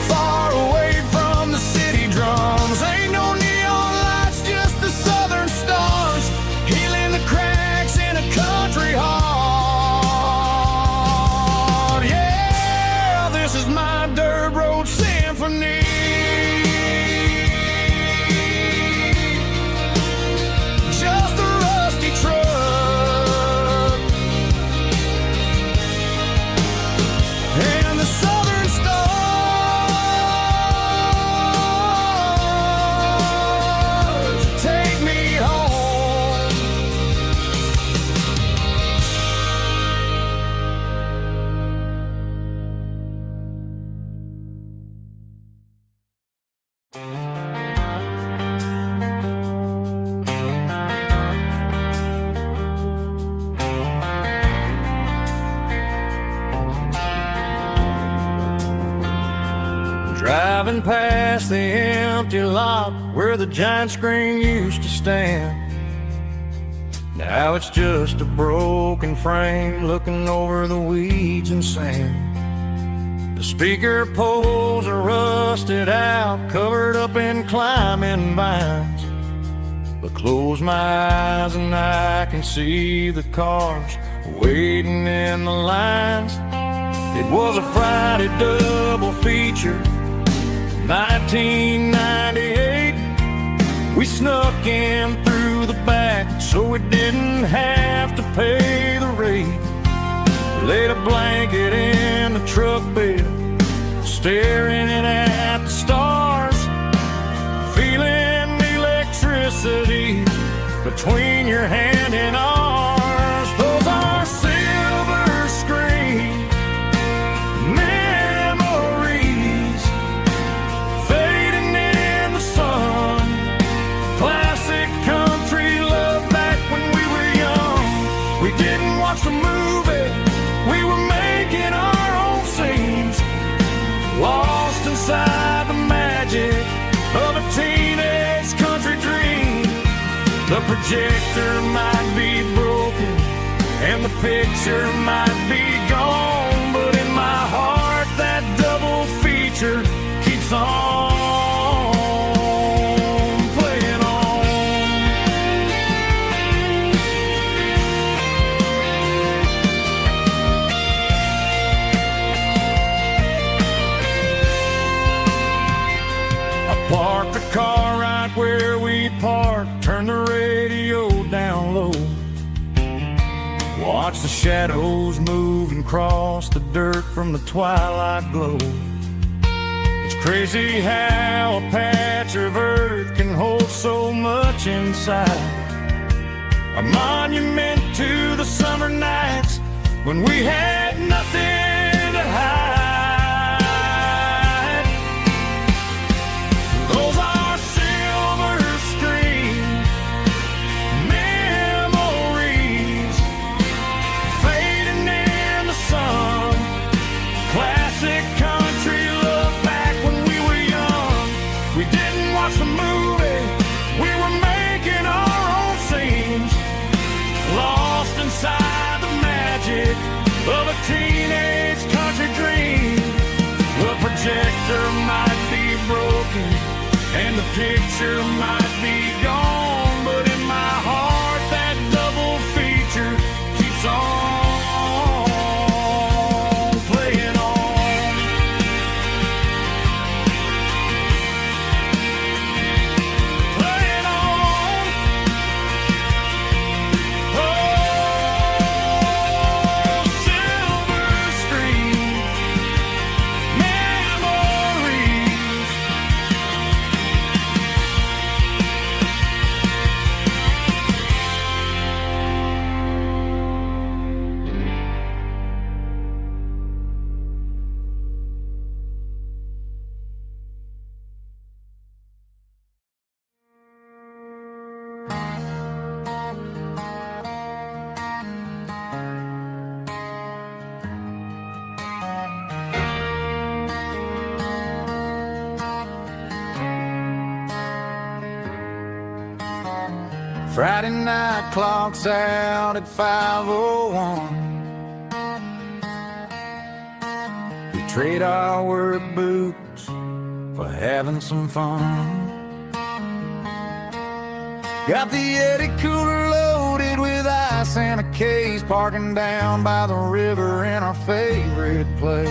far away from the city drums. Ain't no neon lights, just the southern stars, healing the cracks in a country heart. Yeah, this is my dirt road symphony. Just a rusty truck and the southern stars take me home. Driving past the empty lot where the giant screen used to stand, now it's just a broken frame looking over the weeds and sand. The speaker poles are rusted out, covered up in climbing vines, but close my eyes and I can see the cars waiting in the lines. It was a Friday double feature, 1998. We snuck in through the back so we didn't have to pay the rate. Laid a blanket in the truck bed, staring at the stars, feeling the electricity between your hand and ours. Those are silver screen memories fading in the sun. Classic country love back when we were young. We didn't watch the movie, we were making our own scenes, lost inside the magic of a teenage country dream. The projector might be broken and the picture might be gone, but in my heart that double feature keeps on playing on. I parked the car right where we parked shadows move and cross the dirt from the twilight glow. It's crazy how a patch of earth can hold so much inside. A monument to the summer nights when we had nothing to hide. Those are silver screen memories fading in the sun. Classic country look back when we were young. We didn't watch the movie, we were making our own scenes, lost inside the magic of a teenage country dream. The projector might be broken and the picture might be gone, but in my heart that double feature keeps on playing on. Playing on. Oh, silver screen memories. Friday night clocks out at 5:01. We trade our work boots for having some fun. Got the Yeti cooler loaded with ice and a case, parking down by the river in our favorite place.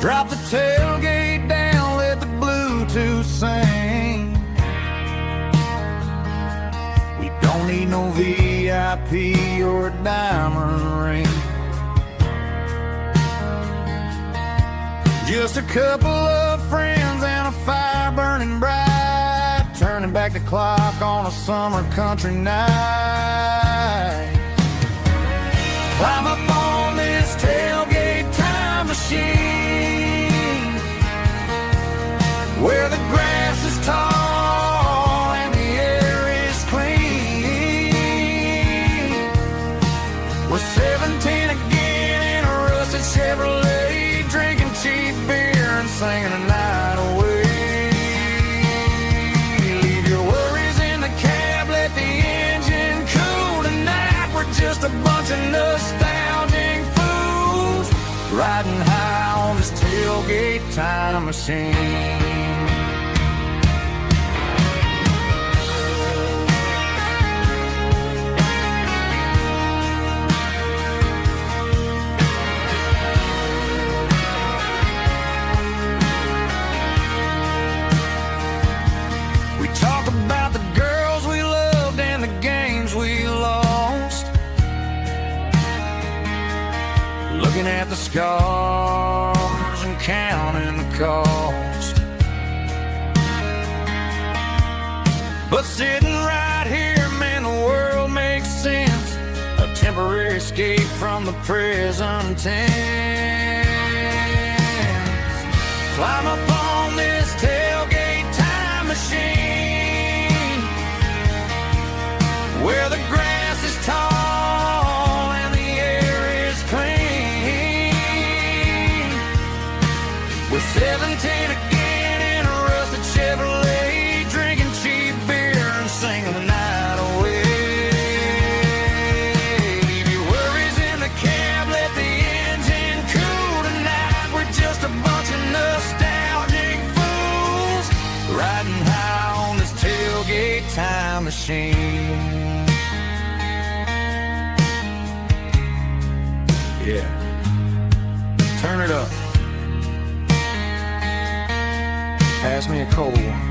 Drop the tailgate down, let the Bluetooth sing. We don't need no VIP or a diamond ring. Just a couple of friends and a fire burning bright, turning back the clock on a summer country night. Climb up on this tailgate time machine, where the grass is tall and the air is clean. We're 17 again in a rusted Chevrolet, drinking cheap beer and singing the night away. Leave your worries in the cab, let the engine cool tonight. We're just a bunch of nostalgic fools riding high on this tailgate time machine. We talk about the girls we loved and the games we lost, looking at the scars and counting the cost. But sitting right here, man, the world makes sense. A temporary escape from the present tense. Climb up on this tailgate time machine, where the grass is tall and the air is clean. We're 17 again in a rusted Chevrolet, drinking cheap beer and singing the night away. Leave your worries in the cab, let the engine cool tonight. We're just a bunch of nostalgic fools riding high on this tailgate time machine. Yeah, turn it up. pass me a cold one.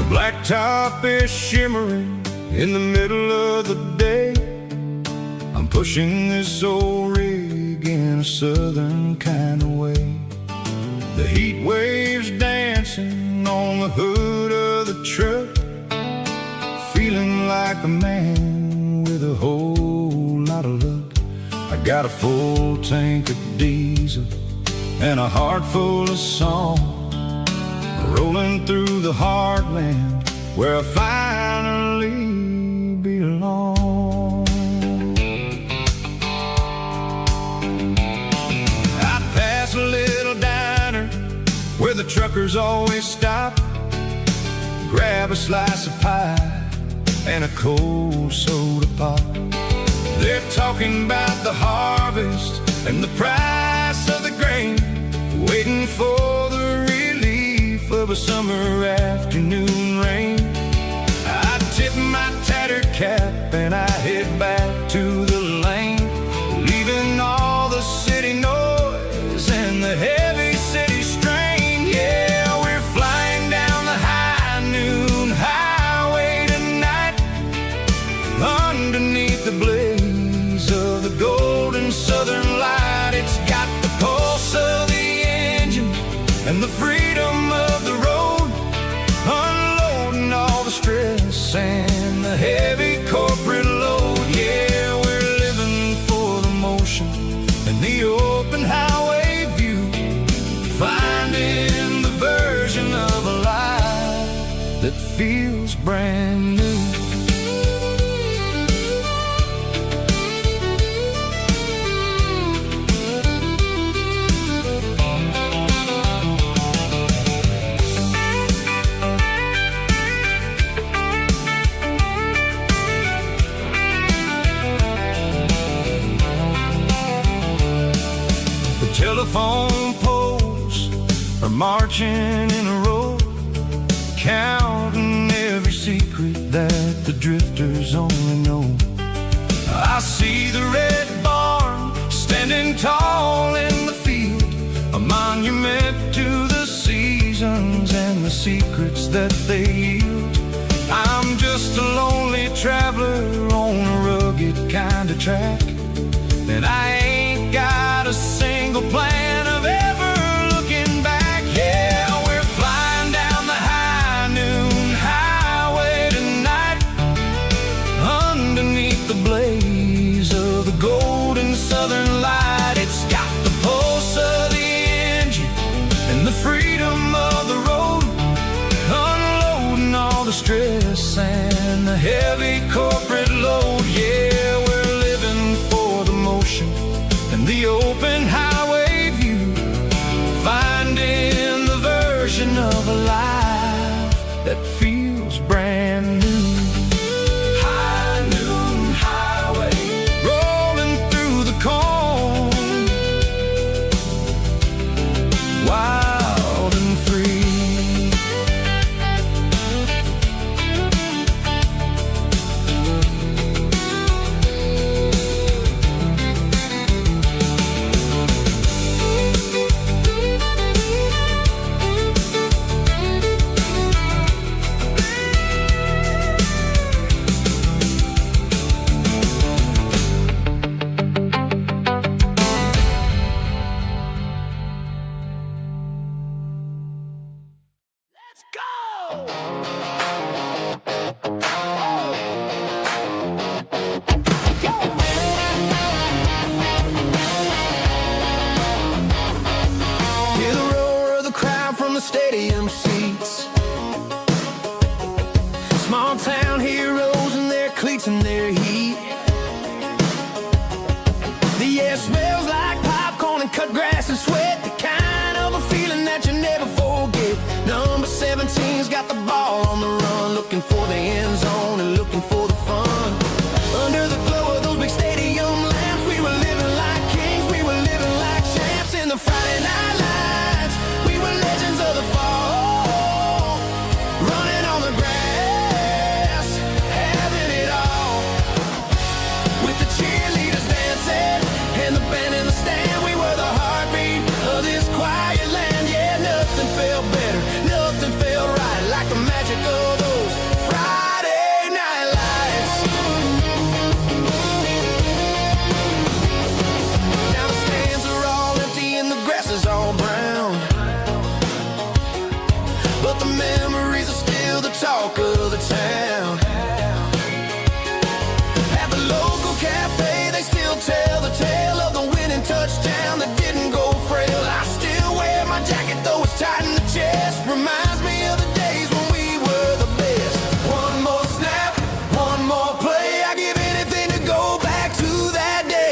Blacktop is shimmering in the middle of the day. I'm pushing this old rig in a southern kind of way. The heat waves dancing on the hood of the truck, feeling like a man with a whole lot of luck. I got a full tank of diesel and a heart full of song, rolling through the heartland where I finally belong. I pass a little diner where the truckers always stop, grab a slice of pie and a cold soda pop. They're talking about the harvest and the price of the grain, waiting for the relief of a summer afternoon rain. I tip my tattered cap and I head back to the lane, leaving all the city noise and the heavy city strain. Yeah, we're flying down the high noon highway tonight, underneath the blaze of the golden southern light. It's got the pulse of the engine and the freedom of the road, unloading all the stress and the heavy corporate load. Yeah, we're living for the motion and the open highway view, finding the version of a life that feels brand new. Telephone poles are marching in a row, counting every secret that the drifters only know. I see the red barn standing tall in the field, a monument to the seasons and the secrets that they yield. I'm just a lonely traveler on a rugged kind of track, and I ain't got a single plan of ever looking back. Yeah, we're flying down the high noon highway tonight, underneath the blaze of the golden southern light. It's got the pulse of the engine and the freedom of the road, unloading all the stress and the heavy corporate load. Yeah, we're living for the motion and the open highway view, finding the version of a life that feels brand new. High noon highway, rolling through the corn, wild and free. Stadium seats, small town heroes in their cleats and their heat. The air smells like blood, grass, and sweat. The kind of a feeling that you never forget. Number 17's got the ball on the run, looking for the end zone and looking for the fun. Under the glow of those big stadium lamps, we were living like kings, we were living like champs. In the Friday night lights, we were legends of the fall, running on the grass, having it all. With the cheerleaders dancing and the band in the stand, we were the heartbeat of this quiet land. Yeah, nothing felt better, nothing felt right like the magic of those Friday night lights. Now the stands are all empty and the grass is all brown, but the memories are still the talk of the town. At the local cafe, they still tell the tale of the winning touchdown that didn't go frail. I still wear my jacket though it's tight in the chest. Reminds me of the days when we were the best. One more snap, one more play. I give anything to go back to that day.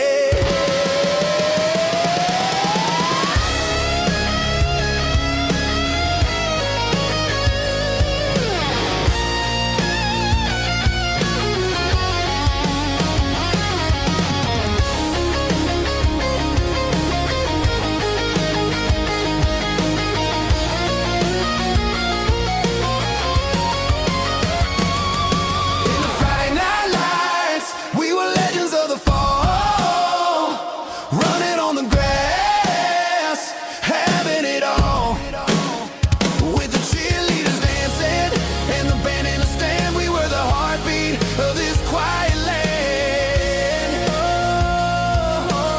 In the Friday night lights, we were legends of the fall, running on the grass, having it all. With the cheerleaders dancing and the band in the stand, we were the heartbeat of this quiet land. Oh,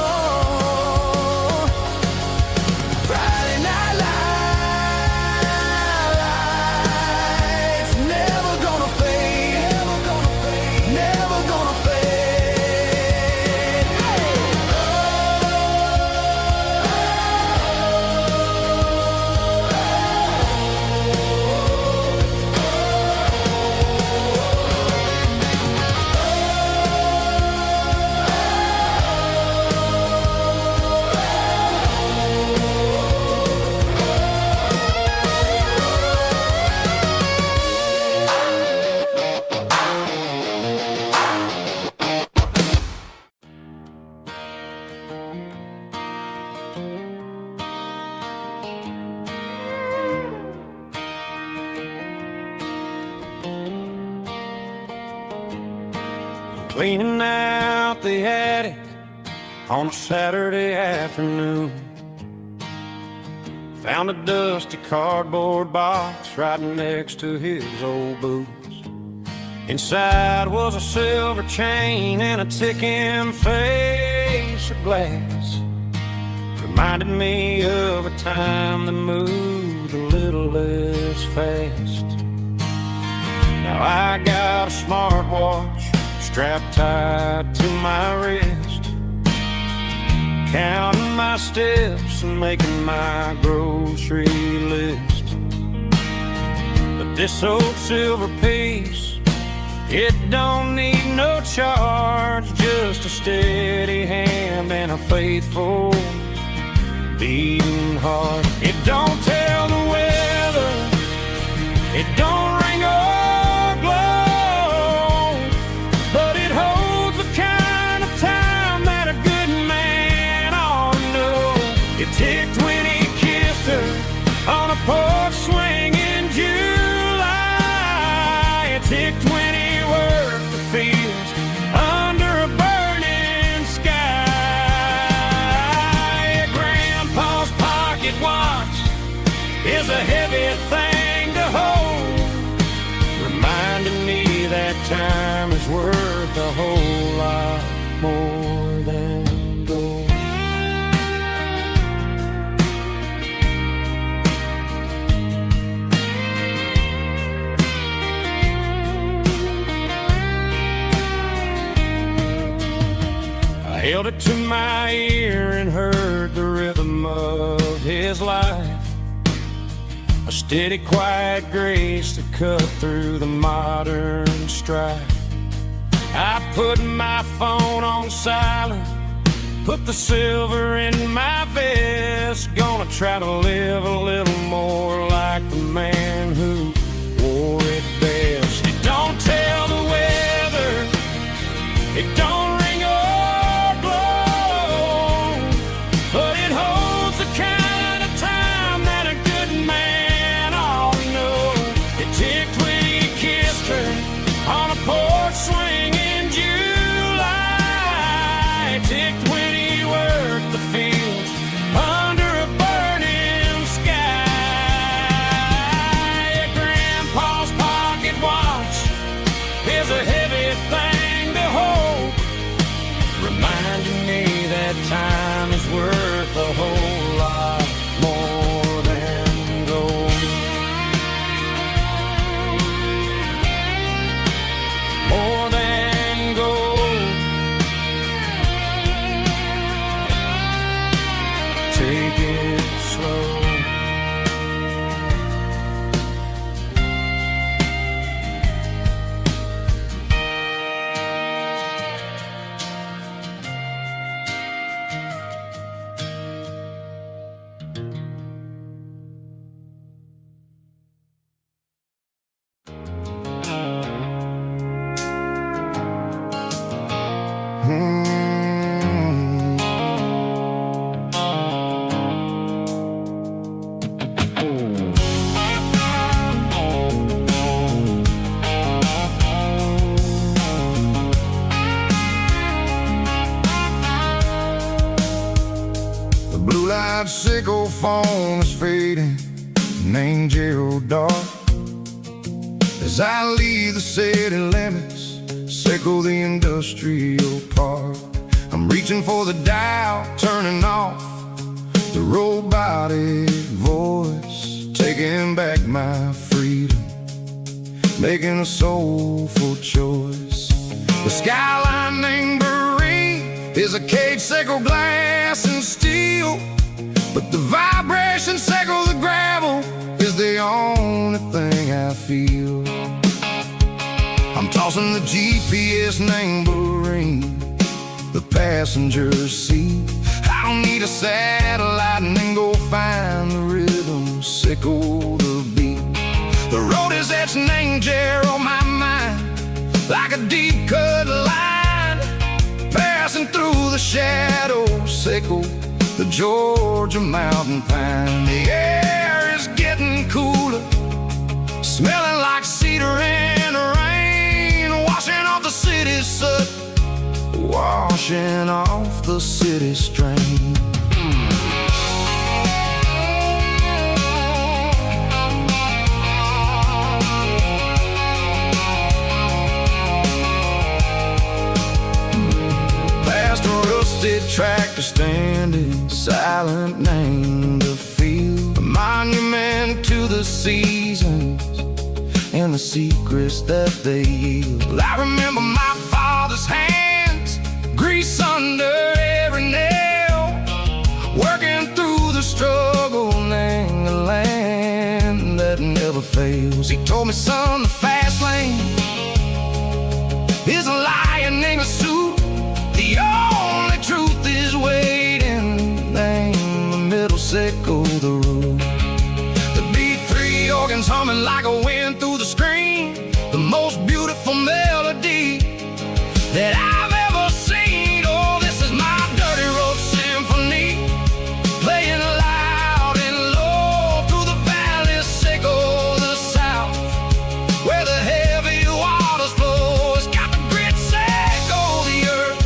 Friday night lights, never gonna fade, never gonna fade. Cleaning out the attic on a Saturday afternoon. Found a dusty cardboard box right next to his old boots. Inside was a silver chain and a ticking face of glass. Reminded me of a time that moved a little less fast. Now I got a smartwatch strapped tight to my wrist, counting my steps and making my grocery list. But this old silver piece, it don't need no charge, just a steady hand and a faithful beating heart. It don't tell the weather, it don't ring or glow, but it holds the kind of time that a good man ought to know. It ticked when he kissed her on a porch swing in July. It ticked when he worked the fields under a burning sky. Grandpa's pocket watch is a heavy thing to hold, reminding me that time is worth a whole lot more than gold. I held it to my ear and heard the rhythm of his life, a steady, quiet grace that cut through the modern strife. I put my phone on silent, Put the silver in my vest. Gonna try to live a little more like the man who wore it best. It don't tell the weather, it don't ring or glow, but it holds the kind of time that a good man ought to know. It ticked when he kissed her on a porch swing in July. It ticked when he worked the fields under a burning sky. Yeah, Grandpa's pocket watch is a heavy thing to hold, reminding me that time is worth a whole lot more than gold. More than gold. Take it slow. The blue light sickle phone is fading, an angel dark. As I leave the city limits, sickle the industrial park. I'm reaching for the dial, turning off the robotic voice, taking back my freedom, making a soulful choice. The skyline named Marine is a cage sickle, glass and steel, but the vibration sickle, the gravel, is the only thing I feel. I'm tossing the GPS named Marine, the passenger seat. I don't need a satellite and then go find the rhythm, sickle the beat. The road is etched named Jerry on my mind, like a deep cut line, passing through the shadows, sickle the Georgia mountain pine. The air is getting cooler, smelling like cedar in the rain, washing off the city soot, washing off the city strain. Past a rusted tractor standing silent, named the field, a monument to the seasons and the secrets that they yield. I remember my father's hands, grease under every nail, working through the struggle, name the land that never fails. He told me, son, the fast lane is a lion in a suit. The only truth is waiting. Name the middle, sickle the root. The B3 organs humming like a wind through the screen, the most beautiful melody that I've ever seen. Oh, this is my dirty road symphony, playing loud and low through the valley, sickle the south, where the heavy waters flow. It's got the grit, sickle the earth,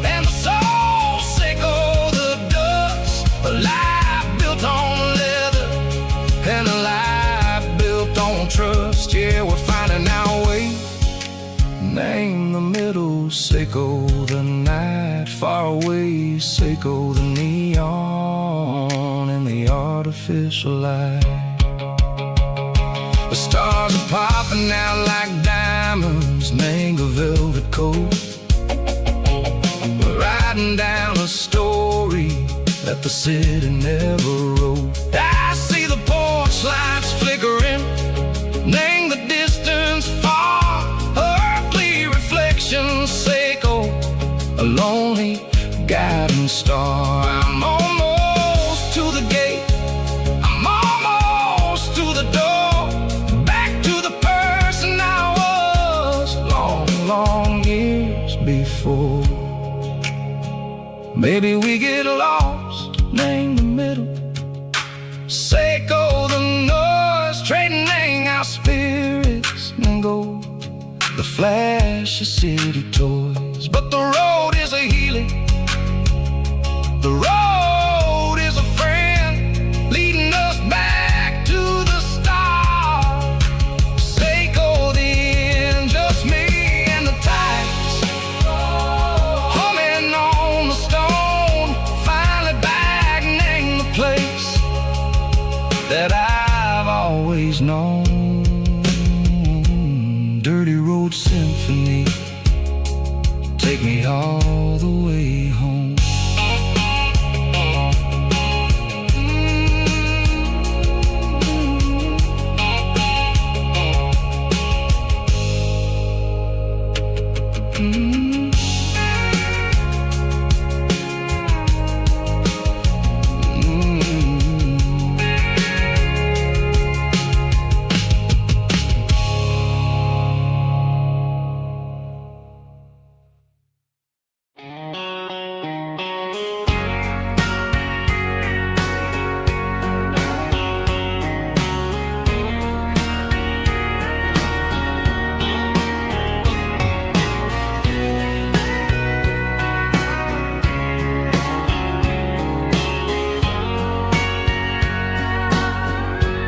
and the soul, sickle the dust. A life built on leather and a life built on trust. Yeah, we're finding our way. Name the middle, sickle the night, far away, sickle the neon and the artificial light. The stars are popping out like diamonds, name a velvet coat. We're riding down a story that the city never wrote. I see the porch lights flickering, name the distance far, earthly reflections, sickle a lonely guiding shooting star. I'm almost to the gate, I'm almost to the door, back to the person I was long, long years before. Maybe we get lost, name the middle, Seiko the noise, trading our spirits and gold, the flash of city toys. But the road is a healing, the road is a friend, leading us back to the start. Seiko the end, just me and the tides, humming on the stone, finally back, name the place that I've always known. Dirty Road Symphony, take me all the way home.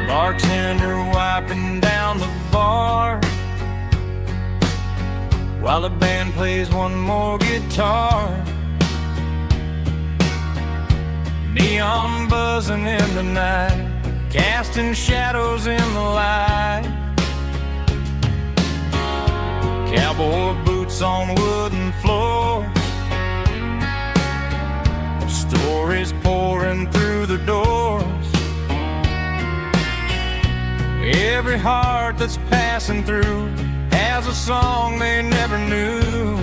Bartender wiping down the bar while the band plays one more guitar. Neon buzzing in the night, casting shadows in the light. Cowboy boots on wooden floors, stories pouring through the doors. Every heart that's passing through has a song they never knew.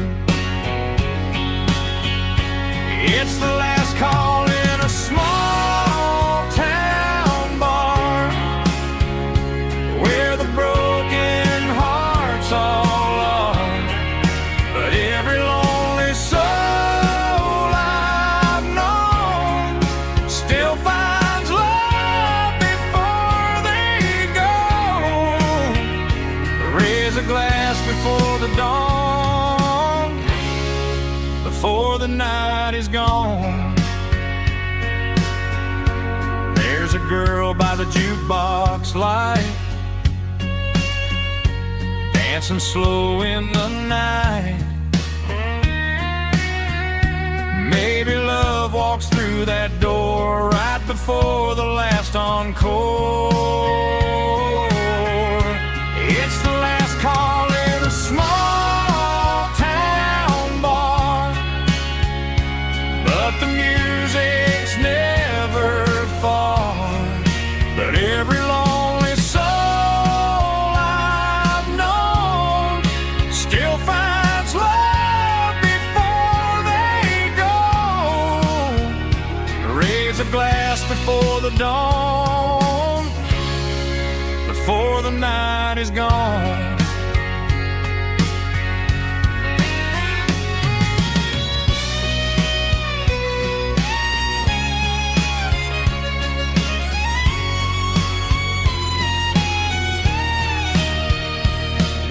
It's the last call in a small town bar where the broken hearts all are. But every lonely soul I've known still finds love before they go. Raise a glass before the dawn, before the night is gone. There's a girl by the jukebox light, dancing slow in the night. Maybe love walks through that door right before the last encore. It's the last call in a small town bar, but the music's never far. But every lonely soul I've known still finds love before they go. Raise a glass before the dawn, before the night is gone.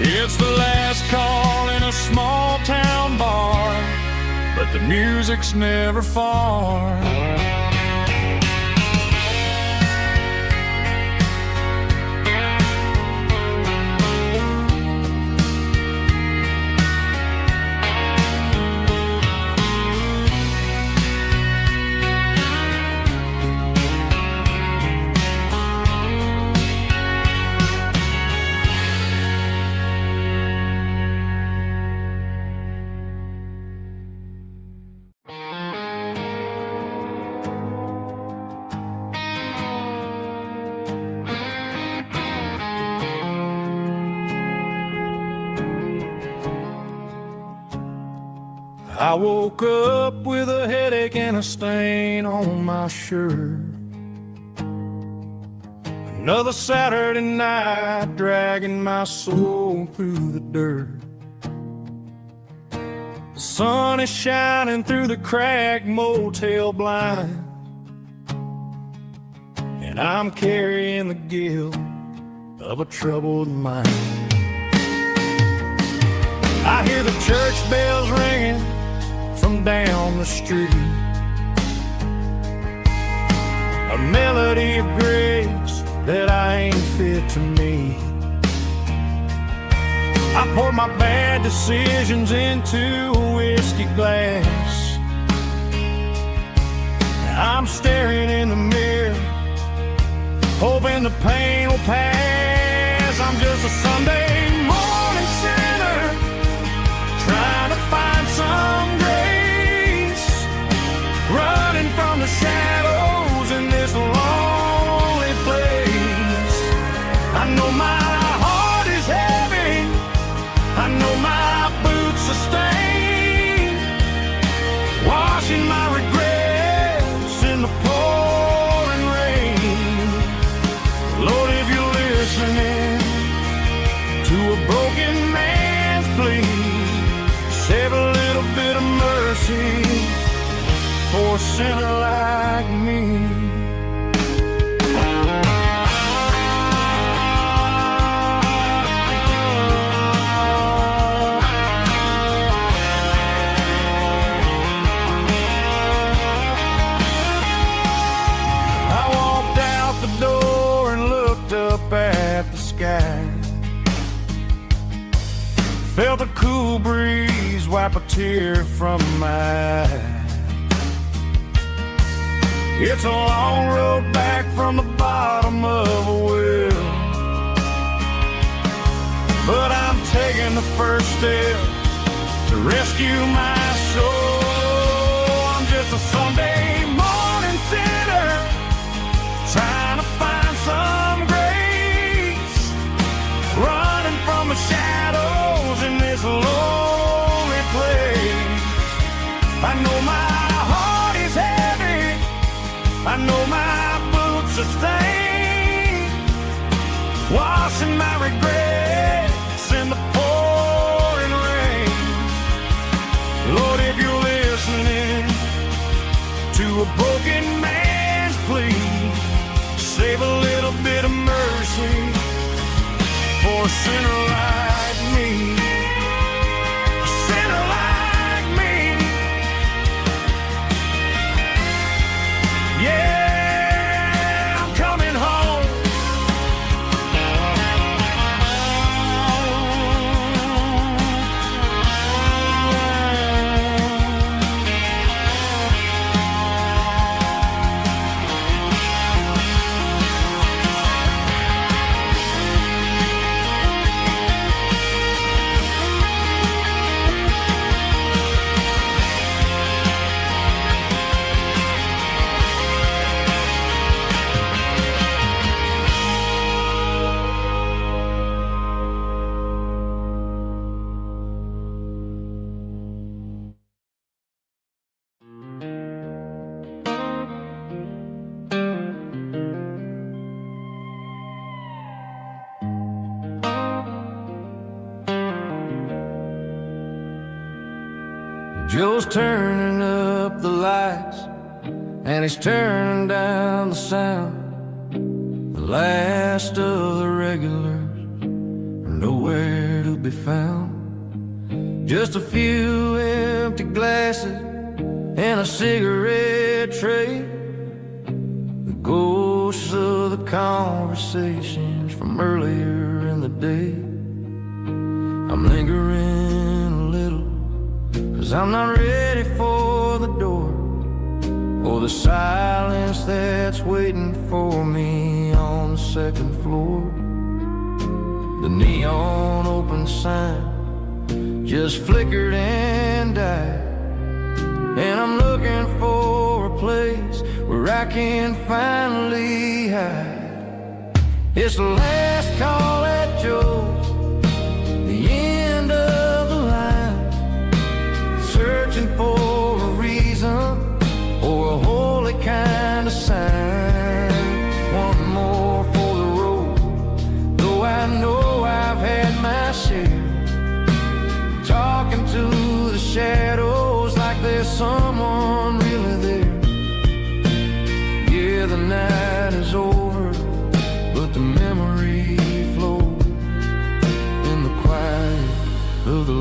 It's the last call in a small town bar, but the music's never far. I woke up with a headache and a stain on my shirt. Another Saturday night dragging my soul through the dirt. The sun is shining through the cracked motel blind, and I'm carrying the guilt of a troubled mind. I hear the church bells ringing from down the street, a melody of grace that I ain't fit to meet. I pour my bad decisions into a whiskey glass. I'm staring in the mirror, hoping the pain will pass. I'm just a Sunday morning sinner, trying to find some grace, running from the shadows in this lonely place. I know my heart is heavy, I know my boots are stained, washing my regrets in the pouring rain. Lord, if you're listening to a broken man's plea, save a little bit of mercy for a sinner like me. I walked out the door and looked up at the sky, felt a cool breeze wipe a tear from my eye. It's a long road back from the bottom of a well, but I'm taking the first step to rescue my soul. I'm just a Sunday morning sinner, trying to find some grace, running from the shadows in this lonely place. I know my heart is heavy, I know my boots are stained, washing my regrets in the pouring rain. Lord, if you're listening to a broken man's plea, save a little bit of mercy for a sinner like me. A sinner like me. Yeah, I'm coming home. Joe's turning up the lights, and he's turning down the sound. The last of the regulars are nowhere to be found. Just a few empty glasses and a cigarette tray, the ghosts of the conversations from earlier in the day. I'm lingering a little, 'cause I'm not ready for the door, or the silence that's waiting for me on the second floor. The neon open sign just flickered and died, and I'm looking for a place where I can finally hide. It's the last call at Joe's, the end of the line, searching for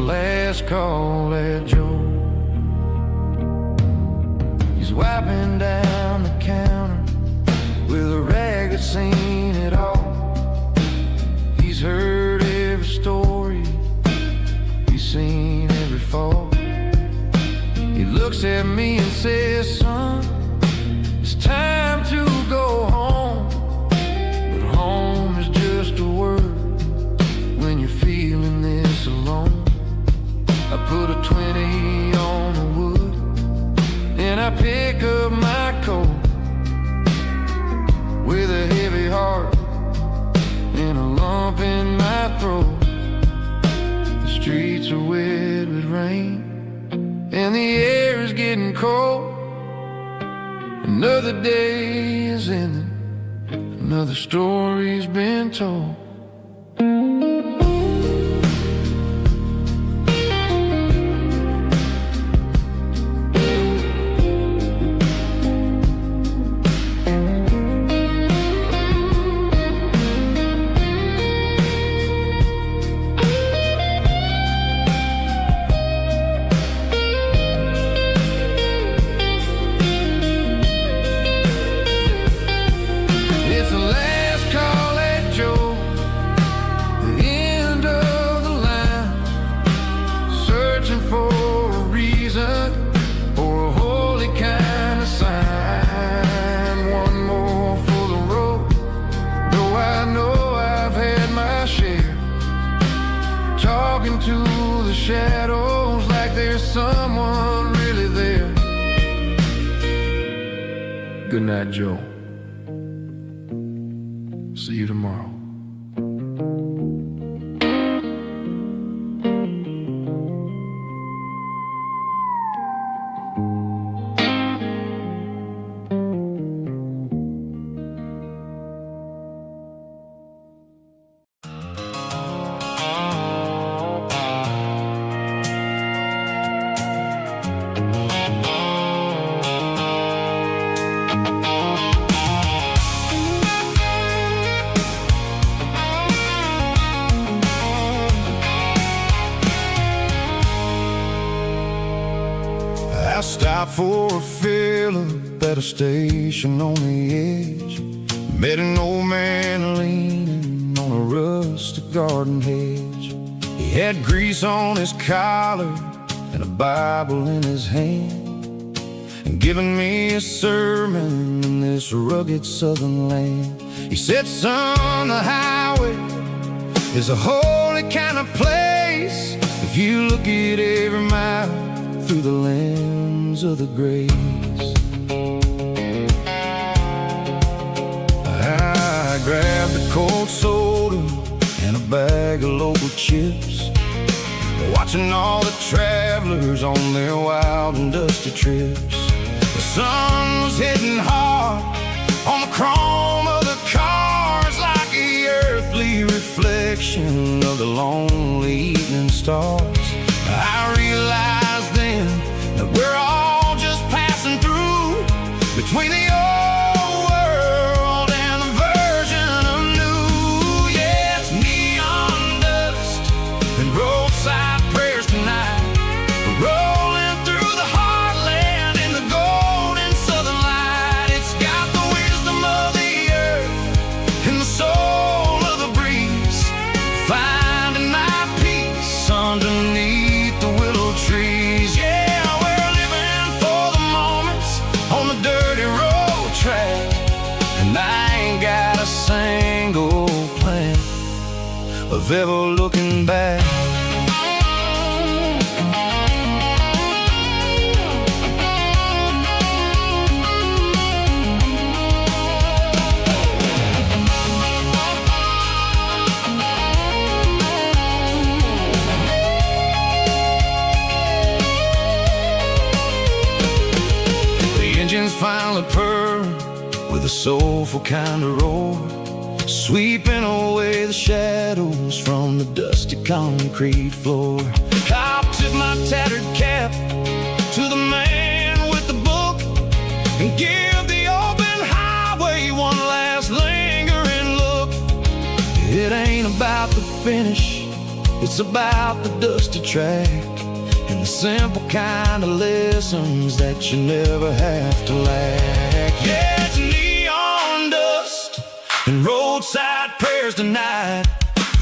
last call at Joe. He's wiping down the counter with a rag that's seen it all. He's heard every story, he's seen every fall. He looks at me and says, son, it's time to go home. But home is just a word when you're feeling this alone. I put a 20 on the wood and I pick up my coat with a heavy heart and a lump in my throat. The streets are wet with rain and the air is getting cold. Another day is ending, another story's been told. Shadows like there's someone really there. Good night, Joe. See you tomorrow. I stopped for a fill-up at a station on the edge. Met an old man leaning on a rustic garden hedge. He had grease on his collar and a Bible in his hand, and giving me a sermon in this rugged southern land. He said, son, the highway is a holy kind of place if you look at every mile through the lens of the grace. I grabbed a cold soda and a bag of local chips, watching all the travelers on their wild and dusty trips. The sun was hitting hard on the chrome of the cars, like the earthly reflection of the lonely evening stars. I realized then that we're all just passing through between the old world and the version of new. Yes, neon dust and roadside prayers tonight, rolling through the heartland in the golden southern light. It's got the wisdom of the earth and the soul of the breeze, finding my peace underneath the willow trees. Yeah, we're living for the moments on the dirty road track, and I ain't got a single plan of ever looking back. Engines finally purr with a soulful kind of roar, sweeping away the shadows from the dusty concrete floor. I'll tip my tattered cap to the man with the book and give the open highway one last lingering look. It ain't about the finish, It's about the dusty track and the simple kind of lessons that you never have to lack. Yeah, it's neon dust and roadside prayers tonight,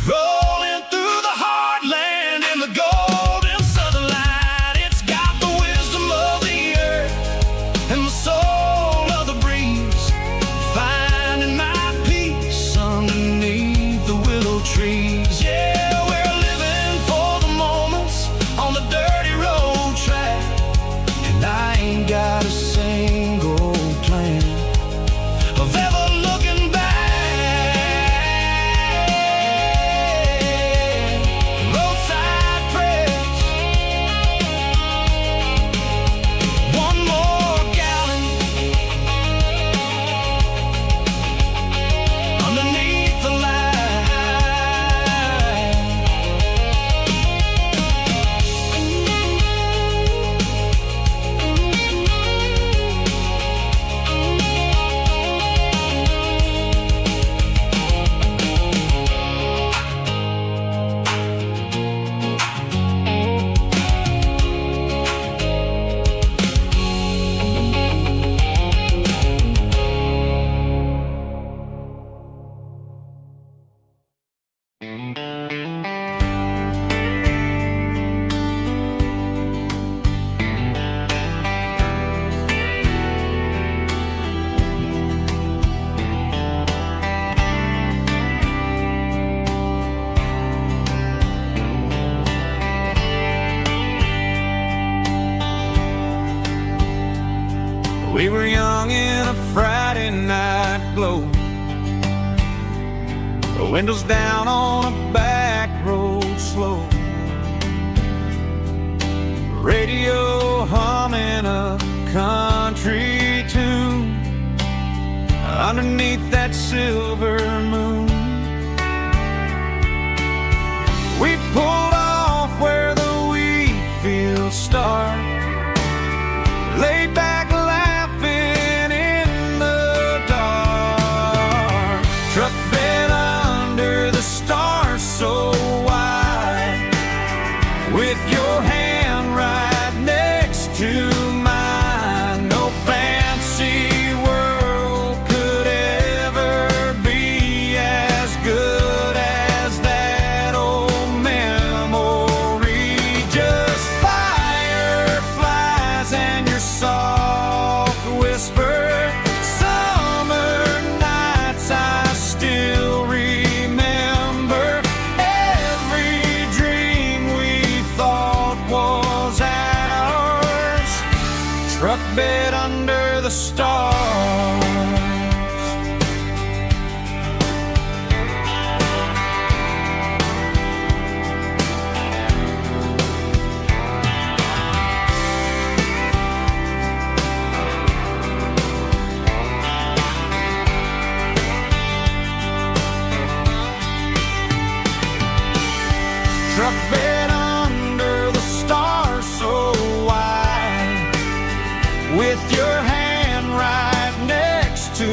rolling through the heartland in the golden southern light. It's got the wisdom of the earth and the soul of the breeze, finding my peace underneath the willow trees. Yeah, we're living for the moments on the dirty road track, and I ain't got a single plan of ever looking back. Roadside prayers, one more gallon underneath the light. We were young in a Friday night glow, the windows down on a back road slow, radio humming a country tune underneath that silver moon. We pulled off where the wheat fields start, laid back laughing in the dark, truck bed under the stars so wide, with your hand right next to mine. No fancy world could ever be as good as that old memory. Just fireflies and your soft whisper. Summer nights I still remember. Every dream we thought was ours, truck bed under the stars. Truck bed under the stars so wide, with your hand right next to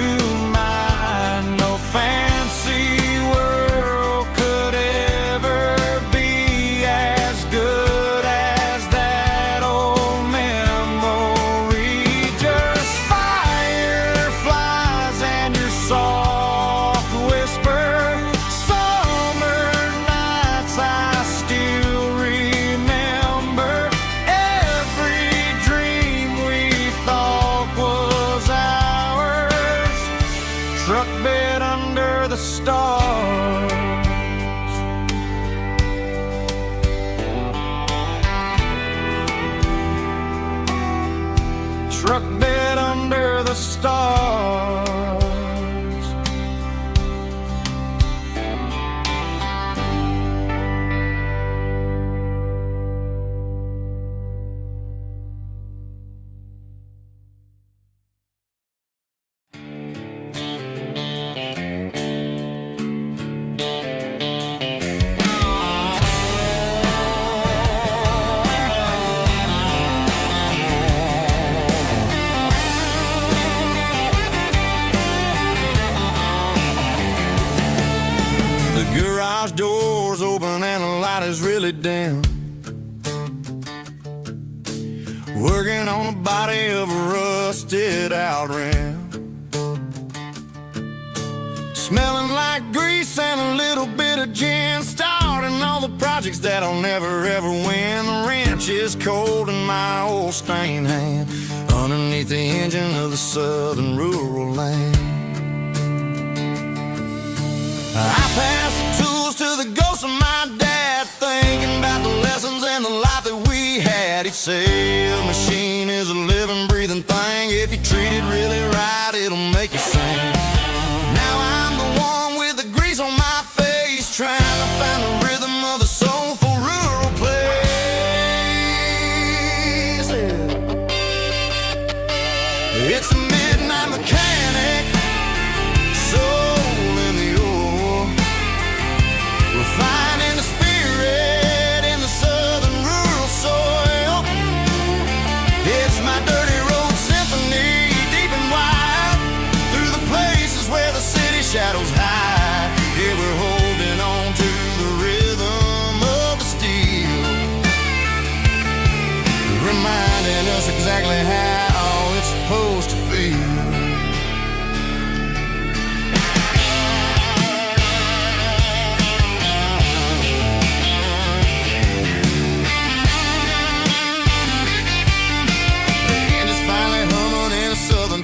mine. No fancy world could ever be as good as that old memory. Just fireflies and your soft whisper. Summer nights I still remember. Every dream we thought was ours, truck bed under the stars. Truck bed under the stars. The garage doors door's open and the light is really dim. Working on the body of a rusted out rim. Smelling like grease and a little bit of gin. Starting all the projects that'll never ever win. The wrench is cold in my old stained hand underneath the engine of the southern rural land. I pass the tools to the ghost of my dad, thinking about the lessons and the life that we had. He'd say a machine is a living, breathing thing. If you treat it really right, it'll make you sing. Now I'm the one with the grease on my face, trying to find the rhythm of the soulful rural place. It's a midnight mechanic, soul in the ore, refining the spirit in the southern rural soil. It's my dirty road symphony, deep and wide, through the places where the city shadows hide. Yeah, we're holding on to the rhythm of the steel, reminding us exactly how it's supposed to feel.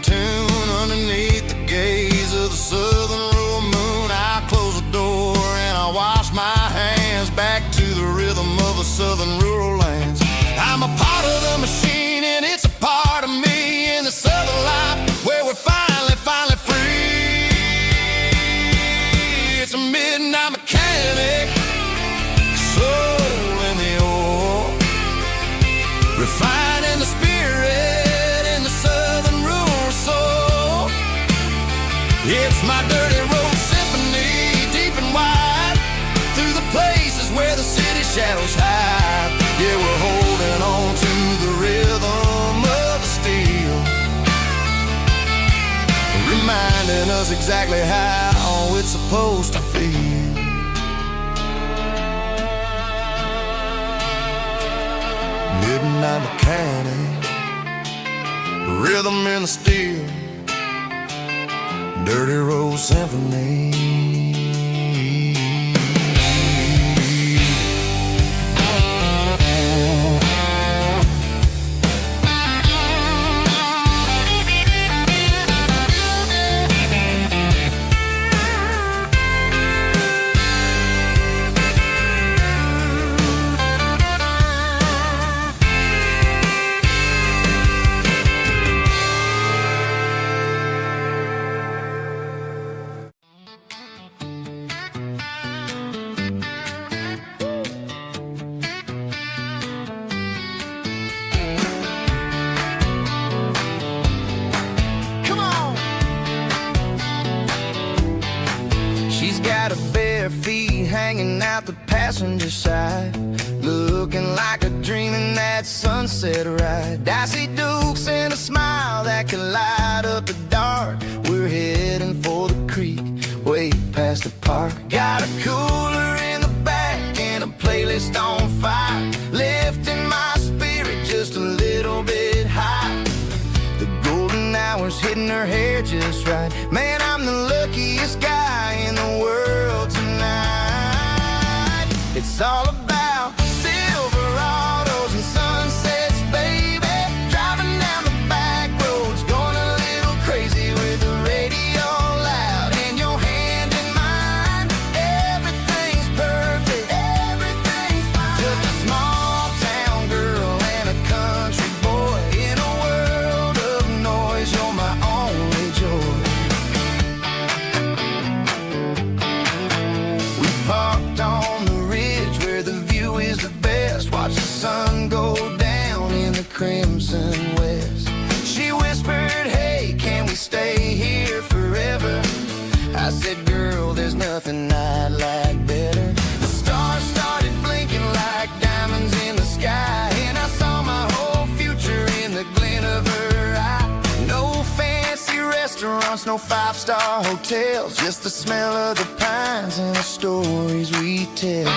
Tune underneath the gaze of the southern rural moon. I close the door and I wash my hands back to the rhythm of the southern rural lands. I'm a part of the machine and it's a part of me in the southern life where we're finally free. It's a midnight mechanic, soul in the ore, refining the spirit in the southern rural soul. It's my dirty road symphony, deep and wide, through the places where the city shadows hide. Yeah, we're holding on to the rhythm of the steel, reminding us exactly how it's supposed to feel. Midnight mechanic, rhythm in the steel, dirty road symphony. Hanging out the passenger side, looking like a dream in that sunset ride. Dicey dukes and a smile that can light up the dark. We're heading for the creek, way past the park. Got a cooler in the back and a playlist on fire, lifting my spirit just a little bit high. The golden hour's hitting her hair just right. Man, I'm the luckiest guy in the world tonight. It's all about Silverados and sunsets, baby. Driving down the back roads, going a little crazy with the radio loud and your hand in mine. Everything's perfect, everything's fine. Just a small town girl and a country boy in a world of noise. You're my only joy. We parked on the ridge where the view is the best. Watch the sun go down in the crimson west. She whispered, hey, can we stay here forever? I said, girl, there's nothing I'd like better. The stars started blinking like diamonds in the sky, and I saw my whole future in the glint of her eye. No fancy restaurant restaurants, no five-star hotels, just the smell of the pines and the stories we tell.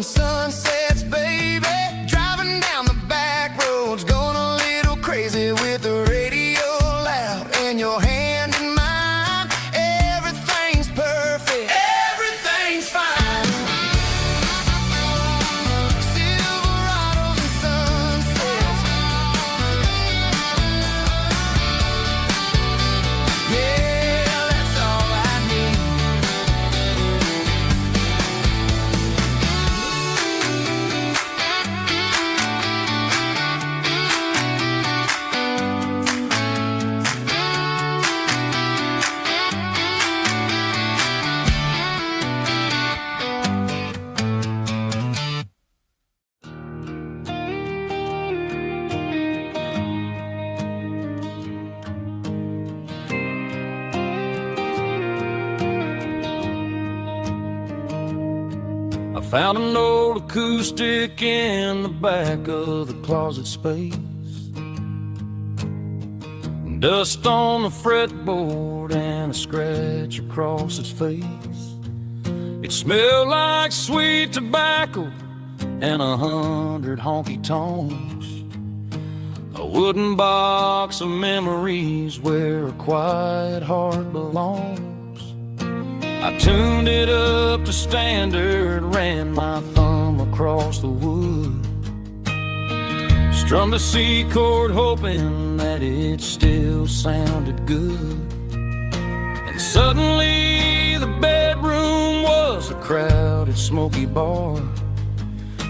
Sunsets, baby, driving down the back roads, going a little crazy with the radio loud, and your hand in mine. Everything's perfect, everything's fine. Silverados and sunsets, yeah, that's all I need. I found an old acoustic in the back of the closet space. Dust on the fretboard and a scratch across its face. It smelled like sweet tobacco and 100 honky tonks. A wooden box of memories where a quiet heart belongs. I tuned it up to standard, ran my thumb across the wood, strummed a C chord hoping that it still sounded good. And suddenly the bedroom was a crowded smoky bar,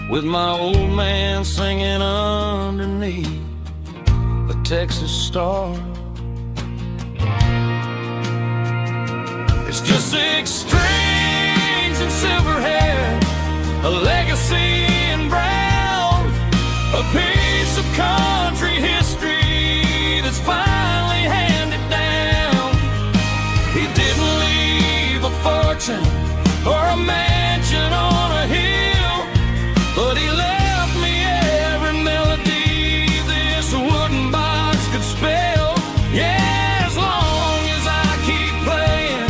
with my old man singing underneath the Texas star. It's just 6 strings and silver hair, a legacy in brown, a piece of country history that's finally handed down. He didn't leave a fortune or a mansion on a hill, but he left me every melody this wooden box could spell. Yeah, as long as I keep playing,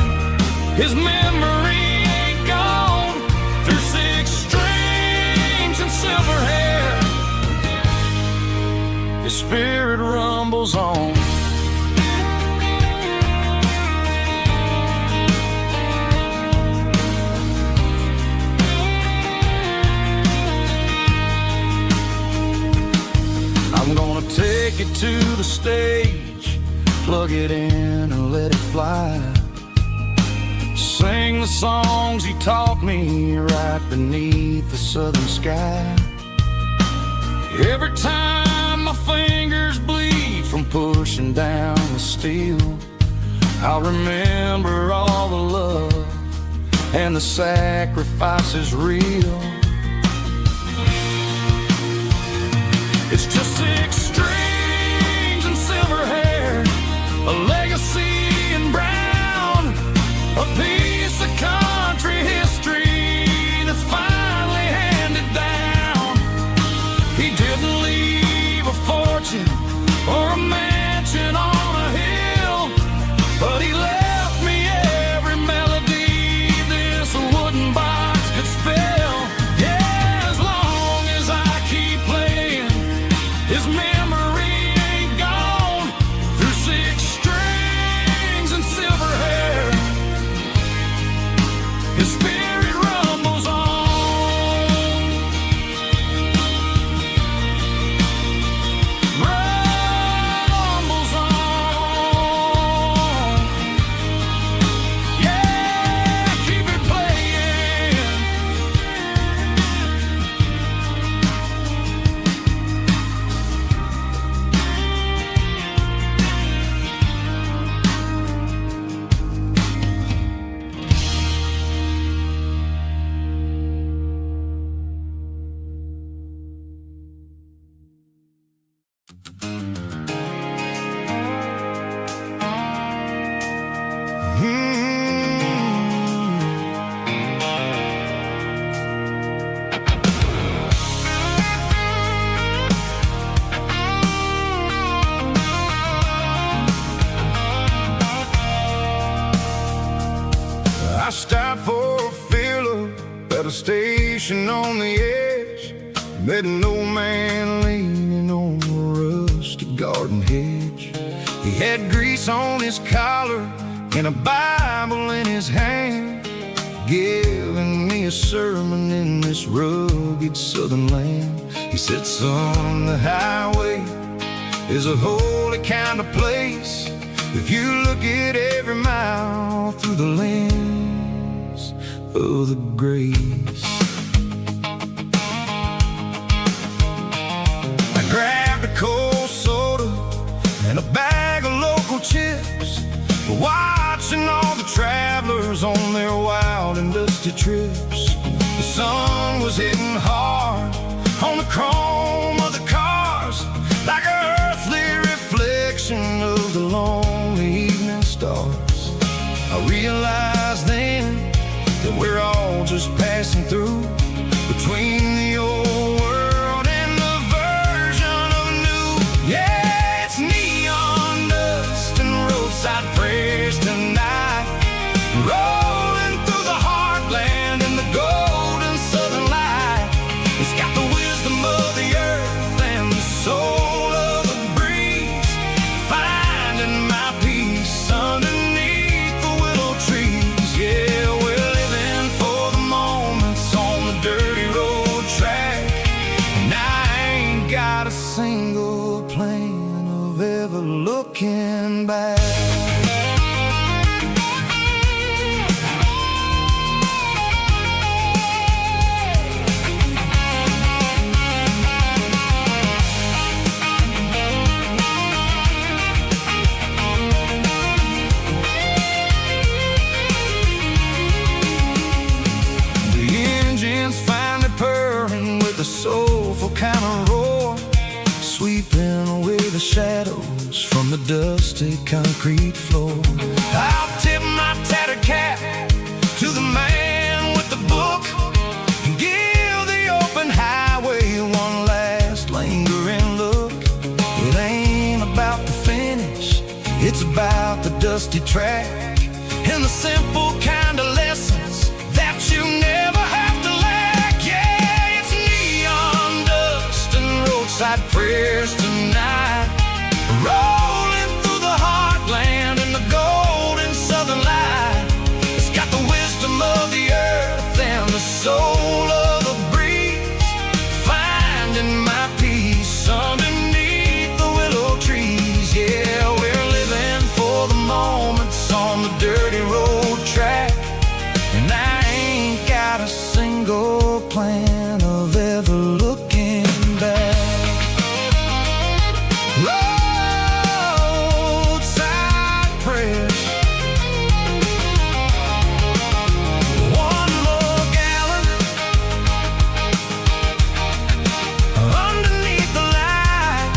his memory ain't gone. Through 6 strings and silver hair, his spirit rumbles on. I'm gonna take it to the stage, plug it in and let it fly. Sing the songs he taught me right beneath the southern sky. Every time my fingers bleed from pushing down the steel, I'll remember all the love and the sacrifices real. It's just 6 strings and silver hair, a legacy in brown, a piece of country history that's finally handed down. He didn't leave a fortune or a mansion on a hill, but he left me every melody this wooden box could spell. Yeah, as long as I keep playing, his memory stopped for a fill-up at a station on the edge. Met an old man leaning on a rusty garden hedge. He had grease on his collar and a Bible in his hand, giving me a sermon in this rugged southern land. He said, son, the highway is a holy kind of place if you look at every mile through the lens of the grace. I grabbed a cold soda and a bag of local chips, watching all the travelers on their wild and dusty trips. The sun was hitting hard on the chrome of the cars, like an earthly reflection of the lonely evening stars. I realized then that we're all just passing through between the old world and the version of new. Yeah, it's neon dust and roadside prayers tonight, rolling through the heartland in the golden southern light. It's got the wisdom of the earth and the soul of the breeze, finding my peace underneath the willow trees. Yeah, we're living for the moments on the dirty road track, and I ain't got a single plan of ever looking back. A soulful kind of roar, sweeping away the shadows from the dusty concrete floor. I'll tip my tattered cap to the man with the book and give the open highway one last lingering look. It ain't about the finish, it's about the dusty track and the simple kind of lessons that you never have to lack. Roadside prayers tonight, rolling through the heartland in the golden southern light. It's got the wisdom of the earth and the soul of the breeze, finding my peace underneath the willow trees. Yeah, we're living for the moments on the dirty road track, and I ain't got a single plan of ever looking back. Roadside prayers, one more gallon underneath the light.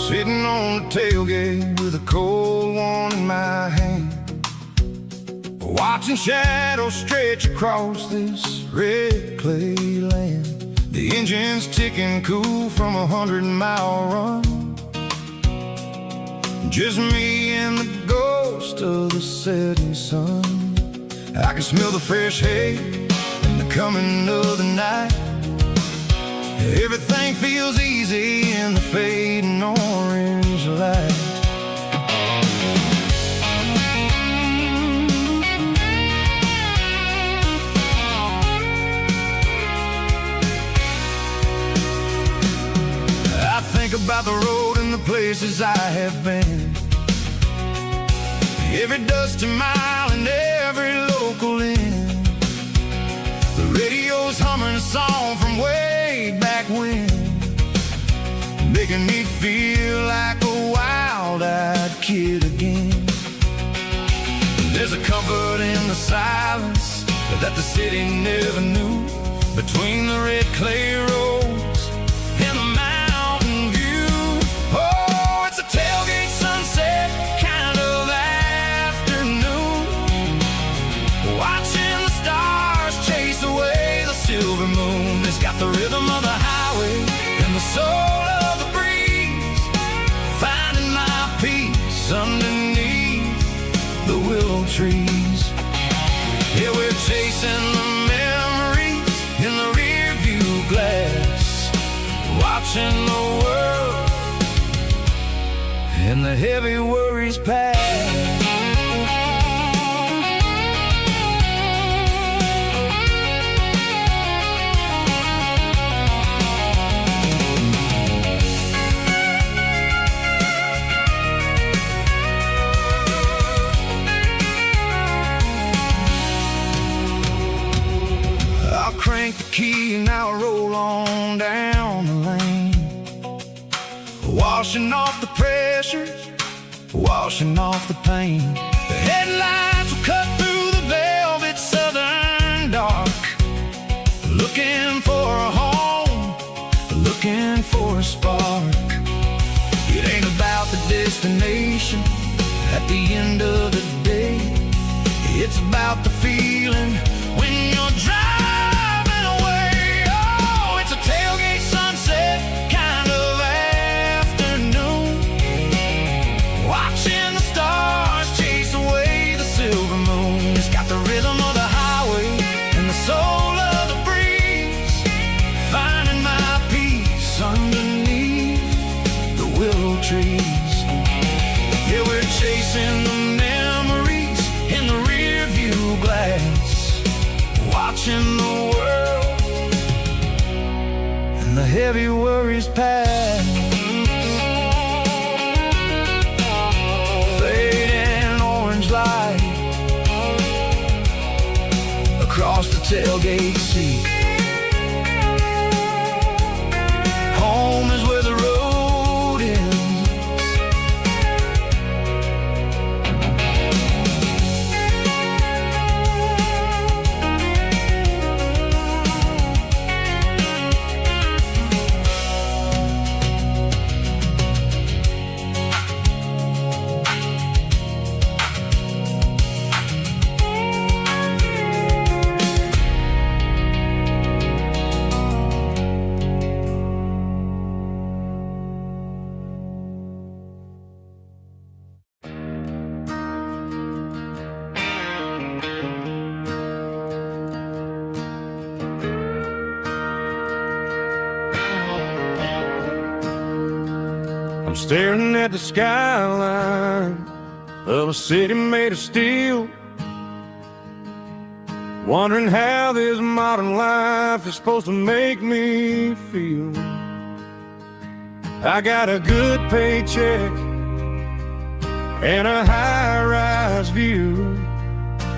Sitting on the tailgate with a cold one in my hand, watching shadows stretch across this red clay land. The engine's ticking cool from a 100-mile run, just me and the ghost of the setting sun. I can smell the fresh hay and the coming of the night. Everything feels easy in the fading orange light. about the road and the places I have been. Every dusty mile and every local inn. The radio's humming a song from way back when, making me feel like a wild-eyed kid again. There's a comfort in the silence that the city never knew, between the red clay roads and the mountain view. Oh, it's a tailgate sunset kind of afternoon, watching the stars chase away the silver moon. It's got the rhythm of the highway and the soul of the breeze, finding my peace underneath the willow trees. Yeah, we're chasing the memories in the rear view glass, watching the world and the heavy worries pass. Crank the key and I'll roll on down the lane, washing off the pressure, washing off the pain. The headlights will cut through the velvet southern dark, looking for a home, looking for a spark. It ain't about the destination at the end of the day, it's about the feeling when you're driving. Tailgate sunset kind of afternoon, watching the stars chase away the silver moon. It's got the rhythm of the highway and the soul of the breeze, finding my peace underneath the willow trees. Yeah, we're chasing the memories in the rear view glass, watching the world and the heavy worries pass. Fading orange light across the tailgate seat. Home is where the road ends. I'm staring at the skyline of a city made of steel, wondering how this modern life is supposed to make me feel. I got a good paycheck and a high-rise view,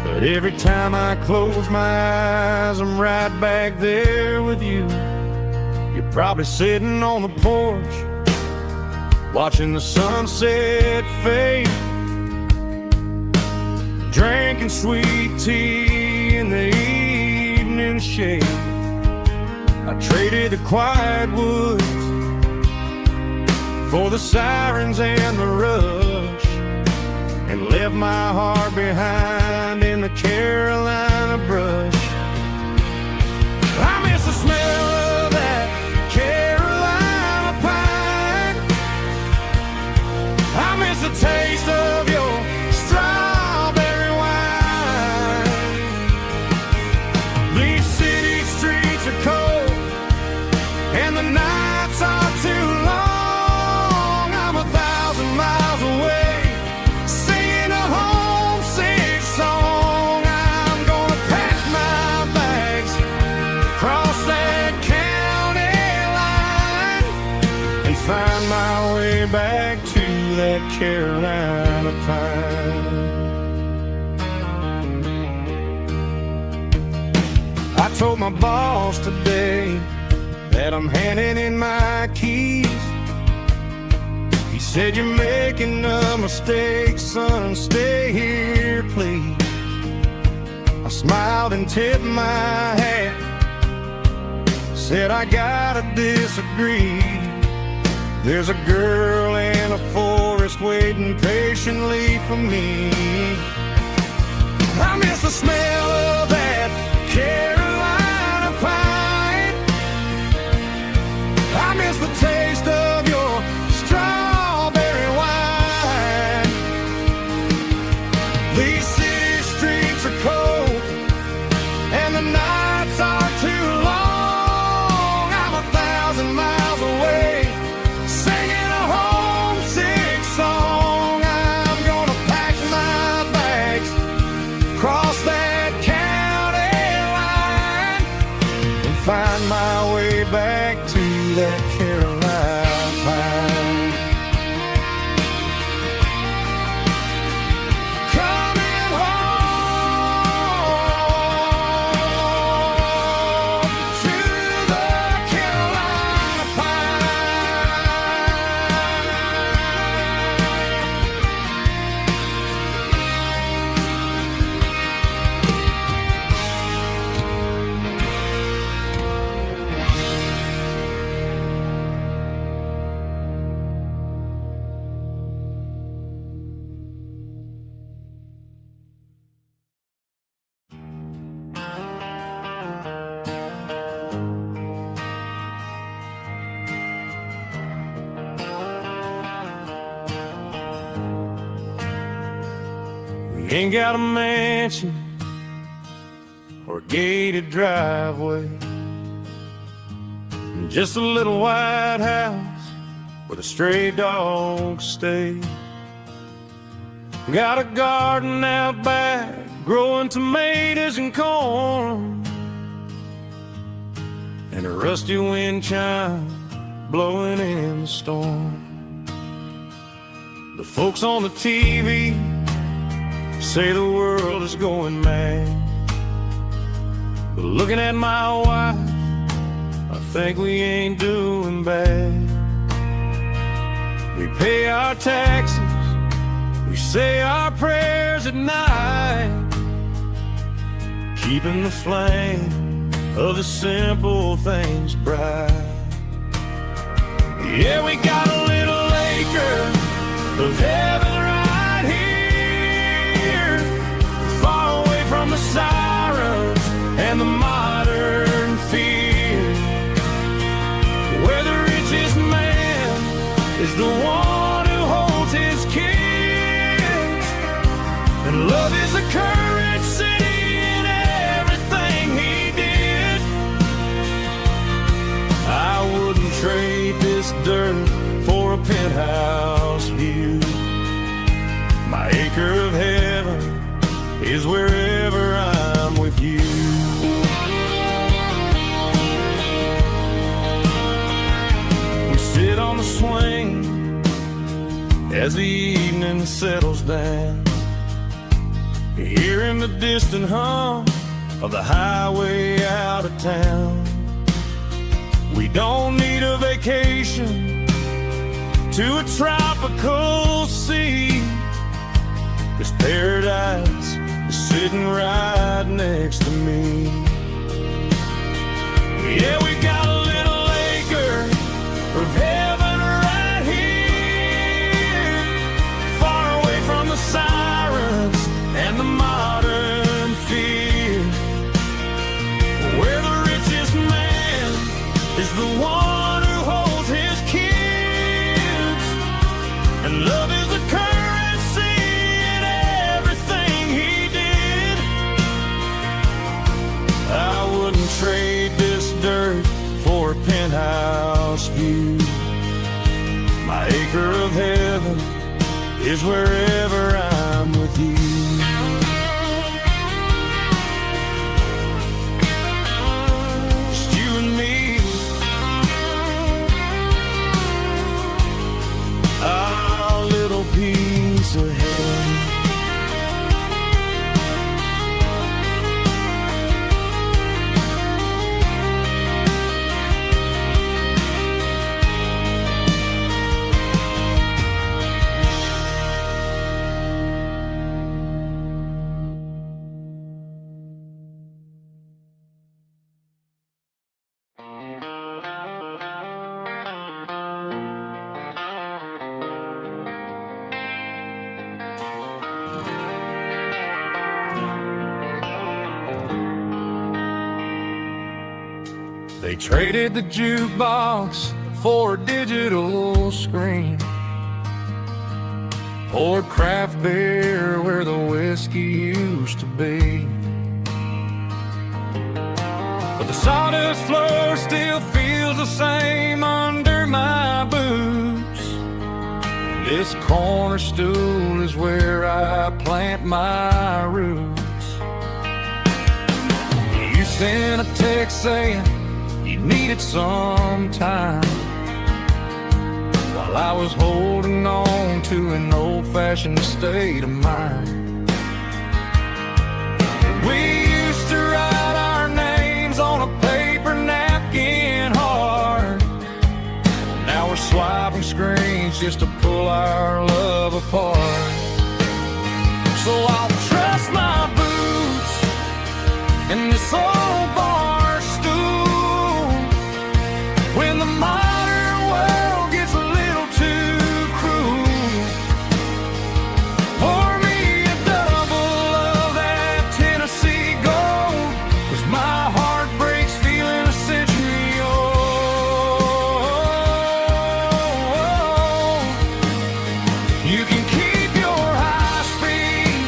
but every time I close my eyes, I'm right back there with you. You're probably sitting on the porch, watching the sunset fade, drinking sweet tea in the evening shade. I traded the quiet woods for the sirens and the rush, and left my heart behind in the Carolina brush. I miss the smell of that Carolina pine. I miss the taste of your strawberry wine. These city streets are cold and the nights are too long. I'm 1,000 miles away, singing a homesick song. I'm gonna pack my way back to that Carolina pine. I told my boss today that I'm handing in my keys. He said, "You're making a mistake, son, stay here, please." I smiled and tipped my hat, said, "I gotta disagree. There's a girl in a forest waiting patiently for me. I miss the smell of that Carolina pine. I miss the taste of your strawberry wine. These city streets are cold and the nights are too long. I'm 1,000 miles away singing a homesick song. I'm gonna pack my bags, cross that county line, and find my way back to that Carolina pine. Coming home to the Carolina Ain't got a mansion or a gated driveway, just a little white house where the stray dogs stay. Got a garden out back growing tomatoes and corn, and a rusty wind chime blowing in the storm. The folks on the TV say the world is going mad, but looking at my wife, I think we ain't doing bad. We pay our taxes, we say our prayers at night, keeping the flame of the simple things bright. Yeah, we got a little acre of heaven right here, far away from the sirens and the modern fear, where the richest man is the one who holds his kids, and love is the currency in everything he did. I wouldn't trade this dirt for a penthouse view. My acre of heaven is wherever I'm with you. We sit on the swing as the evening settles down, hearing the distant hum of the highway out of town. We don't need a vacation to a tropical sea, 'cause paradise is sitting right next to me. Yeah, we got a little acre of heaven right here, far away from the sirens and the modern fear, where the richest man is the one who holds his kids, and love is a currency in everything he did. I wouldn't trade this dirt for a penthouse view. My acre of heaven is wherever I'm with you. Just you and me. They traded the jukebox for a digital screen, poured craft beer where the whiskey used to be. But the sawdust floor still feels the same under my boots. This corner stool is where I plant my roots. You sent a text saying you needed some time, while I was holding on to an old-fashioned state of mind. We used to write our names on a paper napkin hard. Now we're swiping screens just to pull our love apart. So I'll trust my boots in this old bar stool when the modern world gets a little too cruel. Pour me a double of that Tennessee Gold, 'cause my heart breaks feeling a century old. You can keep your high-speed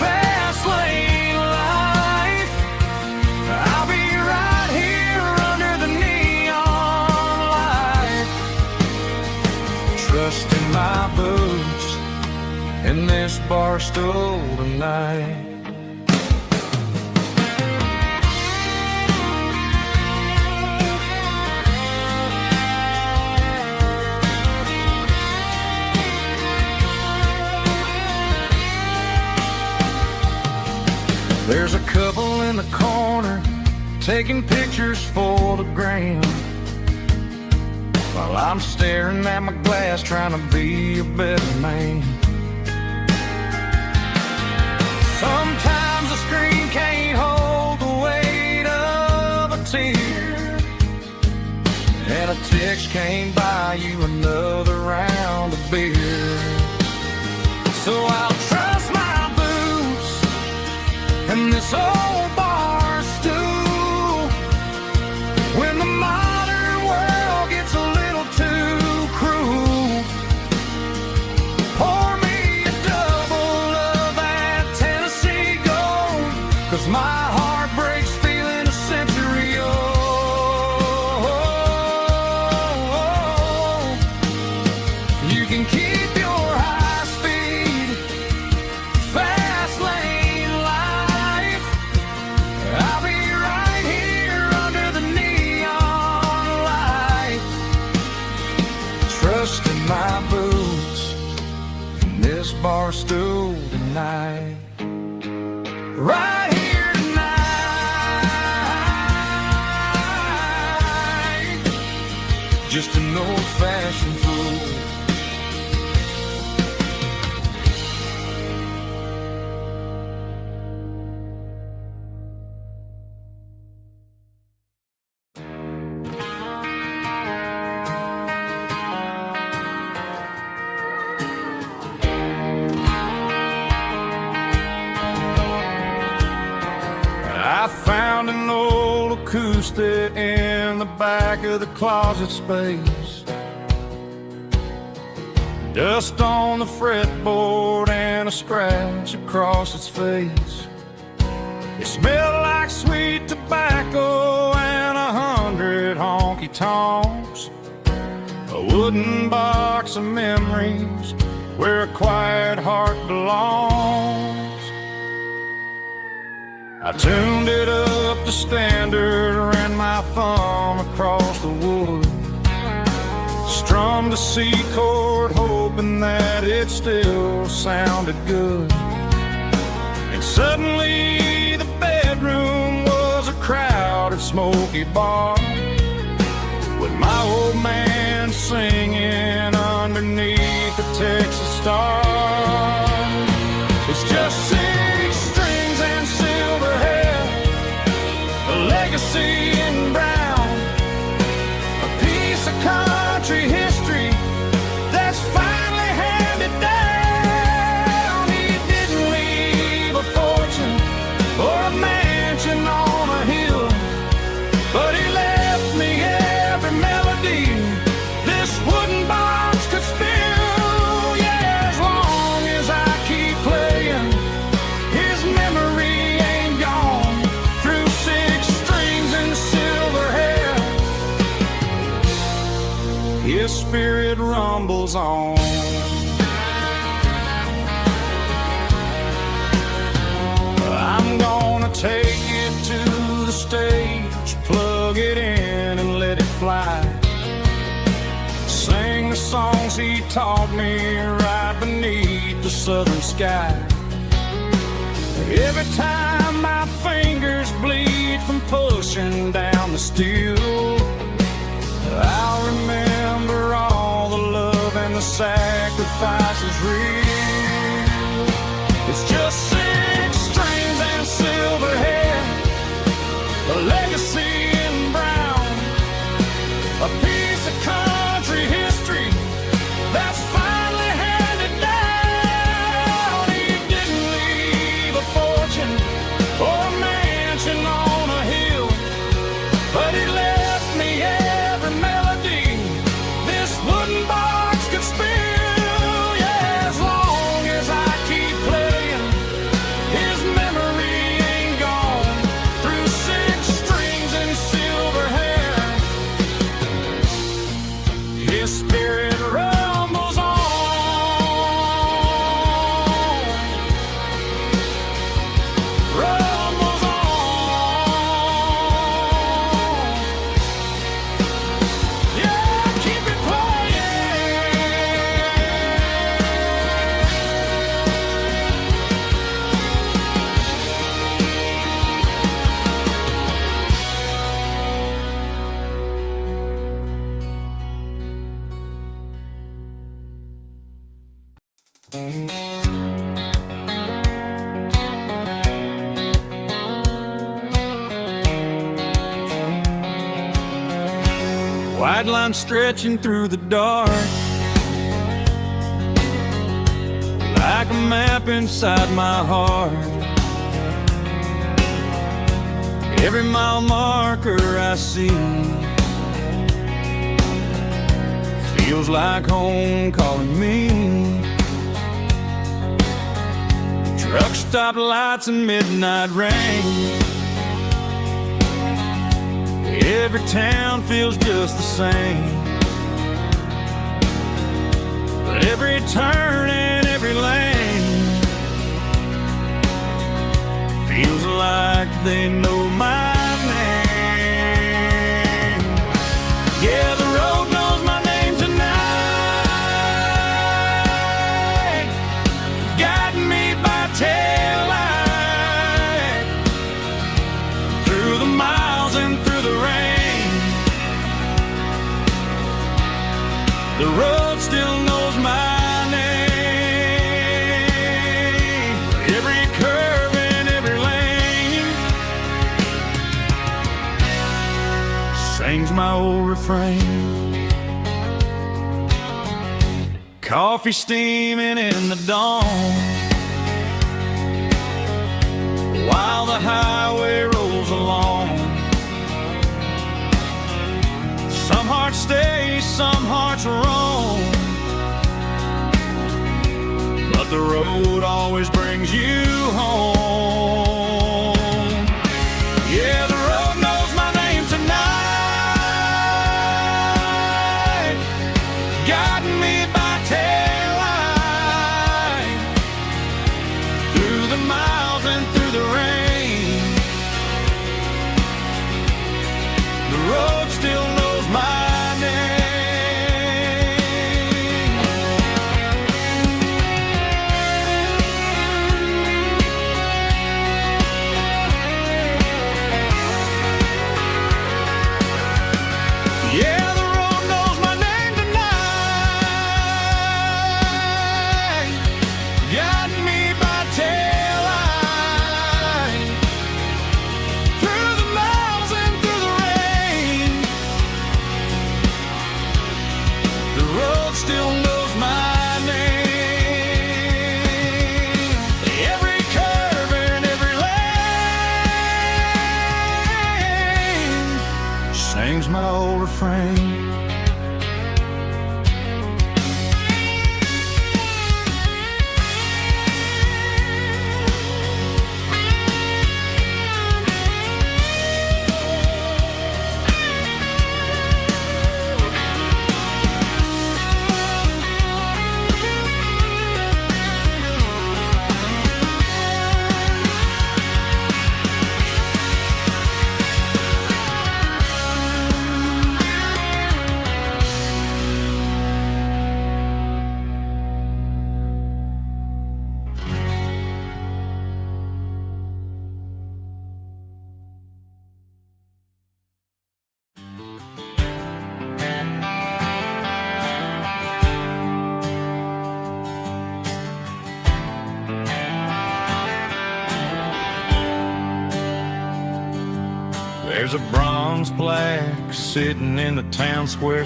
fast lane life. I'll be right here under the neon light, trusting my boots in this bar stool tonight. There's a couple in the corner taking pictures for the gram, while I'm staring at my glass trying to be a better man. Sometimes the screen can't hold the weight of a tear, and a text can't buy you another round of beer. So I'll trust my boots and this old bar stool when the modern world gets a little too cruel. Pour me a double of that Tennessee Gold, 'cause my heart breaks feeling a century old. You can keep your high-speed fast lane life. I'll be right here under the neon light, trusting my boots in this bar stool tonight. Right here tonight, just an old-fashioned fool. I found an old acoustic in the back of the closet space. Dust on the fretboard and a scratch across its face. It smelled like sweet tobacco and 100 honky-tonks. A wooden box of memories where a quiet heart belongs. I tuned it up to standard, ran my thumb across the wood, strummed a C chord hoping that it still sounded good. And suddenly the bedroom was a crowded smoky bar, with my old man singing underneath the Texas star. It's just 6 strings and silver hair, a legacy in brown, a piece of country history that's finally handed down. He didn't leave a fortune or a mansion on a hill, but he His spirit rumbles on. I'm gonna take it to the stage, plug it in and let it fly. Sing the songs he taught me right beneath the southern sky. Every time my fingers bleed from pushing down the steel, I'll remember all the love and the sacrifices real. It's just 6 strings and silver hair, a legacy in brown, a piece of country history that's finally handed down. He didn't leave a fortune or a mansion on a hill, but he left me every melody this wooden box could spill. Yeah, as long as I keep playing, his memory ain't gone. Through 6 strings and silver hair, his spirit rumbles on. Rumbles on. Yeah, keep it White line stretching through the dark, like a map inside my heart. Every mile marker I see feels like home calling me. Truck stop lights and midnight rain, every town feels just the same. But every turn and every lane feels like they know my name. Yeah, the road knows my name tonight, guiding me by taillight through the miles and through the rain. The road still knows my name. Every curve and every lane sings my old refrain. Coffee steaming in the dawn, while the highway rolls along. Some hearts stay, some hearts roam, but the road always brings you home. Yeah, the road knows my name tonight, guiding me by taillight through the miles and through the rain. The road still knows my name. Yeah, the road knows my name tonight, guiding me by taillight through the miles and through the rain. The road still knows my name. Every curve and every lane sings my old refrain. There's a bronze plaque sitting in the town square.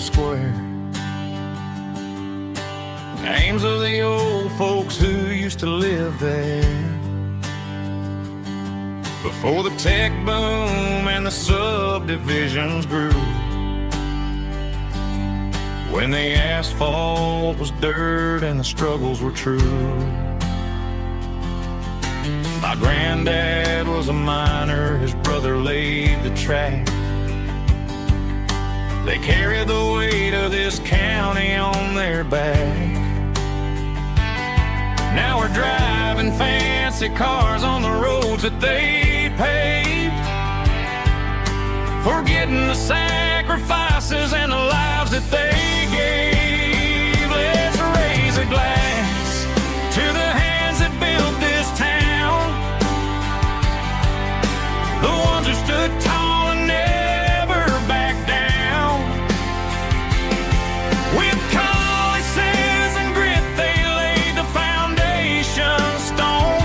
Names of the old folks who used to live there before the tech boom and the subdivisions grew, when the asphalt was dirt and the struggles were true. My granddad was a miner, his brother laid the track. They carried the weight of this county on their back. Now we're driving fancy cars on the roads that they paved, forgetting the sacrifices and the lives that they gave. Let's raise a glass to the hands that built this town, the ones who stood tall and never backed down. With calluses and grit they laid the foundation stone,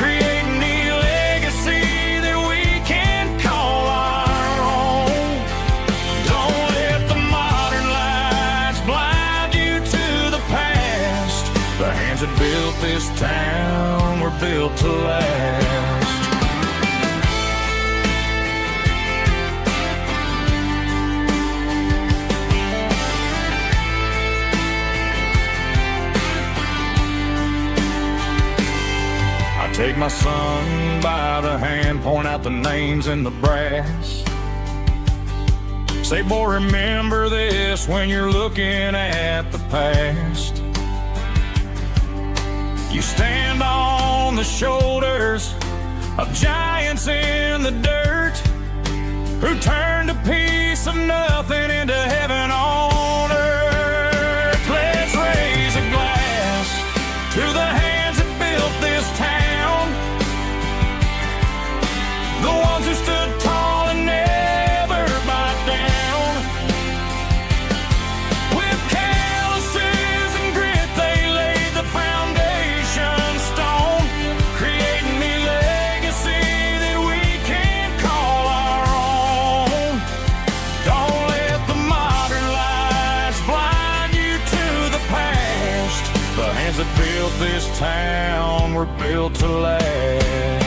creating a legacy that we can call our own. Don't let the modern lights blind you to the past. The hands that built this town were built to last. Take my son by the hand, point out the names in the brass. Say, boy, remember this when you're looking at the past. You stand on the shoulders of giants in the dirt, who turned a piece of nothing into heaven on earth. Let's raise a glass to the hands that built this town, the ones who stood tall and never backed down. With calluses and grit they laid the foundation stone, creating a legacy that we can call our own. Don't let the modern lights blind you to the past. The hands that built this town were built to last.